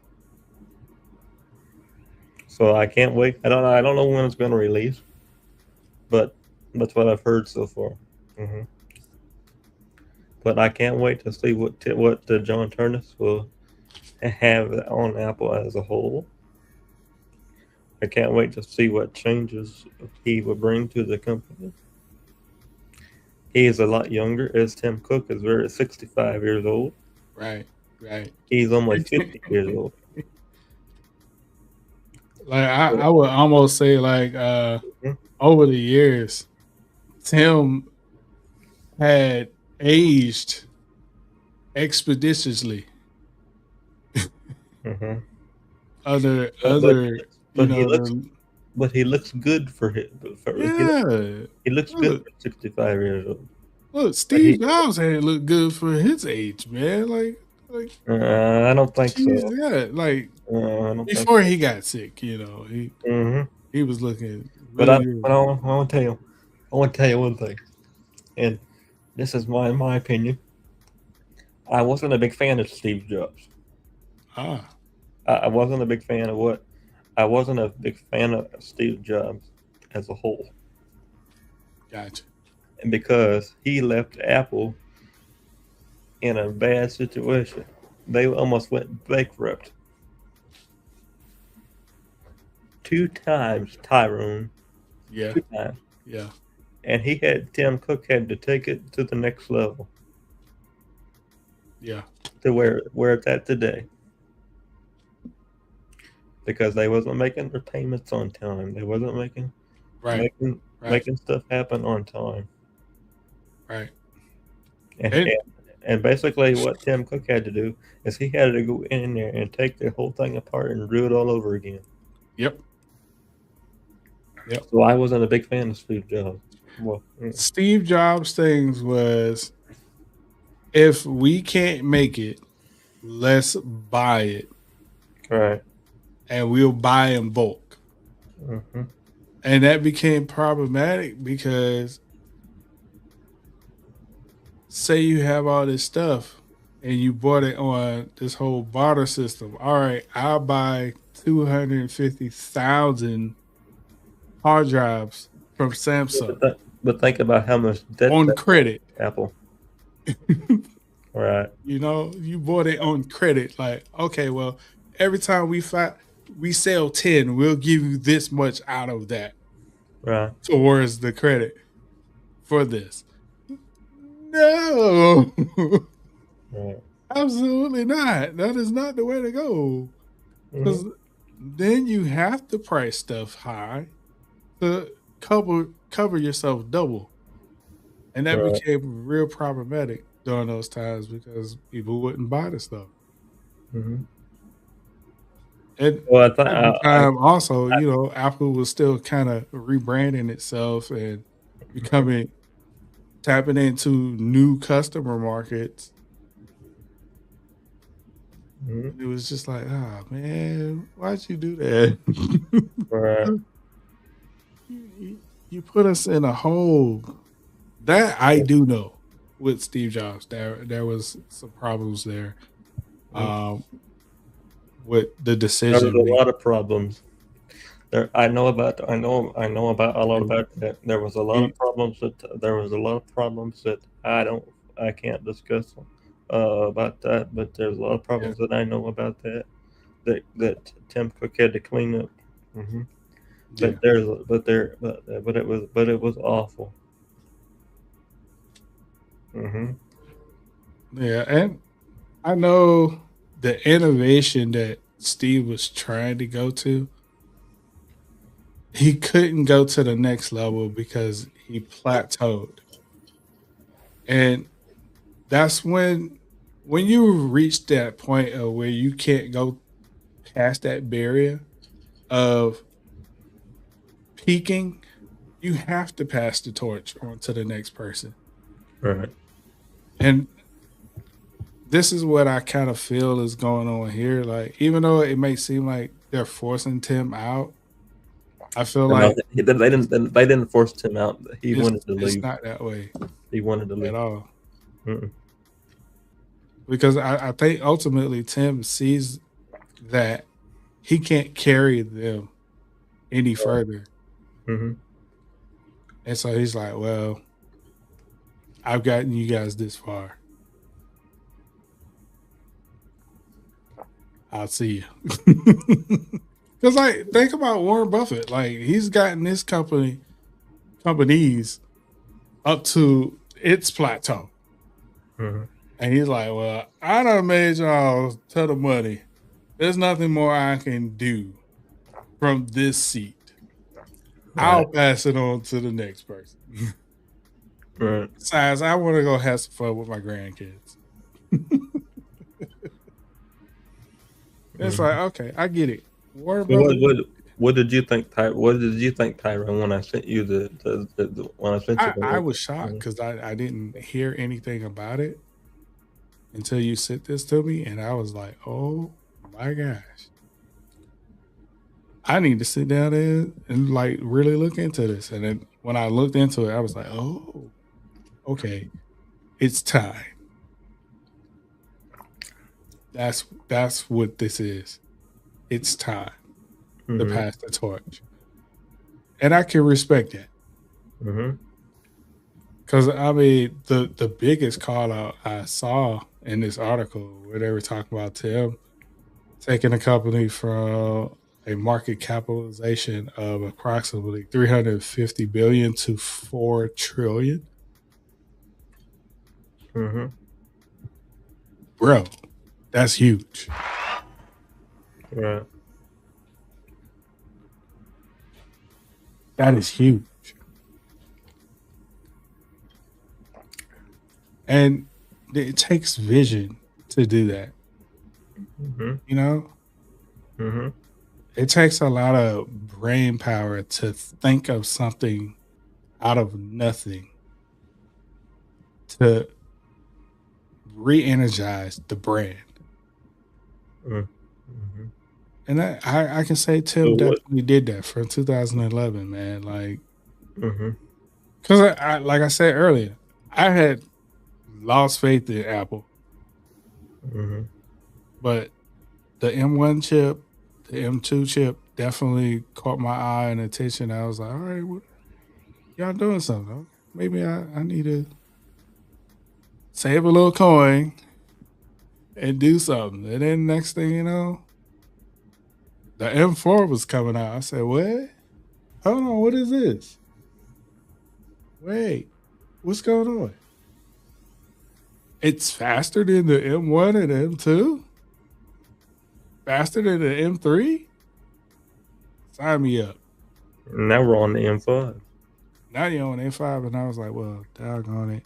So I can't wait. I don't know when it's going to release, but that's what I've heard so far. But I can't wait to see what John Turnus will have on Apple as a whole. I can't wait to see what changes he will bring to the company. He is a lot younger, as Tim Cook is 65 years old. Right. He's almost 50 years old. Like I would almost say, like over the years, Tim had aged expeditiously. But he looks good for him. He looks good for 65 years old. Look, Steve Jobs had looked good for his age, man. Like I don't think so. Yeah, like before he got sick, you know, he was looking. But I want to tell you one thing, and this is my opinion. I wasn't a big fan of Steve Jobs. I wasn't a big fan of I wasn't a big fan of Steve Jobs as a whole. Gotcha. And because he left Apple in a bad situation. They almost went bankrupt. 2 times, Tyrone. Yeah. 2 times. Yeah. And Tim Cook had to take it to the next level. Yeah. To where it's at today. Because they wasn't making their payments on time. They wasn't making making stuff happen on time. Right. And basically what Tim Cook had to do is he had to go in there and take the whole thing apart and do it all over again. Yep. So I wasn't a big fan of Steve Jobs. Well, Steve Jobs' things was, if we can't make it, let's buy it. Right. And we'll buy in bulk. Mm-hmm. And that became problematic because say you have all this stuff and you bought it on this whole barter system. All right, I'll buy 250,000 hard drives from Samsung But think about how much debt on credit. Apple. Right. You know, you bought it on credit. Like, okay, well, every time we sell 10, we'll give you this much out of that. Right. Towards the credit for this. No. Right. Absolutely not. That is not the way to go. Because then you have to price stuff high to cover yourself double. And that Right. became real problematic during those times because people wouldn't buy the stuff. Mm-hmm. And Well, at the time, also, you know, Apple was still kind of rebranding itself and tapping into new customer markets. It was just like, oh man, why'd you do that? Right. You put us in a hole. That I do know with Steve Jobs. There was some problems there. With the decision. There was a lot of problems. I know about a lot about that. There was a lot of problems that I can't discuss about that, but there's a lot of problems that I know about that Tim Cook had to clean up. But it was awful. Yeah, and I know the innovation that Steve was trying to go to, he couldn't go to the next level because he plateaued. And that's when you reach that point of where you can't go past that barrier of peaking, you have to pass the torch on to the next person. Right. And this is what I kind of feel is going on here. Like, even though it may seem like they're forcing Tim out, I feel like they didn't force Tim out. He wanted to leave. It's not that way. He wanted to leave at all. Because I think ultimately Tim sees that he can't carry them any further. And so he's like, well, I've gotten you guys this far. I'll see you. Because, like, think about Warren Buffett. Like, he's gotten his companies up to its plateau. And he's like, well, I done made y'all a ton of money. There's nothing more I can do from this seat. I'll pass it on to the next person. Besides, I want to go have some fun with my grandkids. It's like, okay, I get it. What did you think, Tyrone, when I sent you when I sent you I was shocked because I didn't hear anything about it until you sent this to me, and I was like, oh my gosh. I need to sit down and like really look into this. And then when I looked into it, I was like, oh, okay, it's time. That's what this is. It's time to pass the torch. And I can respect that. Because, I mean, the biggest call out I saw in this article where they were talking about Tim taking a company from a market capitalization of approximately $350 billion to $4 trillion. Bro, that's huge. Right. That is huge. And it takes vision to do that. You know? It takes a lot of brain power to think of something out of nothing to re-energize the brand. And I can say Tim definitely did that from 2011, man. Like, because I like I said earlier, I had lost faith in Apple. Mm-hmm. But the M1 chip, the M2 chip definitely caught my eye and attention. I was like, all right, y'all doing something. Maybe I need to save a little coin and do something. And then next thing you know, the M4 was coming out. I said, what? Hold on, what is this? Wait, what's going on? It's faster than the M1 and the M2? Faster than the M3? Sign me up. Now we're on the M5. Now you're on M5, and I was like, well, doggone it.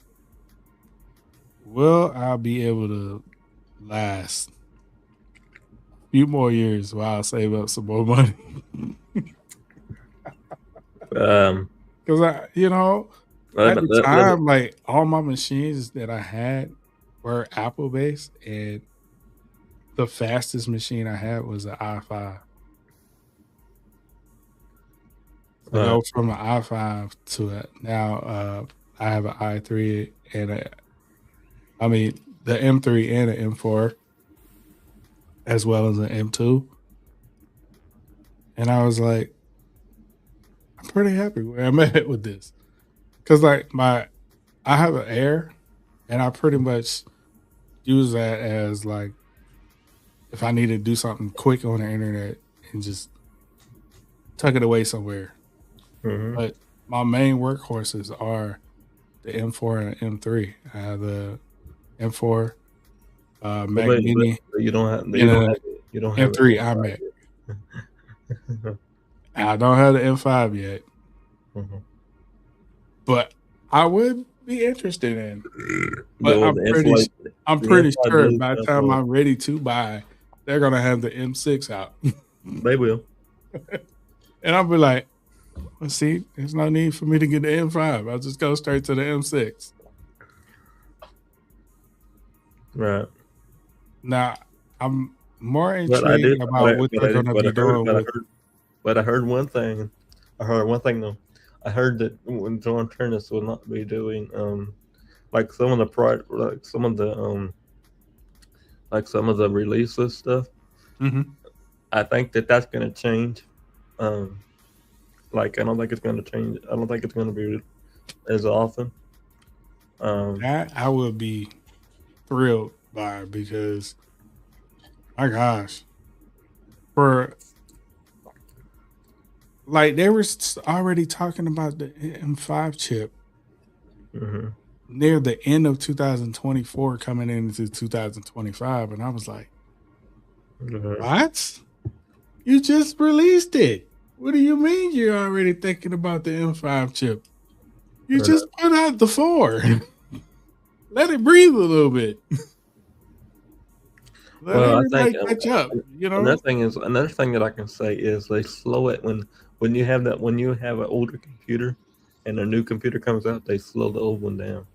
Will I be able to last a few more years while I save up some more money? Because at the time, like all my machines that I had were Apple based, and the fastest machine I had was an i5. To go from an i5 to now, I have an i3 and the M3 and an M4, as well as an M2. And I was like, I'm pretty happy where I'm at with this. Because I have an Air, and I pretty much use that as like, if I need to do something quick on the internet and just tuck it away somewhere. Mm-hmm. But my main workhorses are the M4 and the M3. I have the M4 Mac Mini. You don't have M3 iMac. I don't have the M5 yet. Mm-hmm. But I would be interested in. But No, I'm pretty sure by the time I'm ready to buy, they're gonna have the M6 out. They will. And I'll be like, well, see, there's no need for me to get the M5. I'll just go straight to the M6. Right. Now, I'm more intrigued about what they're going to be doing. But I heard one thing. Though. I heard that when John Turnus will not be doing like some of the releases stuff. Mm-hmm. I think that's going to change. Like I don't think it's going to change. I don't think it's going to be as often. That I would be thrilled by, because my gosh, they were already talking about the M5 chip near the end of 2024 coming into 2025, and I was like, what? You just released it. What do you mean you're already thinking about the M5 chip? You just put out the 4. Let it breathe a little bit. Let everybody catch up. Another thing that I can say is they slow it when you have an older computer and a new computer comes out, they slow the old one down.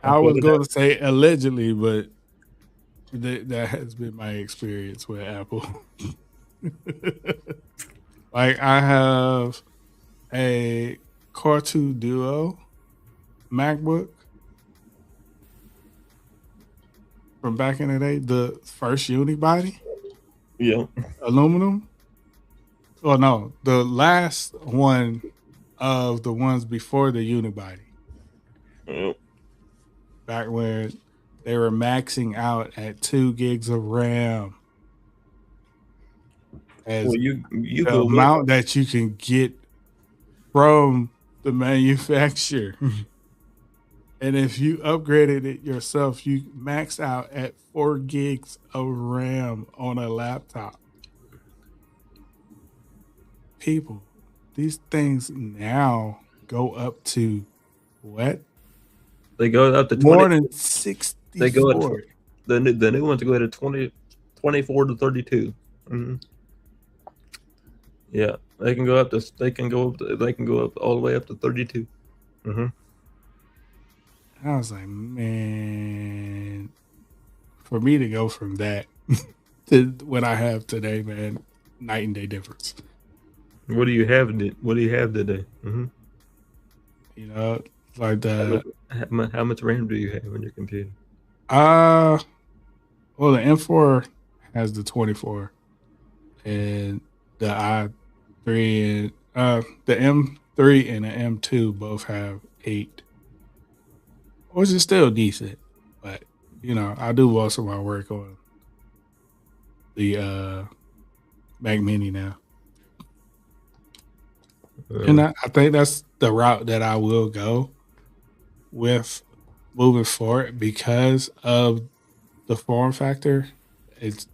I was going to say allegedly, but that has been my experience with Apple. Like I have a Core 2 Duo MacBook from back in the day, the first unibody. Yeah. Aluminum. Oh no, the last one of the ones before the unibody. Yep. Back when they were maxing out at 2 gigs of RAM. As you the go amount that you can get from the manufacturer. And if you upgraded it yourself, you max out at 4 gigs of RAM on a laptop. People, these things now go up to what? They go up to more than 64. They go up the new ones go to 24 to 32. Mm-hmm. Yeah, they can go up all the way up to 32. Mm-hmm. I was like, man, for me to go from that to what I have today, man, night and day difference. What do you have today? Mm-hmm. You know, like How much RAM do you have on your computer? well, the M4 has the 24, and the i3 and the M3 and the M2 both have 8, which is still decent. But you know, I do most of my work on the Mac Mini now. And I think that's the route that I will go with moving forward because of the form factor. It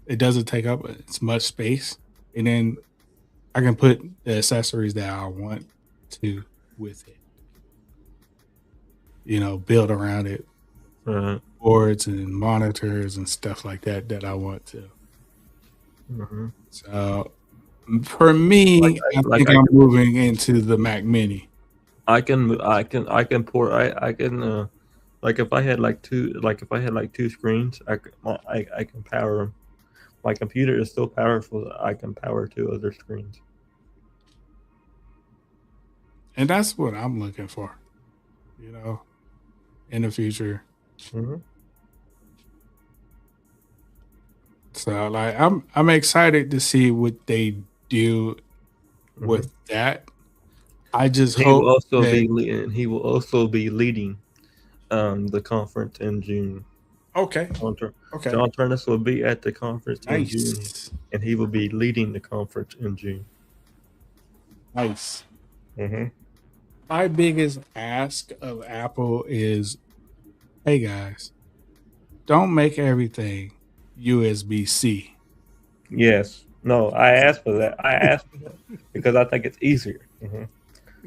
doesn't take up as much space, and then I can put the accessories that I want to with it. You know, build around it, boards and monitors and stuff like that I want to. So for me, I think I'm moving into the Mac Mini. I can like if I had like two screens, I can power them. My computer is so powerful I can power 2 other screens. And that's what I'm looking for, you know, in the future. So like I'm excited to see what they do with that. I just hope he will also be leading the conference in June. Okay. John Turnus will be at the conference in June, and he will be leading the conference in June. Nice. My biggest ask of Apple is, hey guys, don't make everything USB-C. Yes. No, I asked for that. Because I think it's easier.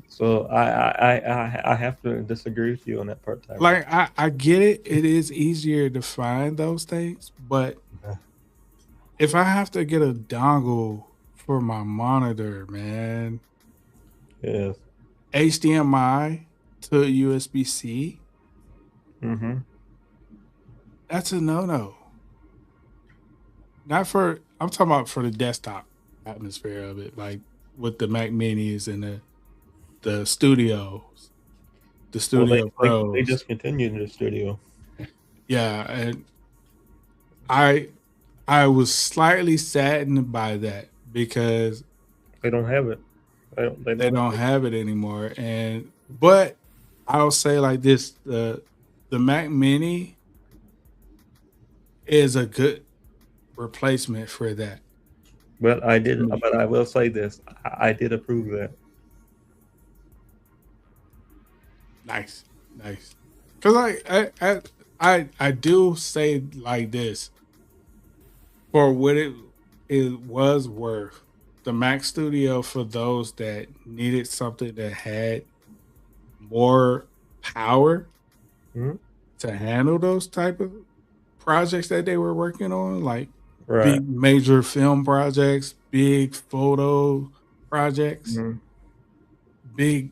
So I have to disagree with you on that part, Tyler. Like I get it. It is easier to find those things, but if I have to get a dongle for my monitor, man. Yes. HDMI to USB-C. That's a no-no. I'm talking about for the desktop atmosphere of it, like with the Mac Minis and the Studios, the Studio Pros. They discontinued the Studio. Yeah, and I was slightly saddened by that because they don't have it. They don't have it anymore. But I'll say like this: the Mac Mini is a good replacement for that. But I will say this: I did approve that. Nice. Because I do say like this: for what it was worth, the Mac Studio, for those that needed something that had more power to handle those type of projects that they were working on, like big major film projects, big photo projects, big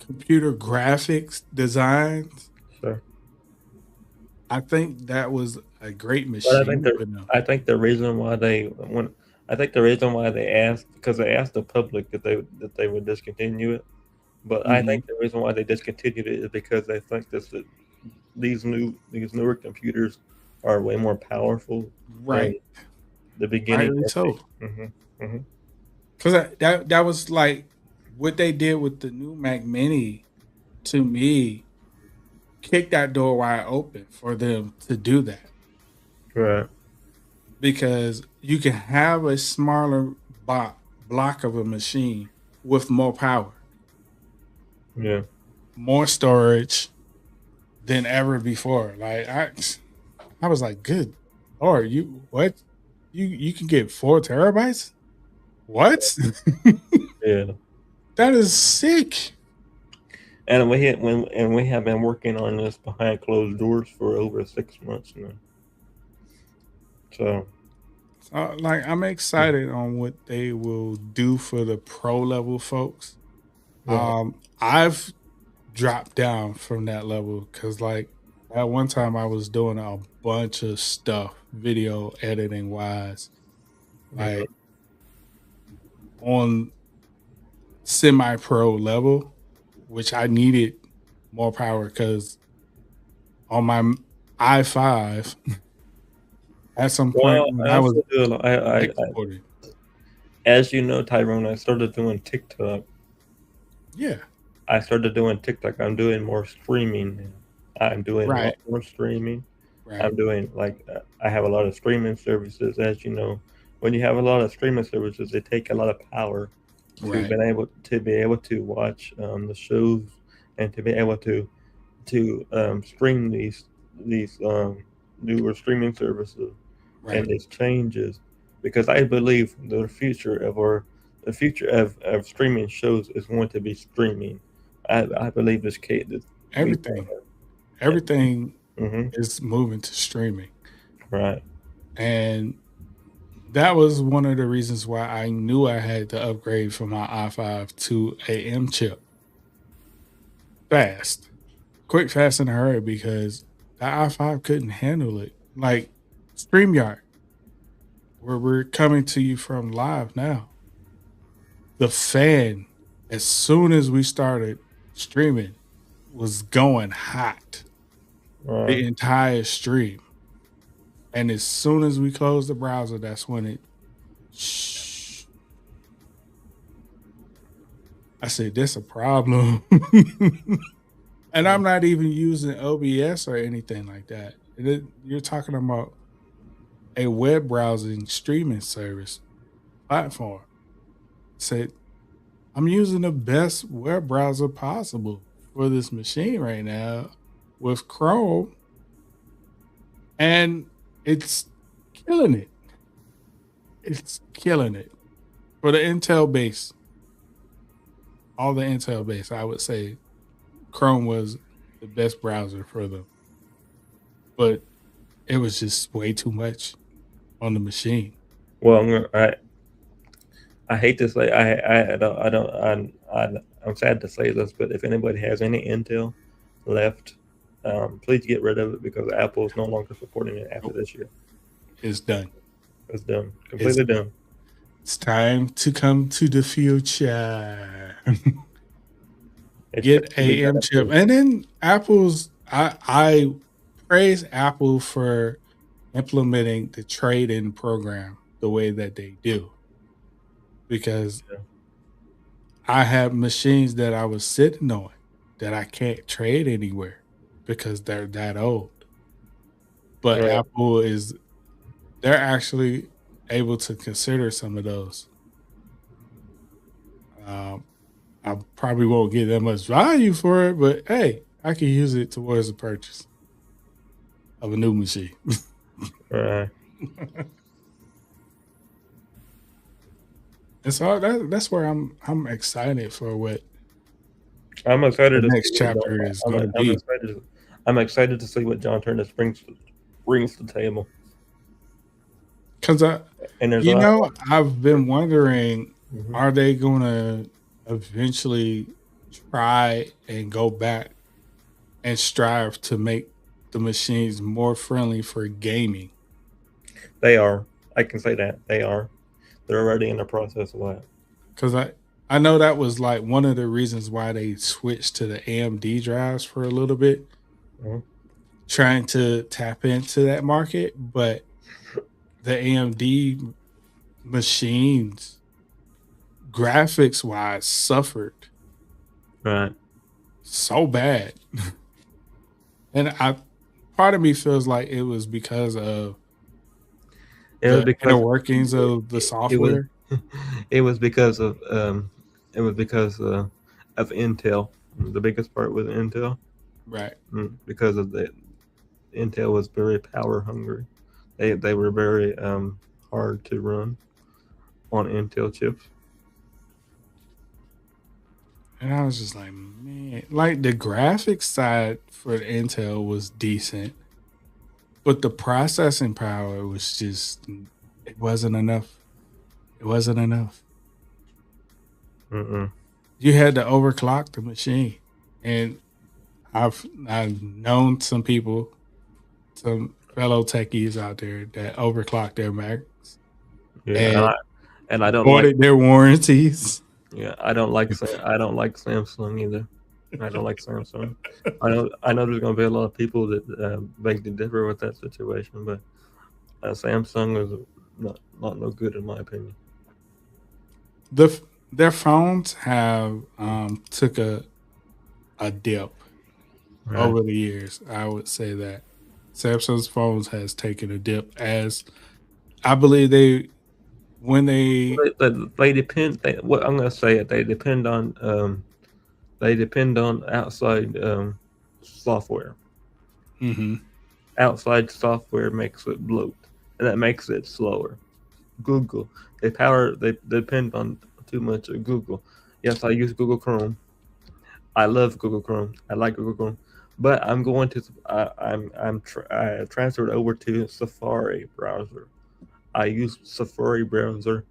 computer graphics designs. Sure. I think that was a great machine. I think the reason why they asked, because they asked the public that they would discontinue it, but I think the reason why they discontinued it is because they think these newer computers are way more powerful. Right. The beginning. Rightly so. Because that was like what they did with the new Mac Mini. To me, kicked that door wide open for them to do that. Right. Because you can have a smaller block of a machine with more power. Yeah. More storage than ever before. Like I was like, good Lord, what? You can get 4 terabytes? What? Yeah. That is sick. And we have been working on this behind closed doors for over 6 months now. So like I'm excited on what they will do for the pro level folks. Yeah. I've dropped down from that level because like at one time I was doing a bunch of stuff video editing wise, like on semi-pro level. which I needed more power because on my i5, at some point Well, when I I was also do. exporting. As you know, Tyrone, I started doing TikTok. Yeah. I started doing TikTok. I'm doing more streaming now. I'm doing a lot Right. more streaming. Right. I'm doing I have a lot of streaming services. As you know, when you have a lot of streaming services, they take a lot of power to Right. be able to watch the shows and to be able to stream these newer streaming services. Right. And this changes because I believe the future of streaming shows is going to be streaming. I believe this case. Everything Mhm. is moving to streaming. Right. And that was one of the reasons why I knew I had to upgrade from my i5 to a M chip. Fast. Quick, fast, in a hurry, because the i5 couldn't handle it. Like StreamYard, where we're coming to you from live now. The fan, as soon as we started streaming, was going hot. The entire stream. And as soon as we closed the browser, that's when it I said, "This a problem." And I'm not even using OBS or anything like that. You're talking about a web browsing streaming service platform. Said, I'm using the best web browser possible for this machine right now with Chrome, and it's killing it. It's killing it. For the Intel base, all the Intel base, I would say Chrome was the best browser for them. But it was just way too much on the machine. Well, I hate to say I'm sad to say this, but if anybody has any Intel left, please get rid of it because Apple is no longer supporting it after this year. It's done. It's done. Completely done. It's time to come to the future. Get a M chip. And then I praise Apple for implementing the trade-in program the way that they do. Because I have machines that I was sitting on that I can't trade anywhere because they're that old. But Right. Apple they're actually able to consider some of those. I probably won't get that much value for it, but hey, I can use it towards the purchase of a new machine. Right. And so that's where I'm excited for what I'm excited the to next see what chapter John- is I'm- going to I'm be. excited- I'm excited to see what John Turner brings to the table. Because And there's a lot- I've been wondering, Mhm. are they going to eventually try and go back and strive to make the machines more friendly for gaming? They are. I can say that they are. They're already in the process of that. Because I know that was like one of the reasons why they switched to the AMD drives for a little bit, Mhm. trying to tap into that market. But the AMD machines, graphics wise, suffered Right. so bad. And part of me feels like it was because of the inner workings of the software. It was because of Intel. The biggest part was Intel. Right. Because of the Intel was very power hungry. They were very hard to run on Intel chips. And I was just like, man, like the graphics side for Intel was decent, but the processing power was just, it wasn't enough. It wasn't enough. Mm-mm. You had to overclock the machine. And I've known some people, some fellow techies out there that overclock their Macs. Yeah, and I don't voided their warranties. Yeah, I don't like Samsung either. I don't like Samsung. I know there's going to be a lot of people that beg to differ with that situation, but Samsung is not no good in my opinion. Their phones have took a dip over the years. I would say that Samsung's phones has taken a dip, as I believe they depend. What I'm going to say it. They depend on outside software. Mm-hmm. Outside software makes it bloat, and that makes it slower. Google, they depend on too much of Google. Yes, I use Google Chrome. I love Google Chrome. I like Google Chrome, but I'm going to I transferred over to Safari browser. I use Safari browser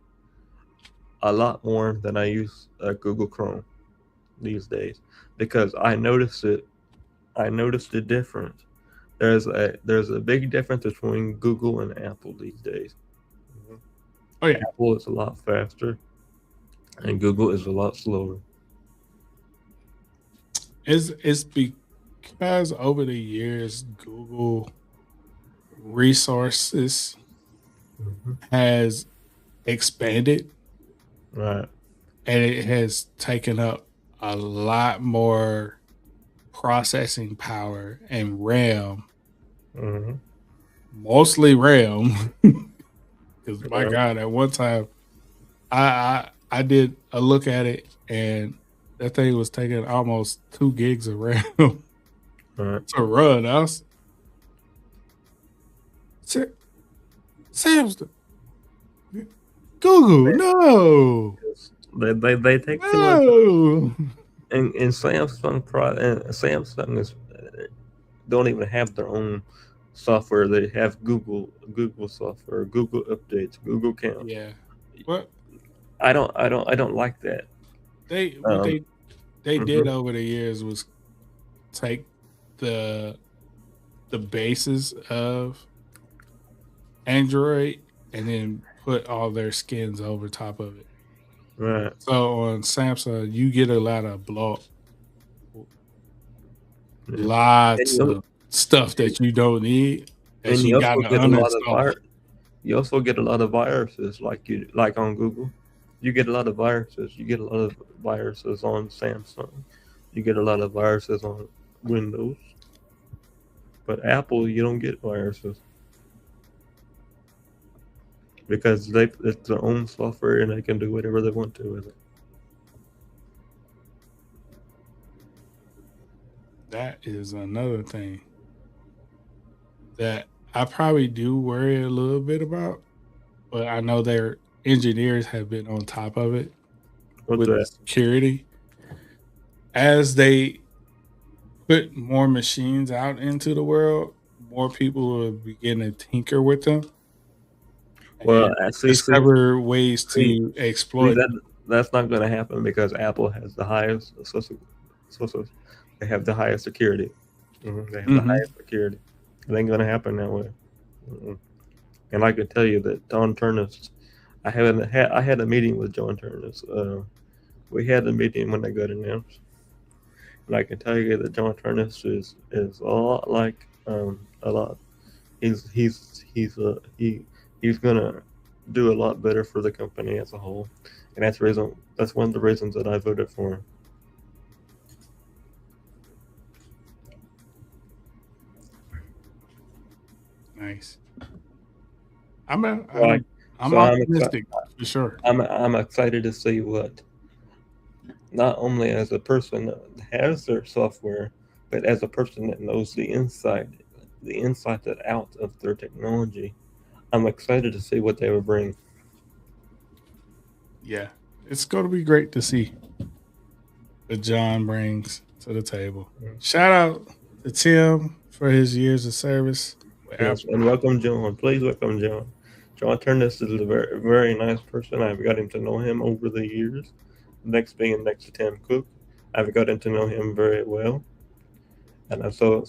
a lot more than I use Google Chrome these days, because I noticed the difference. There's a big difference between Google and Apple these days. Oh yeah, Apple is a lot faster, and Google is a lot slower. It's because over the years, Google resources has expanded, right, and it has taken up a lot more processing power and RAM, mostly RAM. Because my God, at one time, I did a look at it, and that thing was taking almost 2 gigs of RAM to run. I was Samsung, Google, no. They take too much. And Samsung is don't even have their own software. They have Google software, Google updates, Google Count. Yeah. What? I don't like that. What they did over the years was take the basis of Android and then put all their skins over top of it. Right. So on Samsung, you get a lot of lots of stuff that you don't need. And you also get a lot of you also get a lot of viruses, like on Google. You get a lot of viruses. You get a lot of viruses on Samsung. You get a lot of viruses on Windows. But Apple, you don't get viruses, because it's their own software and they can do whatever they want to with it. That is another thing that I probably do worry a little bit about, but I know their engineers have been on top of it with the security. As they put more machines out into the world, more people will begin to tinker with them. Well, discover ways to exploit. That's not going to happen, because Apple has the highest they have the highest security. They have the highest security. It ain't going to happen that way. And I can tell you that John Turnus, I had a meeting with John Turnus. We had a meeting when they got announced, and I can tell you that John Turnus is a lot like a lot. He's gonna do a lot better for the company as a whole, and that's one of the reasons that I voted for him. Nice. I'm optimistic for sure. I'm excited to see what, not only as a person that has their software, but as a person that knows the inside and out of their technology. I'm excited to see what they will bring. Yeah, it's going to be great to see what John brings to the table. Shout out to Tim for his years of service. Yes, and welcome John. Please welcome John. John Turnus is a very, very nice person. I've gotten to know him over the years. Next to Tim Cook, I've gotten to know him very well. And I'm so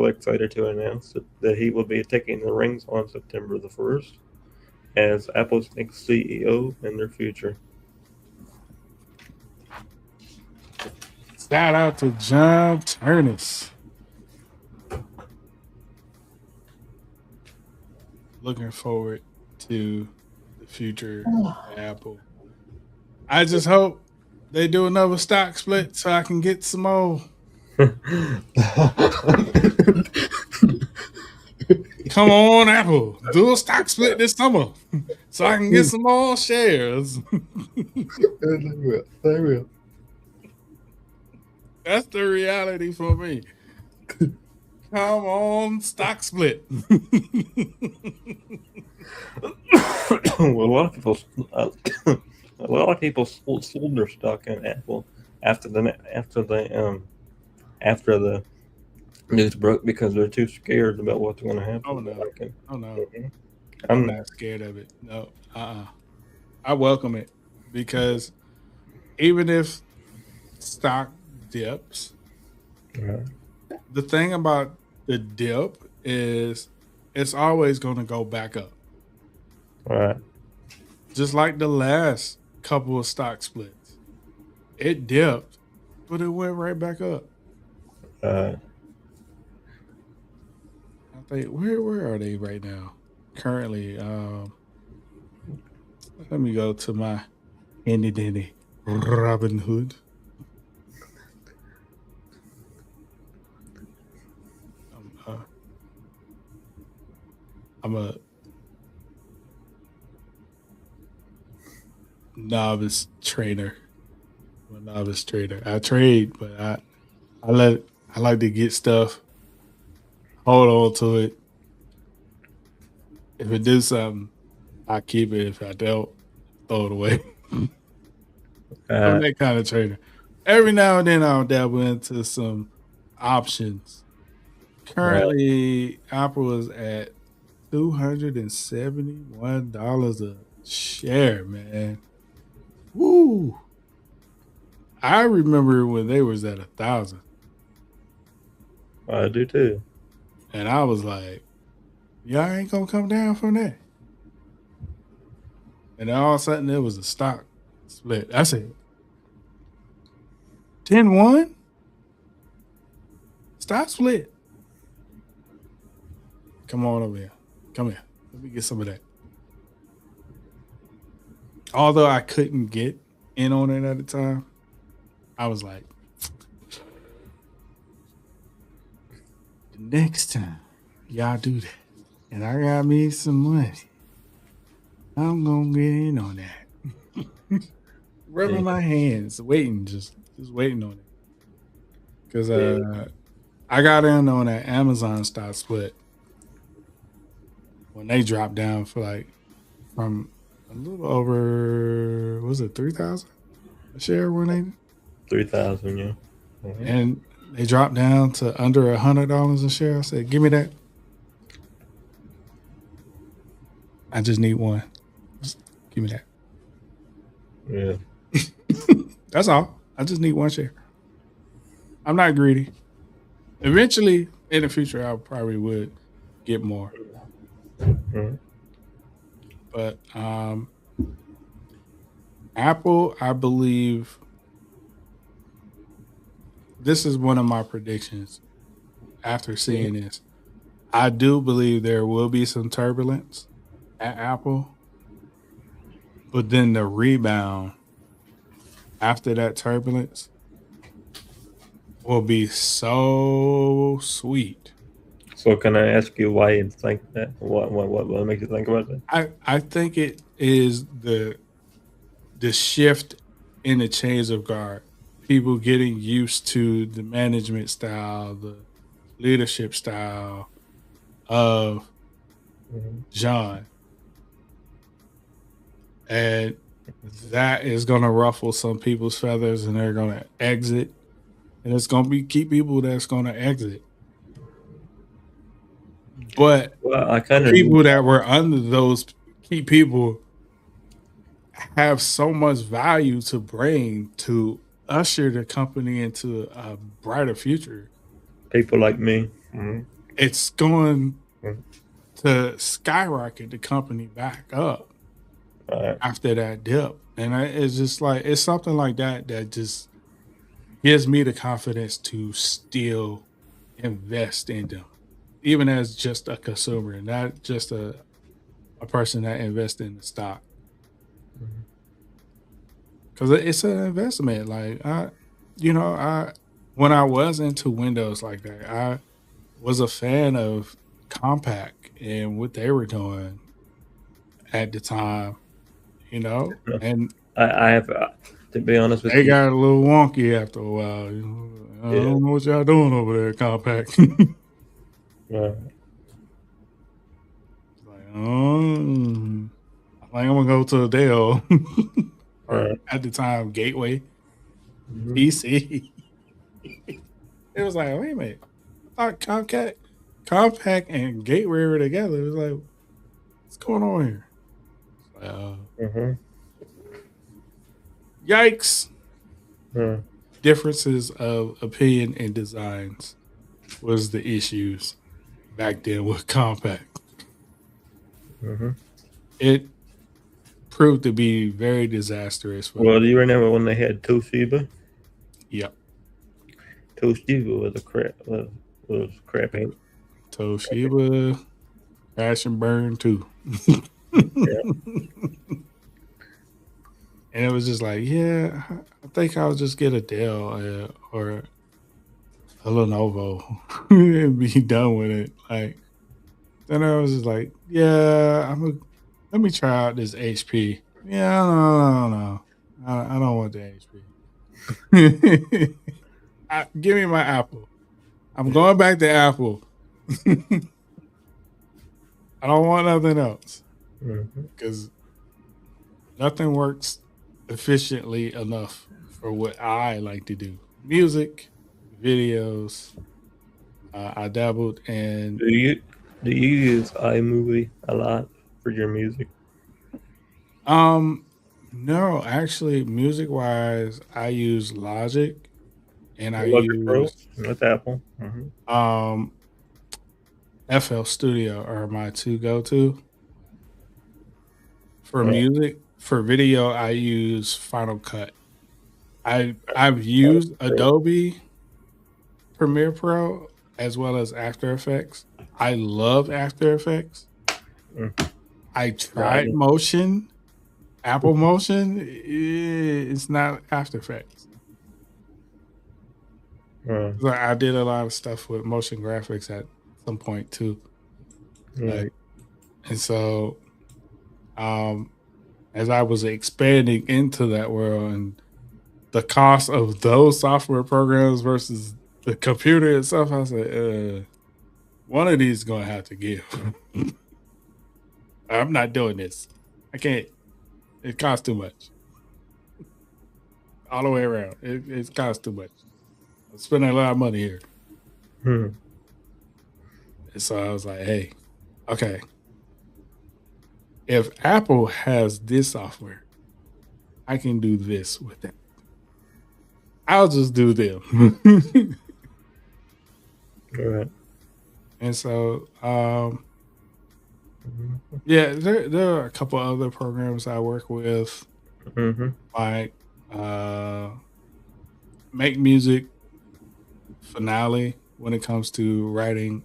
excited to announce that he will be taking the reins on September the 1st as Apple's next CEO in their future. Shout out to John Turnus. Looking forward to the future of Apple. I just hope they do another stock split so I can get some more. Come on, Apple. Do a stock split this summer so I can get some more shares. They will. That's the reality for me. Come on, stock split. Well, a lot of people sold their stock in Apple after the news broke because they're too scared about what's going to happen. Oh no. I'm not scared of it. No. I welcome it because even if stock dips, the thing about the dip is it's always going to go back up. Right. Just like the last couple of stock splits. It dipped, but it went right back up. I think where are they right now? Currently, let me go to my handy dandy Robin Hood. I'm a novice trader. I trade, but I like to get stuff, hold on to it. If it do something, I keep it. If I don't, throw it away. I'm that kind of trader. Every now and then I'll dabble into some options. Currently, Apple is at $271 a share, man. Woo! I remember when they was at 1,000. I do too. And I was like, y'all ain't gonna come down from that. And then all of a sudden there was a stock split. I said, 10-1? Stock split. Come on over here. Come here. Let me get some of that. Although I couldn't get in on it at the time, I was like, the next time y'all do that, and I got me some money, I'm gonna get in on that. Rubbing my hands, waiting, just waiting on it. Because I got in on that Amazon stock split when they dropped down for from a little over, was it 3,000 a share when they? 3,000, yeah. Mm-hmm. And they dropped down to under $100 a share. I said, give me that. I just need one. Just give me that. Yeah. That's all. I just need one share. I'm not greedy. Eventually, in the future, I probably would get more. Mm-hmm. But Apple, I believe, this is one of my predictions after seeing this. I do believe there will be some turbulence at Apple, but then the rebound after that turbulence will be so sweet. So can I ask you why you think that? What makes you think about that? I think it is the shift in the change of guard. People getting used to the management style, the leadership style of John. And that is going to ruffle some people's feathers and they're going to exit. And it's going to be key people that's going to exit. But people that were under those key people have so much value to bring to usher the company into a brighter future. People like me. Mm-hmm. It's going to skyrocket the company back up after that dip. And it's just like, it's something like that just gives me the confidence to still invest in them, even as just a consumer, not just a person that invests in the stock. Because it's an investment. Like when I was into Windows like that, I was a fan of Compaq and what they were doing at the time, and I have to be honest with they you. got a little wonky after a while. I don't know what y'all doing over there, Compaq. Right. I'm gonna go to Dell, or Right. at the time Gateway PC. It was like, wait a minute, I thought Compaq and Gateway were together. It was like, what's going on here? Yikes! Differences of opinion and designs was the issues back then with Compaq. It proved to be very disastrous. Well, do you remember when they had Toshiba? Yep. Toshiba was a crap. Was crappy. Toshiba, crash and burn too. And it was just like, yeah, I think I'll just get a Dell or a Lenovo and be done with it. Like, then I was just like, yeah, let me try out this HP. Yeah, no. I don't want the HP. Give me my Apple. I'm going back to Apple. I don't want nothing else because nothing works efficiently enough for what I like to do. Music, videos. I dabbled in. Do you use iMovie a lot for your music? No, actually, music wise, I use Logic, and I Logic Pro use with Apple. FL Studio are my two go-to. For Right. music, for video, I use Final Cut. I've used Adobe Premiere Pro as well as After Effects. I love After Effects. I tried Apple Motion. It's not After Effects. So I did a lot of stuff with motion graphics at some point too. Like, and so as I was expanding into that world and the cost of those software programs versus the computer itself, I was like, one of these is gonna have to give. I'm not doing this. I can't. It costs too much. All the way around. It costs too much. I'm spending a lot of money here. And so I was like, hey, okay. If Apple has this software, I can do this with that. I'll just do them. Right. And so, yeah, there are a couple other programs I work with, like Make Music, Finale, when it comes to writing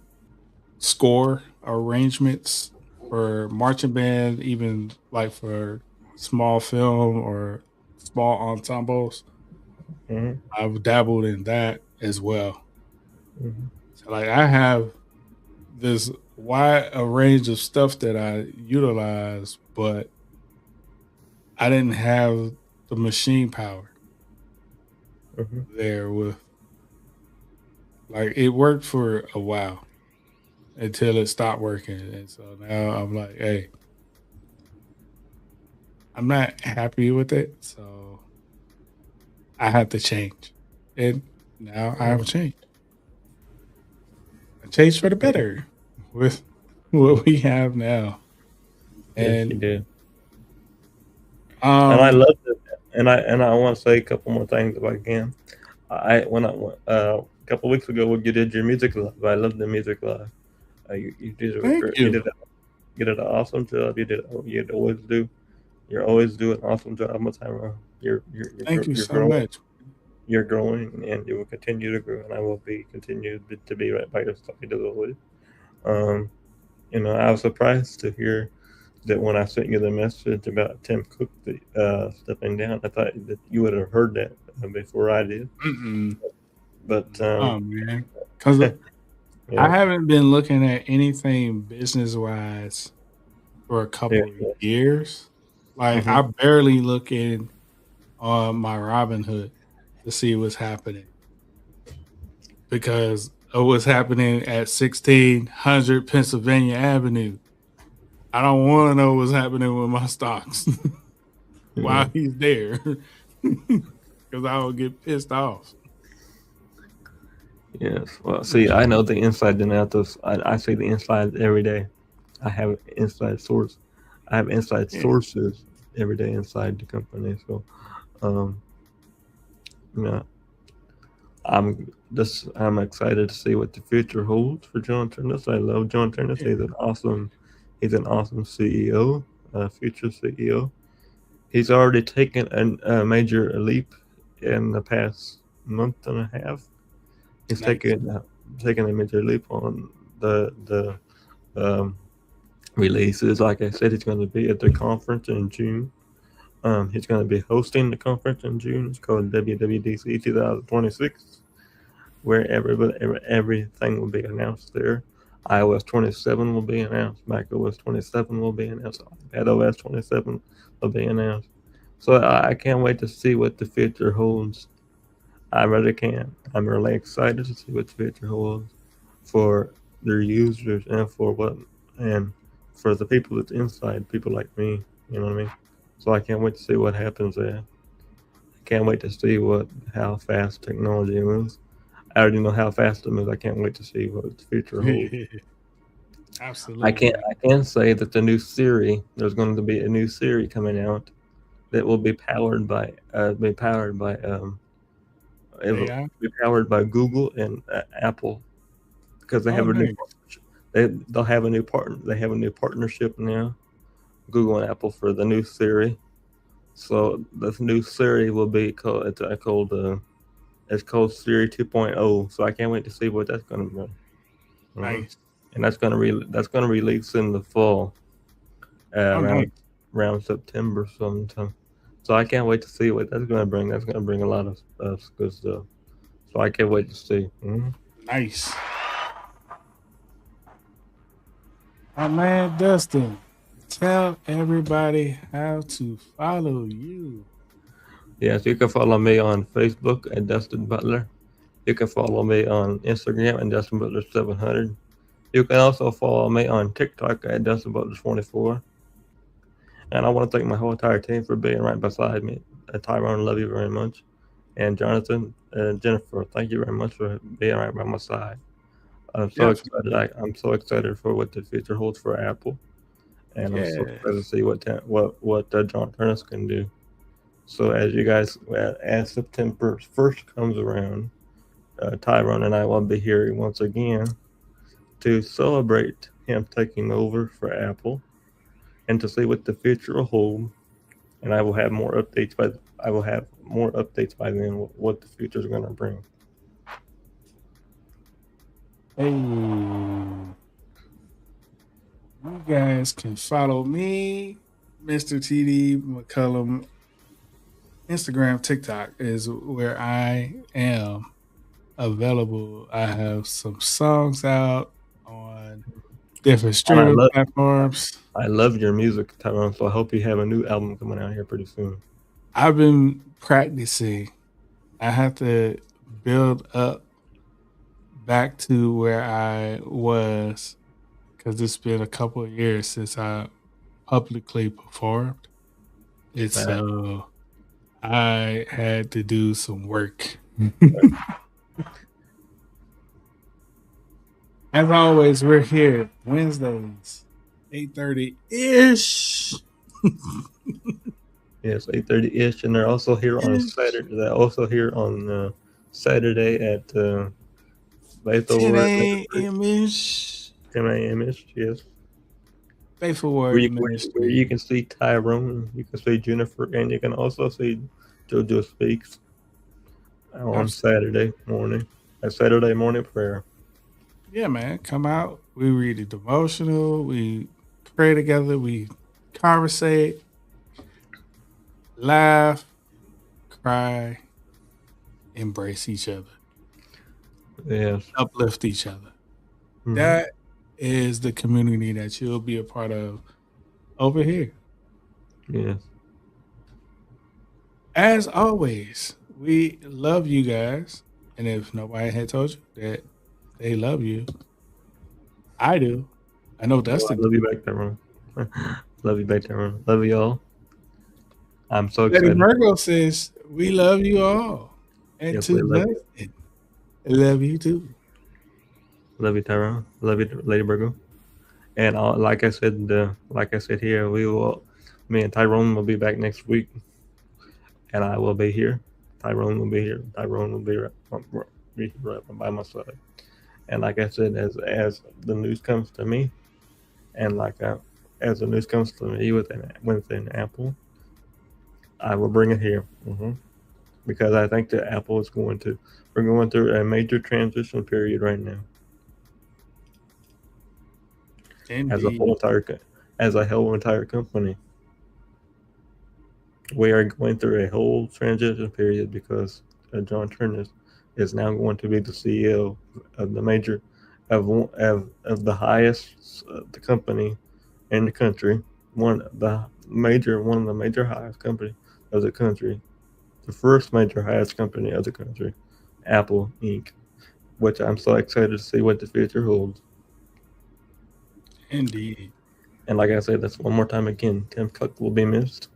score arrangements for marching band, even like for small film or small ensembles. I've dabbled in that as well. So like I have this wide a range of stuff that I utilize, but I didn't have the machine power there with, like, it worked for a while until it stopped working. And so now I'm like, hey, I'm not happy with it. So I have to change. And now I have changed. I changed for the better with what we have now. Yes, you do. And and I love it. And I want to say a couple more things if I can. A couple weeks ago when you did your music live, I loved the music live. You did you did an awesome job. You always do. You always do an awesome job. Thank you so much. you're growing and you will continue to grow, and I will continue to be right by your side as always. I was surprised to hear that when I sent you the message about Tim Cook stepping down. I thought that you would have heard that before I did. Mm-mm. But Oh man, because yeah. I haven't been looking at anything business wise for a couple of years. Like I barely look in on my Robinhood to see what's happening because of what's happening at 1600 Pennsylvania Avenue. I don't want to know what's happening with my stocks while he's there because I will get pissed off. Yes. Well, see, I know the inside and out. I see the inside every day. I have inside source. I have inside sources every day inside the company. So, I'm excited to see what the future holds for John Turnus. I love John Turnus. He's an awesome CEO, future CEO. He's already taken a major leap in the past month and a half. He's taken a major leap on the releases. Like I said, he's going to be at the conference in June. He's going to be hosting the conference in June. It's called WWDC 2026, where everything will be announced there. iOS 27 will be announced. macOS 27 will be announced. iPadOS 27 will be announced. So I can't wait to see what the future holds. I really can. I'm really excited to see what the future holds for their users and for the people that's inside, people like me. You know what I mean? So I can't wait to see what happens there. I can't wait to see how fast technology moves. I already know how fast it moves. I can't wait to see what the future holds. Absolutely. I can say that the new Siri, there's going to be a new Siri coming out that will be powered by Google and Apple, because they have they'll have a new partner. They have a new partnership now, Google and Apple, for the new Siri. So the new Siri will be called it's called Siri 2.0. So I can't wait to see what that's going to be. Nice. And that's going to release in the fall, around September sometime. So I can't wait to see what that's going to bring. That's going to bring a lot of good stuff. So I can't wait to see. Nice. My man Dustin, tell everybody how to follow you. Yes, you can follow me on Facebook at Dustin Butler. You can follow me on Instagram at Dustin Butler 700. You can also follow me on TikTok at Dustin Butler 24. And I want to thank my whole entire team for being right beside me. Tyrone, love you very much. And Jonathan and Jennifer, thank you very much for being right by my side. I'm so excited. I'm so excited for what the future holds for Apple, and I'm so excited to see what John Turnus can do. So as September 1st comes around, Tyrone and I will be here once again to celebrate him taking over for Apple, and to see what the future will hold. And I will have more updates by then what the future is going to bring. Hey, you guys can follow me, Mr. TD McCollum. Instagram, TikTok is where I am available. I have some songs out on different streaming platforms. I love your music, Tyrone, so I hope you have a new album coming out here pretty soon. I've been practicing. I have to build up back to where I was, because it's been a couple of years since I publicly performed. So I had to do some work. As always, we're here Wednesdays, 8:30-ish. Yes, 8:30-ish, and they're also here on Saturday. They're also here on Saturday at 10 a.m.-ish. 10 a.m.-ish, yes. Faithful Word where you can see Tyrone, you can see Jennifer, and you can also see JoJo Speaks. on Saturday morning. A Saturday morning prayer. Yeah, man. Come out. We read a devotional. We pray together. We conversate, laugh, cry, embrace each other. Yes. Uplift each other. Mhm. That is the community that you'll be a part of over here. Yes. As always, we love you guys. And if nobody had told you that they love you, I do. I know Dustin. I love you back there, Ron. Love you back there, Ron. Love you all. I'm so Lady excited. Virgo says, we love you all. And Yes, to we love you. Dustin, I love you too. Love you, Tyrone. Love you, Lady Virgo. And like I said here, me and Tyrone will be back next week, and I will be here. Tyrone will be here. Tyrone will be right by my side. And like I said, as the news comes to me, and as the news comes to me within Apple, I will bring it here. Because I think that Apple is we're going through a major transition period right now. As a whole entire company, we are going through a whole transition period because John Turner is now going to be the CEO of the major of the highest the company in the country, one of the major highest company of the country, the first major highest company of the country, Apple Inc., which I'm so excited to see what the future holds. Indeed. And like I said, that's one more time again, Tim Cook will be missed.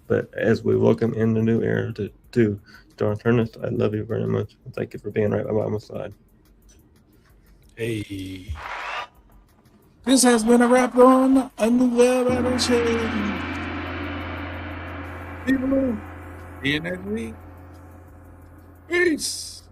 But as we welcome in the new era to John Turner, I love you very much. Thank you for being right by my side. Hey. This has been a wrap on Another Battle Chain. People, see you next week. Peace.